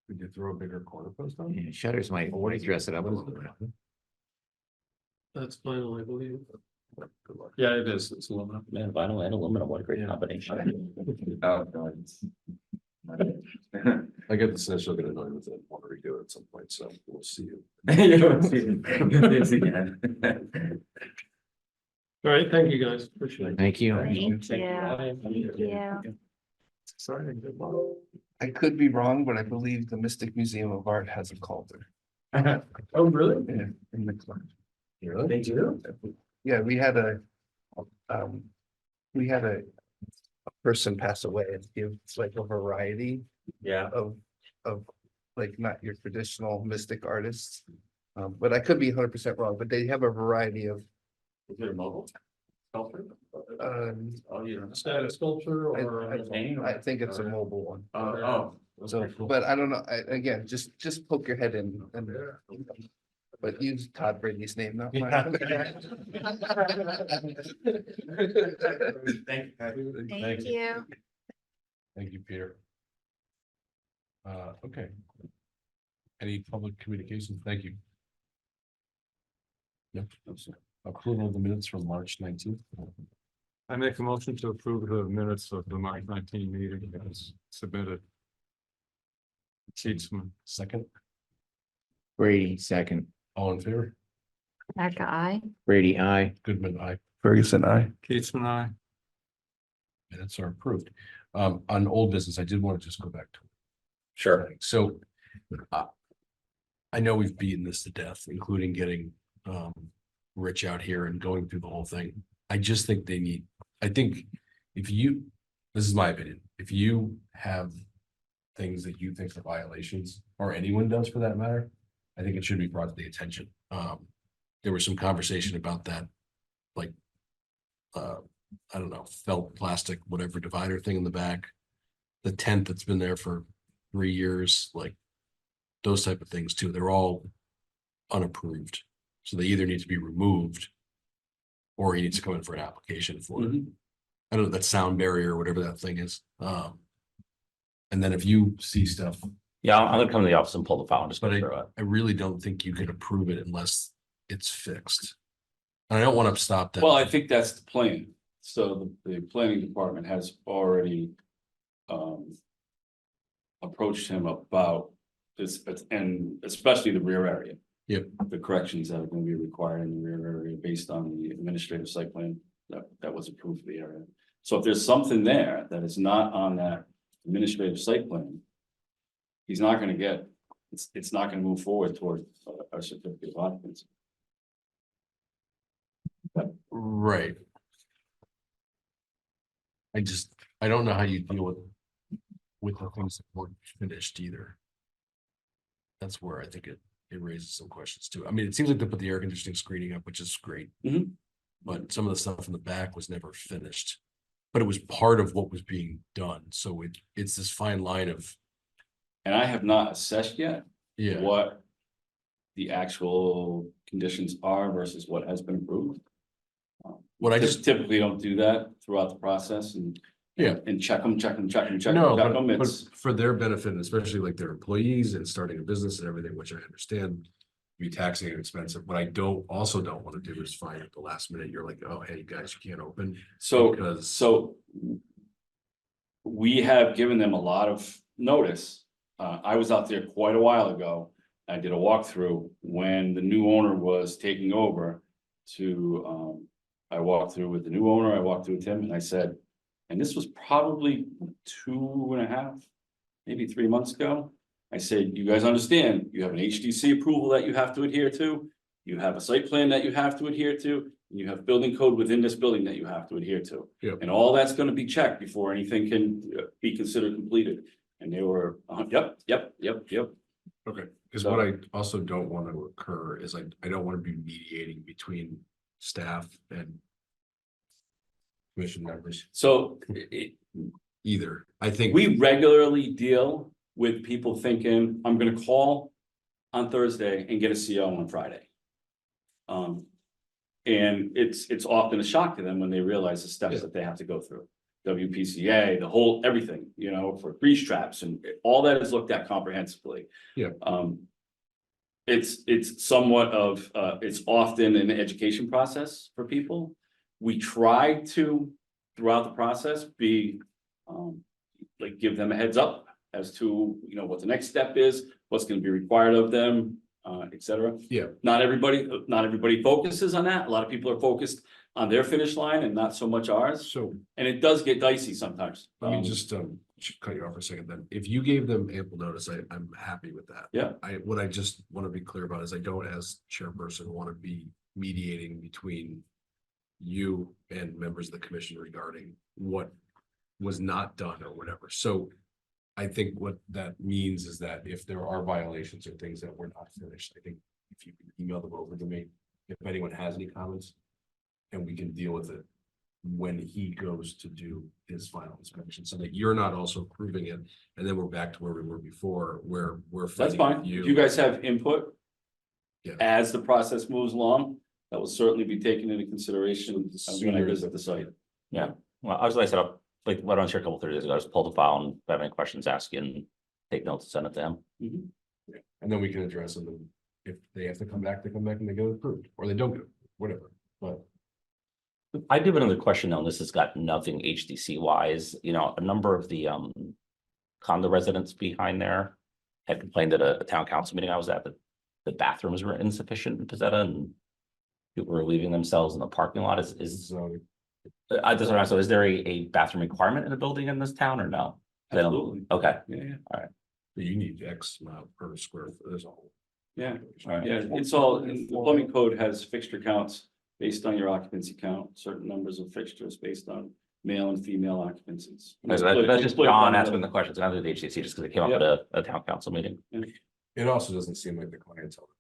Did you throw a bigger corner post on? Yeah, shutters might dress it up a little bit. That's final, I believe. Good luck. Yeah, it is. It's aluminum. Man, vinyl and aluminum, what a great combination. Oh, God. I get the sense you'll get annoyed with it, want to redo it at some point, so we'll see you. You don't see this again. All right, thank you guys. Appreciate it. Thank you. Thank you. Sorry, good luck. I could be wrong, but I believe the Mystic Museum of Art has a cauldron. Oh, really? Yeah, in the club. Really? They do? Yeah, we had a person pass away and give like a variety Yeah. of like not your traditional mystic artists. But I could be 100% wrong, but they have a variety of Is it a mobile? Sculpture? Oh, you don't. Is that a sculpture or? I think it's a mobile one. Oh. So, but I don't know, again, just poke your head in and, but use Todd Brady's name, not mine. Thank you. Thank you, Peter. Okay. Any public communications? Thank you. Yep. Approval of the minutes from March 19th. I make a motion to approve the minutes of the March 19 meeting as submitted. Seatsman. Second, Brady, second. all in favor? Becca, I. Brady, aye. Goodman, aye. Ferguson, I. Keatsman, I. Minutes are approved. On old business, I did want to just go back to. Sure. So. I know we've beaten this to death, including getting Rich out here and going through the whole thing. I just think I think if you, this is my opinion, if you have things that you think are violations, or anyone does for that matter, I think it should be brought to the attention. There was some conversation about that, like, I don't know, felt plastic, whatever divider thing in the back. The tent that's been there for 3 years, like those type of things too. They're all unapproved. So they either need to be removed or he needs to come in for an application for it. I don't know, that sound barrier or whatever that thing is. And then if you see stuff, Yeah, I'm gonna come to the office and pull the file and just go but through it. I really don't think you can approve it unless it's fixed. And I don't want to stop that. Well, I think that's the plan. So the planning department has already approached him about this, and especially the rear area. Yep. The corrections that are gonna be required in the rear area based on the administrative site plan that was approved for the area. So if there's something there that is not on that administrative site plan, he's not gonna get, it's not gonna move forward toward a certificate of occupancy. Right. I don't know how you deal with the things that weren't finished either. That's where I think it raises some questions too. I mean, it seems like they put the air conditioning screening up, which is great. Mhm. But some of the stuff in the back was never finished. But it was part of what was being done, so it's this fine line of, And I have not assessed yet yeah, what the actual conditions are versus what has been approved. what I Just just, typically don't do that throughout the process and. Yeah. And check them. no, but It's, for their benefit, and especially like their employees and starting a business and everything, which I understand. Be taxing and expensive. What I also don't want to do is find at the last minute, you're like, oh, hey, guys, you can't open. Because- so. We have given them a lot of notice. I was out there quite a while ago. I did a walkthrough when the new owner was taking over to, I walked through with the new owner, I walked through with him and I said, and this was probably 2.5, maybe 3 months ago. I said, you guys understand, you have an HDC approval that you have to adhere to. You have a site plan that you have to adhere to, and you have building code within this building that you have to adhere to. Yep. And all that's gonna be checked before anything can be considered completed. And they were, yep. Okay, because what I also don't want to occur is I don't want to be mediating between staff and commission members So either. I think. we regularly deal with people thinking, I'm gonna call on Thursday and get a CO on Friday. And it's often a shock to them when they realize the steps that they have to go through. WPCA, the whole, everything, you know, for grease traps and all that is looked at comprehensively. Yeah. It's somewhat of, it's often an education process for people. We try to, throughout the process, be, like, give them a heads up as to, you know, what the next step is, what's gonna be required of them, et cetera. Yeah. Not everybody focuses on that. A lot of people are focused on their finish line and not so much ours. So And it does get dicey sometimes. let me just should cut you off for a second then. If you gave them ample notice, I'm happy with that. Yeah. What I just want to be clear about is I don't, as chairperson, want to be mediating between you and members of the commission regarding what was not done or whatever. So I think what that means is that if there are violations or things that were not finished, I think if you can email them over to me, if anyone has any comments, and we can deal with it when he goes to do his final inspection, so that you're not also approving it, and then we're back to where we were before, where we're That's fighting fine. with If you guys have input. Yeah. As the process moves along, that will certainly be taken into consideration when I Sooner visit the site. Yeah, well, I was like, set up, like, what I was here a couple, 3 days ago, I just pulled the file and if I have any questions, ask you and take notes and send it to him. And then we can address them, and if they have to come back, they come back and they get it approved, or they don't get it, whatever, but. I do have another question though, and this has got nothing HDC wise, you know, a number of the condo residents behind there had complained at a town council meeting I was at that the bathrooms were insufficient in Pizzetta and people were leaving themselves in the parking lot. So I just want to, so is there a bathroom requirement in a building in this town or no? They don't- Absolutely. Okay, Yeah, you need X amount per square foot, there's a whole. yeah, all right. yeah. It's all, the plumbing code has fixture counts based on your occupancy count, certain numbers of fixtures based on male and female occupancies. That's just Split John one asking of the questions, not the HDC, just because it came up Yeah. at a town council meeting. It also doesn't seem like the clientele.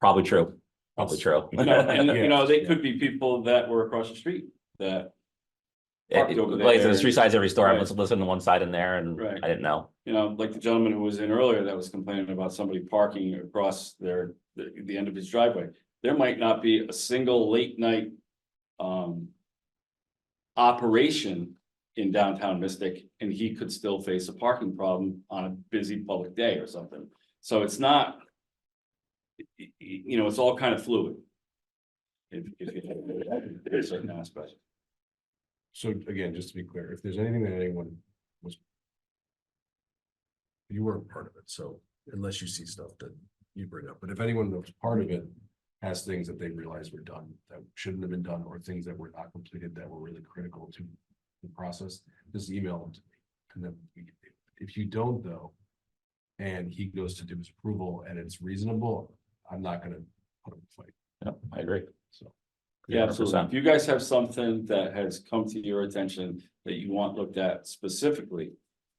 Probably true, probably true. them. And, you know, they Yeah. could be people that were across the street that, Parked over Like, there there's 3 sides to every store, I Right. must listen to one side in there and Right. I didn't know. you know, like the gentleman who was in earlier that was complaining about somebody parking across the end of his driveway. There might not be a single late night operation in downtown Mystic, and he could still face a parking problem on a busy public day or something. So it's not, you know, it's all kind of fluid. If you certain aspects. So again, just to be clear, if there's anything that anyone was. You weren't part of it, so unless you see stuff that you bring up, but if anyone that was part of it. Has things that they realized were done that shouldn't have been done, or things that were not completed that were really critical to the process, just email them to me. And then we can do it. If you don't though. And he goes to do his approval and it's reasonable, I'm not gonna put him in a fight, Yeah, I agree. so. Yeah, absolutely. 100%. If you guys have something that has come to your attention that you want looked at specifically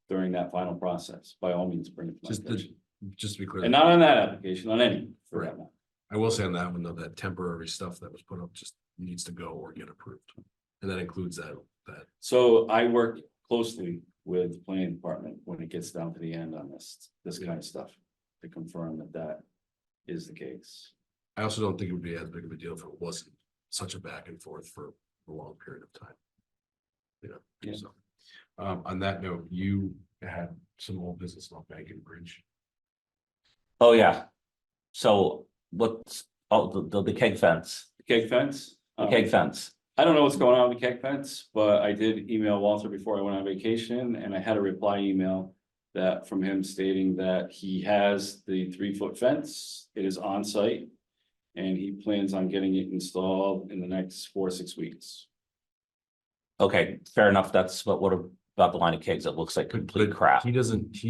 during that final process, by all means, bring it to my Just attention. just to be clear. And not on that application, on any, for that matter. I will say on that one, though, that temporary stuff that was put up just needs to go or get approved. And that includes that. So I work closely with the planning department when it gets down to the end on this kind of stuff. To confirm that that is the case. I also don't think it would be as big of a deal if it wasn't such a back and forth for a long period of time. Yeah. So, on that note, you had some old business on Bank and Bridge. Oh, yeah. So what's, the keg fence, Keg fence? the keg fence. I don't know what's going on with the keg fence, but I did email Walter before I went on vacation and I had a reply email. That from him stating that he has the 3-foot fence, it is on site. And he plans on getting it installed in the next 4 or 6 weeks. Okay, fair enough. That's what about the line of kegs? It looks like complete crap. He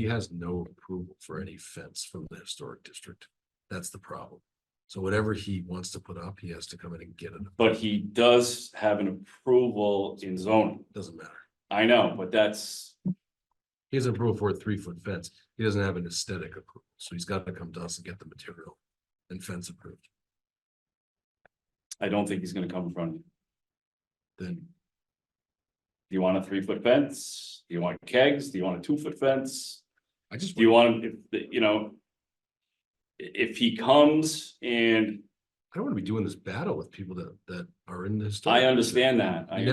has no approval for any fence from the historic district. That's the problem. So whatever he wants to put up, he has to come in and get it. But he does have an approval in zoning. Doesn't matter. I know, but that's, He has approval for a 3-foot fence. He doesn't have an aesthetic approval, so he's got to come to us and get the material and fence approved. I don't think he's gonna come in front of you. Then Do you want a 3-foot fence? Do you want kegs? Do you want a 2-foot fence? I just. Do you want him, if, you know? If he comes and I don't want to be doing this battle with people that are in this. I understand that. It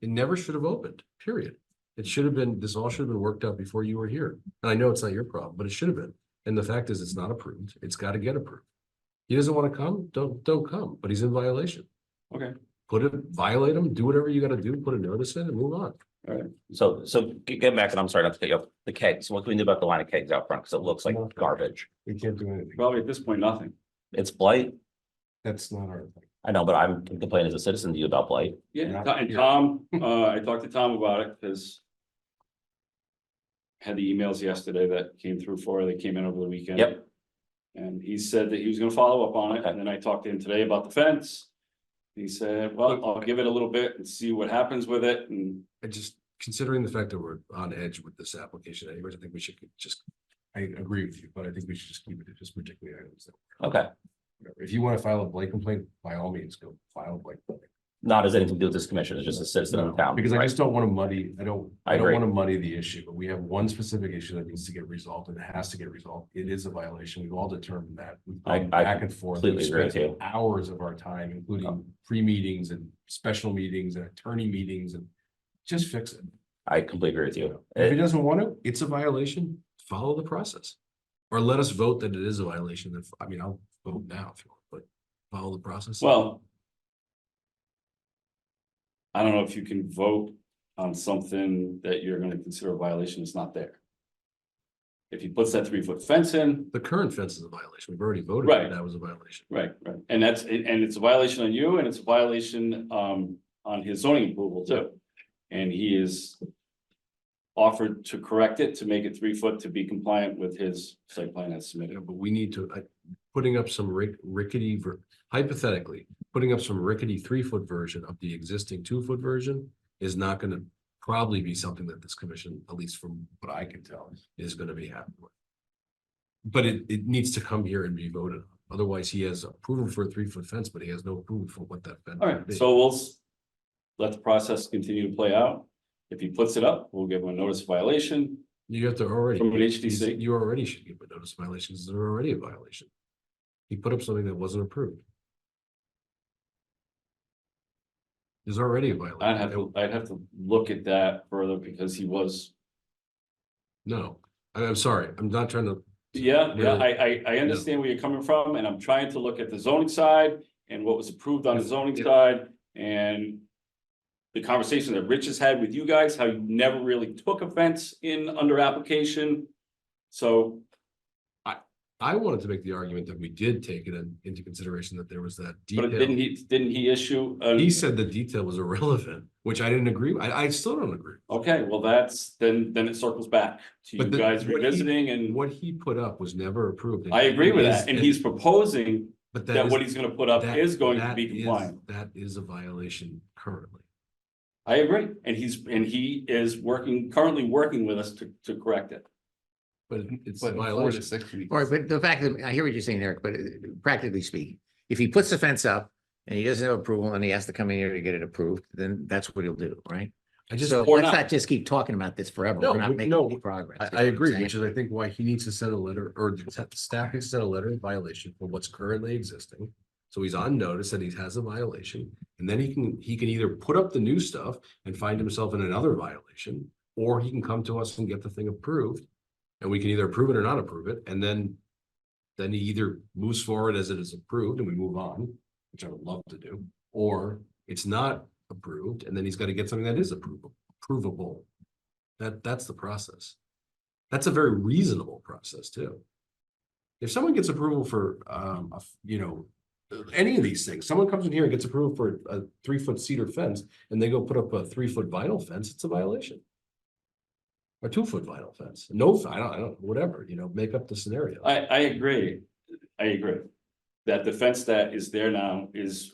never should have opened, period. It should have been, this all should have been worked out before you were here. And I know it's not your problem, but it should have been. And the fact is, it's not approved. It's got to get approved. He doesn't want to come, don't come, but he's in violation. Okay, Violate him, do whatever you got to do, put a notice in and move on. all right. So get back, and I'm sorry not to cut you off, the kegs, what can we do about the line of kegs out front, because it looks like garbage. We can't do anything. Probably at this point, nothing. It's blight, That's not our thing. I know, but I'm complaining as a citizen to you about blight. Yeah, and Tom, I talked to Tom about it because had the emails yesterday that came through they came in over the weekend. Yep. And he said that he was gonna follow up on it, and then I talked to him today about the fence. He said, well, I'll give it a little bit and see what happens with it, and I just, considering the fact that we're on edge with this application anyways, I think we should just, I agree with you, but I think we should just keep it to just particular items. Okay, If you want to file a blight complaint, by all means, go file a blight complaint. not as anything to do with this commission, it's just a citizen of the town. Because I right? just don't want to muddy, I I don't agree. want to muddy the issue, but we have one specific issue that needs to get resolved and it has to get resolved. It is a violation. We've all determined that. We've gone I back and forth. completely We've agree with spent you. hours of our time, including pre-meetings and special meetings and attorney meetings, and just fix it. I completely agree with you. If he doesn't want to, it's a violation, follow the process. Or let us vote that it is a violation. I mean, I'll vote now if you want, but follow the process. well. I don't know if you can vote on something that you're gonna consider a violation, it's not there. If he puts that 3-foot fence in, The current fence is a violation. We've already voted Right. that that was a violation. right, and it's a violation on you, and it's a violation on his zoning approval too. And he is offered to correct it, to make it 3-foot to be compliant with his site plan as submitted. Yeah, but we need to, putting up some rickety, hypothetically, putting up some rickety 3-foot version of the existing 2-foot version is not gonna probably be something that this commission, at least from what I can tell, is gonna be happy with. But it needs to come here and be voted on. Otherwise, he has approval for a 3-foot fence, but he has no approval for what that fence. All would right, be. so we'll let the process continue to play out. If he puts it up, we'll give him a notice of violation. You have to already. From an HDC. You already should give a notice of violations. They're already a violation. He put up something that wasn't approved. There's already a violation. I'd have to look at that further because he was, No, I'm sorry. I'm not trying to. yeah, Really? I understand where you're coming from, and I'm trying to look at the zoning side and what was approved on the zoning side and the conversation that Rich has had with you guys, how you never really took offense in under application. So, I wanted to make the argument that we did take it into consideration that there was that but detail. didn't he issue? He said the detail was irrelevant, which I didn't agree. I still don't agree. Okay, well, then it circles back to you But guys what he- revisiting, and What he put up was never approved. I agree with It that, is- and he's proposing But that is- what he's gonna put up that- is going to that be is- compliant. That is a violation currently. I agree, and he is currently working with us to correct it. But it's But a in 4 to violation. 6 weeks. Or, but the fact that, I hear what you're saying, Eric, but practically speaking, if he puts the fence up and he doesn't have approval and he has to come in here to get it approved, then that's what he'll do, right? I just. So Or let's not. not just keep talking about this forever. No, We're not making no, any progress. I You know what I'm agree, saying? which is I think why he needs to send a letter, or the staff needs to send a letter of violation for what's currently existing. So he's on notice that he has a violation, and then he can either put up the new stuff and find himself in another violation, or he can come to us and get the thing approved. And we can either approve it or not approve it, and then he either moves forward as it is approved and we move on, which I would love to do, or it's not approved, and then he's got to get something that is provable. That's the process. That's a very reasonable process too. If someone gets approval for, any of these things, someone comes in here and gets approval for a 3-foot cedar fence and they go put up a 3-foot vinyl fence, it's a violation. A 2-foot vinyl fence, no, I don't, whatever, make up the scenario. I agree, that the fence that is there now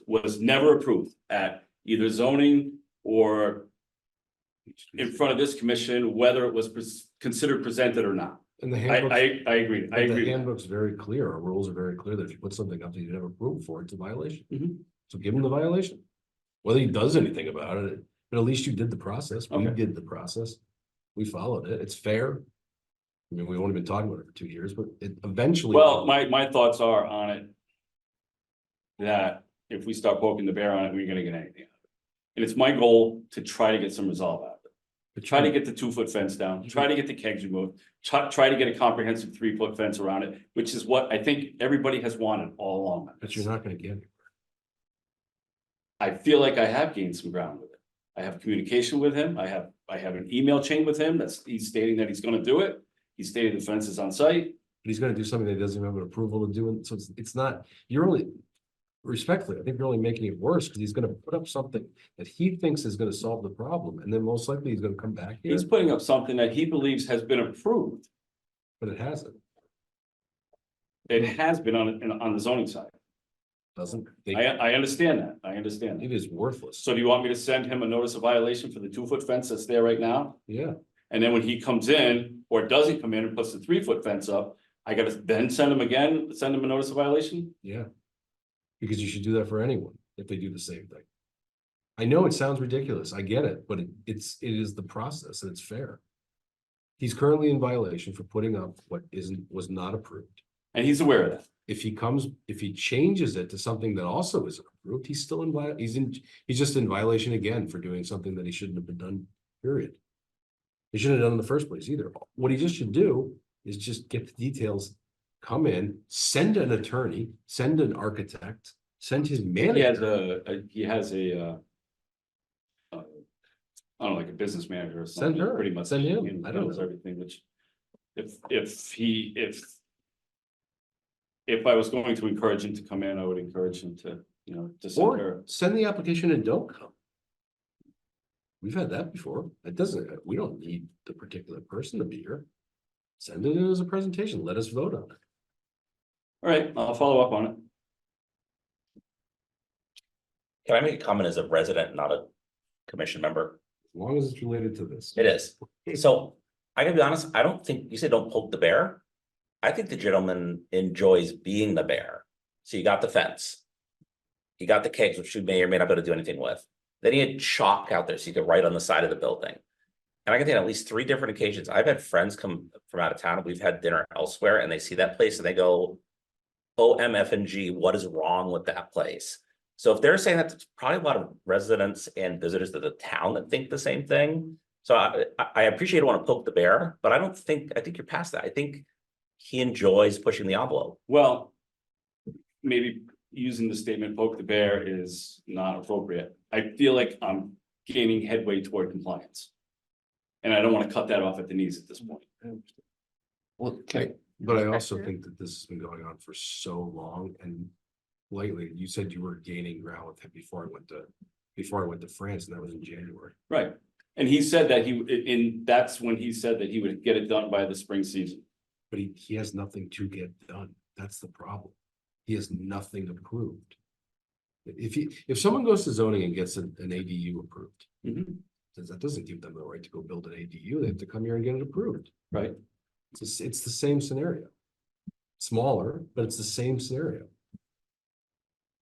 was never approved at either zoning or in front of this commission, whether it was considered presented or not. And the I handbook. agree, I The agree. handbook's very clear, our rules are very clear that if you put something up that you never approved for, it's a violation. Mhm. So give him the violation. Whether he does anything about it, but at least you did the process, we Okay. did the process. We followed it, it's fair. I mean, we've only been talking about it for 2 years, but it eventually. Well, my thoughts are on it. That if we start poking the bear on it, we're gonna get anything out of it. And it's my goal to try to get some resolve out of it. To try to get the 2-foot fence down, try to get the kegs removed, try to get a comprehensive 3-foot fence around it, which is what I think everybody has wanted all along. But you're not gonna get it. I feel like I have gained some ground with it. I have communication with him. I have an email chain with him he's stating that he's gonna do it. He's stating the fence is on site. But he's gonna do something that he doesn't have an approval to do, and so it's not, you're only. Respectfully, I think you're only making it worse, because he's gonna put up something that he thinks is gonna solve the problem, and then most likely he's gonna come back here, He's putting up something that he believes has been approved. but it hasn't. It has been on the zoning side. Doesn't. I understand that. I understand that. It is worthless. So do you want me to send him a notice of violation for the 2-foot fence that's there right now? Yeah, And then when he comes in, or doesn't come in and puts the 3-foot fence up, I gotta then send him a notice of violation? yeah. Because you should do that for anyone if they do the same thing. I know it sounds ridiculous, I get it, but it is the process and it's fair. He's currently in violation for putting up what was not approved. And he's aware of that. If he changes it to something that also isn't approved, he's still he's just in violation again for doing something that he shouldn't have been done, period. He shouldn't have done in the first place either. What he just should do is just get the details, come in, send an attorney, send an architect, send his manager. He has a I don't know, like a business manager or something. Send her, Pretty much. send him. He I don't handles know. everything, which if I was going to encourage him to come in, I would encourage him to, to send Or her. send the application and don't come. We've had that before. We don't need the particular person to be here. Send it in as a presentation. Let us vote on it. All right, I'll follow up on it. Can I make a comment as a resident, not a commission member? As long as it's related to this. It is. So I gotta be honest, I don't think, you said don't poke the bear. I think the gentleman enjoys being the bear. So you got the fence. You got the kegs, which you may or may not be able to do anything with. Then you had chalk out there so you could write on the side of the building. And I can think of at least 3 different occasions. I've had friends come from out of town. We've had dinner elsewhere and they see that place and they go, OMFNG, what is wrong with that place? So if they're saying that, there's probably a lot of residents and visitors to the town that think the same thing. So I appreciate you want to poke the bear, but I think you're past that. I think he enjoys pushing the envelope. Well, maybe using the statement poke the bear is not appropriate. I feel like I'm gaining headway toward compliance. And I don't want to cut that off at the knees at this point. Well, okay, But I also think that this has been going on for so long, and lately, you said you were gaining ground with him before I went to France, and that was in January. Right. And he said that that's when he said that he would get it done by the spring season. But he has nothing to get done. That's the problem. He has nothing approved. If someone goes to zoning and gets an ADU approved, that doesn't give them the right to go build an ADU. They have to come here and get it approved. Right. It's the same scenario. Smaller, but it's the same scenario.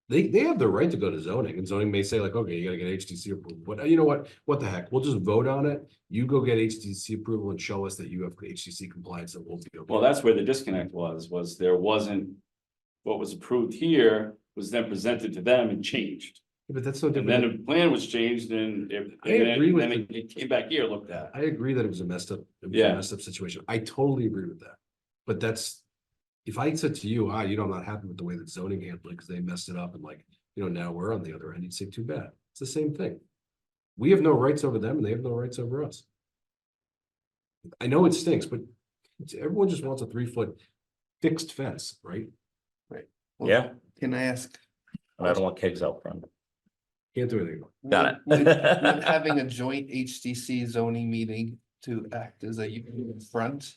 They have the right to go to zoning, and zoning may say like, okay, you gotta get HTC approval, but you know what the heck, we'll just vote on it. You go get HTC approval and show us that you have HTC compliance, and we'll be okay. Well, that's where the disconnect was there wasn't, what was approved here was then presented to them and changed. But that's so And different. then the plan was changed and I agree with then it came back here, looked at. I agree that it was a messed up, Yeah. situation. I totally agree with that. But that's, if I said to you, I'm not happy with the way that zoning handled it because they messed it up and now we're on the other end, you'd say too bad. It's the same thing. We have no rights over them and they have no rights over us. I know it stinks, but everyone just wants a 3-foot fixed fence, right? well, Yeah. Can I ask? And I don't want kegs out front. Can't do anything. Got Would it. having a joint HDC zoning meeting to act as a unit front?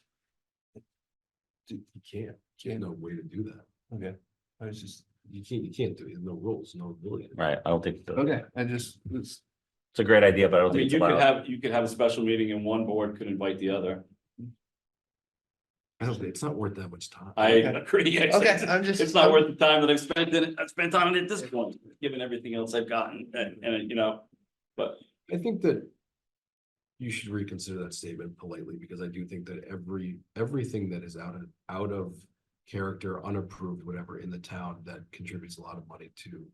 You can't. There's no way to do that. Okay, I was just, You can't do it. There's no rules, no ability. Right, I don't think. okay, I just was It's a great idea, but I I don't think mean, it's allowed. you could have a special meeting and one board could invite the other. I don't think, it's not worth that much time. I agree. Okay, I'm just- It's not worth the time that I've spent in it. I've spent on it at this point, given everything else I've gotten and you know, but. I think that you should reconsider that statement politely, because I do think that everything that is out of character, unapproved, whatever, in the town that contributes a lot of money to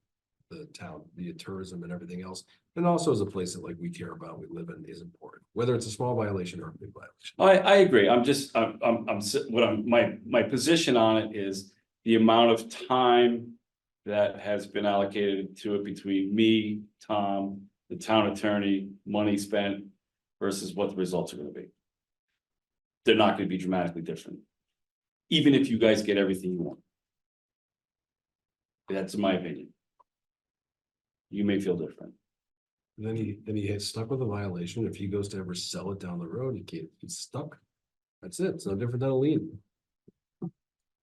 the town, the tourism and everything else, and also as a place that like we care about, we live in, is important, whether it's a small violation or a big violation. I agree. My position on it is the amount of time that has been allocated to it between me, Tom, the town attorney, money spent versus what the results are gonna be. They're not gonna be dramatically different. Even if you guys get everything you want. That's my opinion. You may feel different. Then he gets stuck with a violation. If he goes to ever sell it down the road, he's stuck. That's it. It's no different than a lien.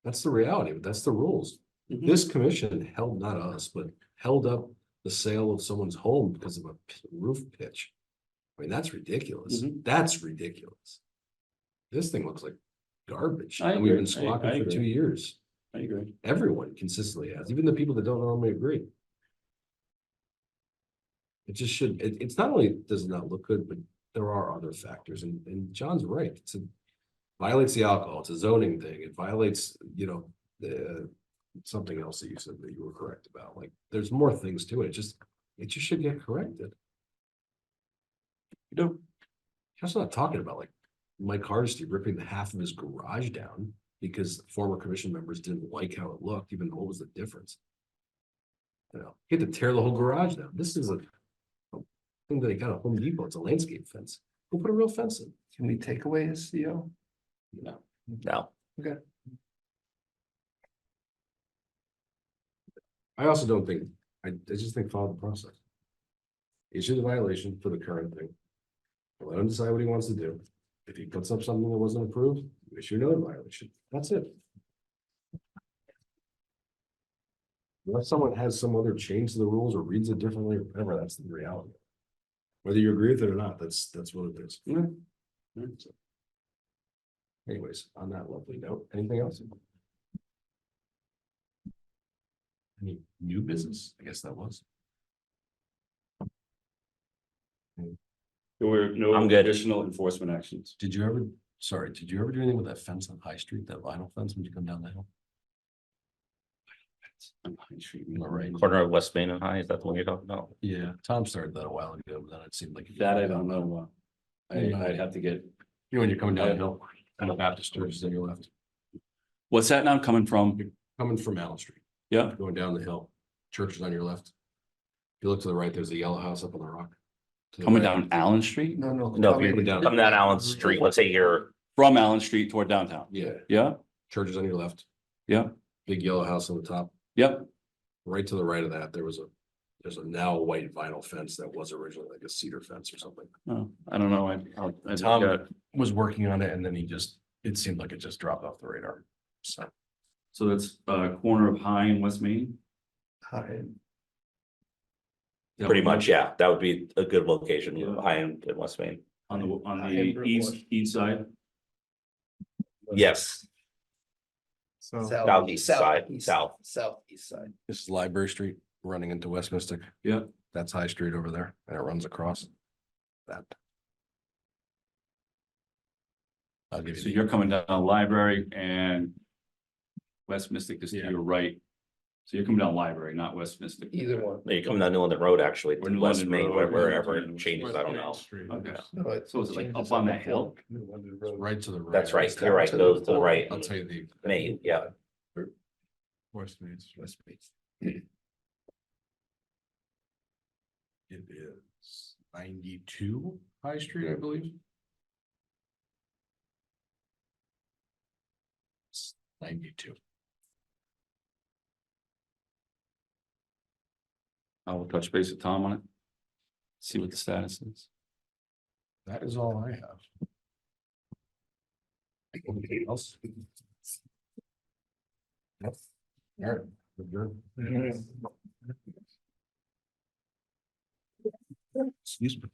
That's the reality, but that's the rules. This commission held, not us, but held up the sale of someone's home because of a roof pitch. I mean, that's ridiculous. That's ridiculous. This thing looks like garbage. I And we've agree. been squawking I for agree. 2 years. I agree. Everyone consistently has, even the people that don't normally agree. It just should, it's not only does it not look good, but there are other factors, and John's right. Violates the alcohol, it's a zoning thing, it violates, the something else that you said that you were correct about, like, there's more things to it, it just should get corrected. Just not talking about like Mike Hardesty ripping the half of his garage down because former commission members didn't like how it looked, even what was the difference? You had to tear the whole garage down. This is a thing that he got at Home Depot. It's a landscape fence. We'll put a real fence in. Can we take away his CO? No. No. Okay. I also don't think, I just think follow the process. Issue the violation for the current thing. Let him decide what he wants to do. If he puts up something that wasn't approved, issue another violation. That's it. Unless someone has some other change to the rules or reads it differently or whatever, that's the reality. Whether you agree with it or not, that's what it is. So, anyways, on that lovely note, anything else? Any new business? I guess that was. There were no I'm good. additional enforcement actions. Did you ever do anything with that fence on High Street, that vinyl fence when you come down the hill? On High Street, Am I right? Corner of West Main and High, is that the one you're talking about? Yeah, Tom started that a while ago, but then it seemed like. That I don't know. I'd have to get, When you're coming down the hill, and the Baptist church is on your left, what's that now coming from? coming from Allen Street, Yeah, going down the hill, church is on your left. If you look to the right, there's a yellow house up on the rock. To the coming right. down Allen Street, No, no. No, if you come down Allen Street, let's say you're, from Allen Street toward downtown. Yeah, Yeah, church is on your left, yeah, big yellow house on the top. yep. Right to the right of that, there's a now white vinyl fence that was originally like a cedar fence or something. Oh, I don't know. I Tom was working on it and then it seemed like it just dropped off the radar. So So that's corner of High and West Main. Hi. pretty much, yeah, that would be a good location, Yeah. High End in West Main. On the High and Brookwood. east side. Yes, So. Southeast side, south. Southeast side. this is Library Street running into West Mystic. Yeah. That's High Street over there and it runs across that. I'll give you. So you're coming down Library and West Mystic is to Yeah. your right. So you're coming down Library, not West Mystic. Either one. You come down New London Road, actually, Or to New West London Main, Road, wherever yeah. it changes, I don't know. Okay. No, it So is it like changes up on that hill? Right to the right. That's right, you're right, goes to the right, I'll tell you the. Main, yeah. West Main. It is 92 High Street, I believe. It's 92. I will touch base with Tom on it. See what the status is. That is all I have. Anything else? Yep. All right. We're good. Excuse me.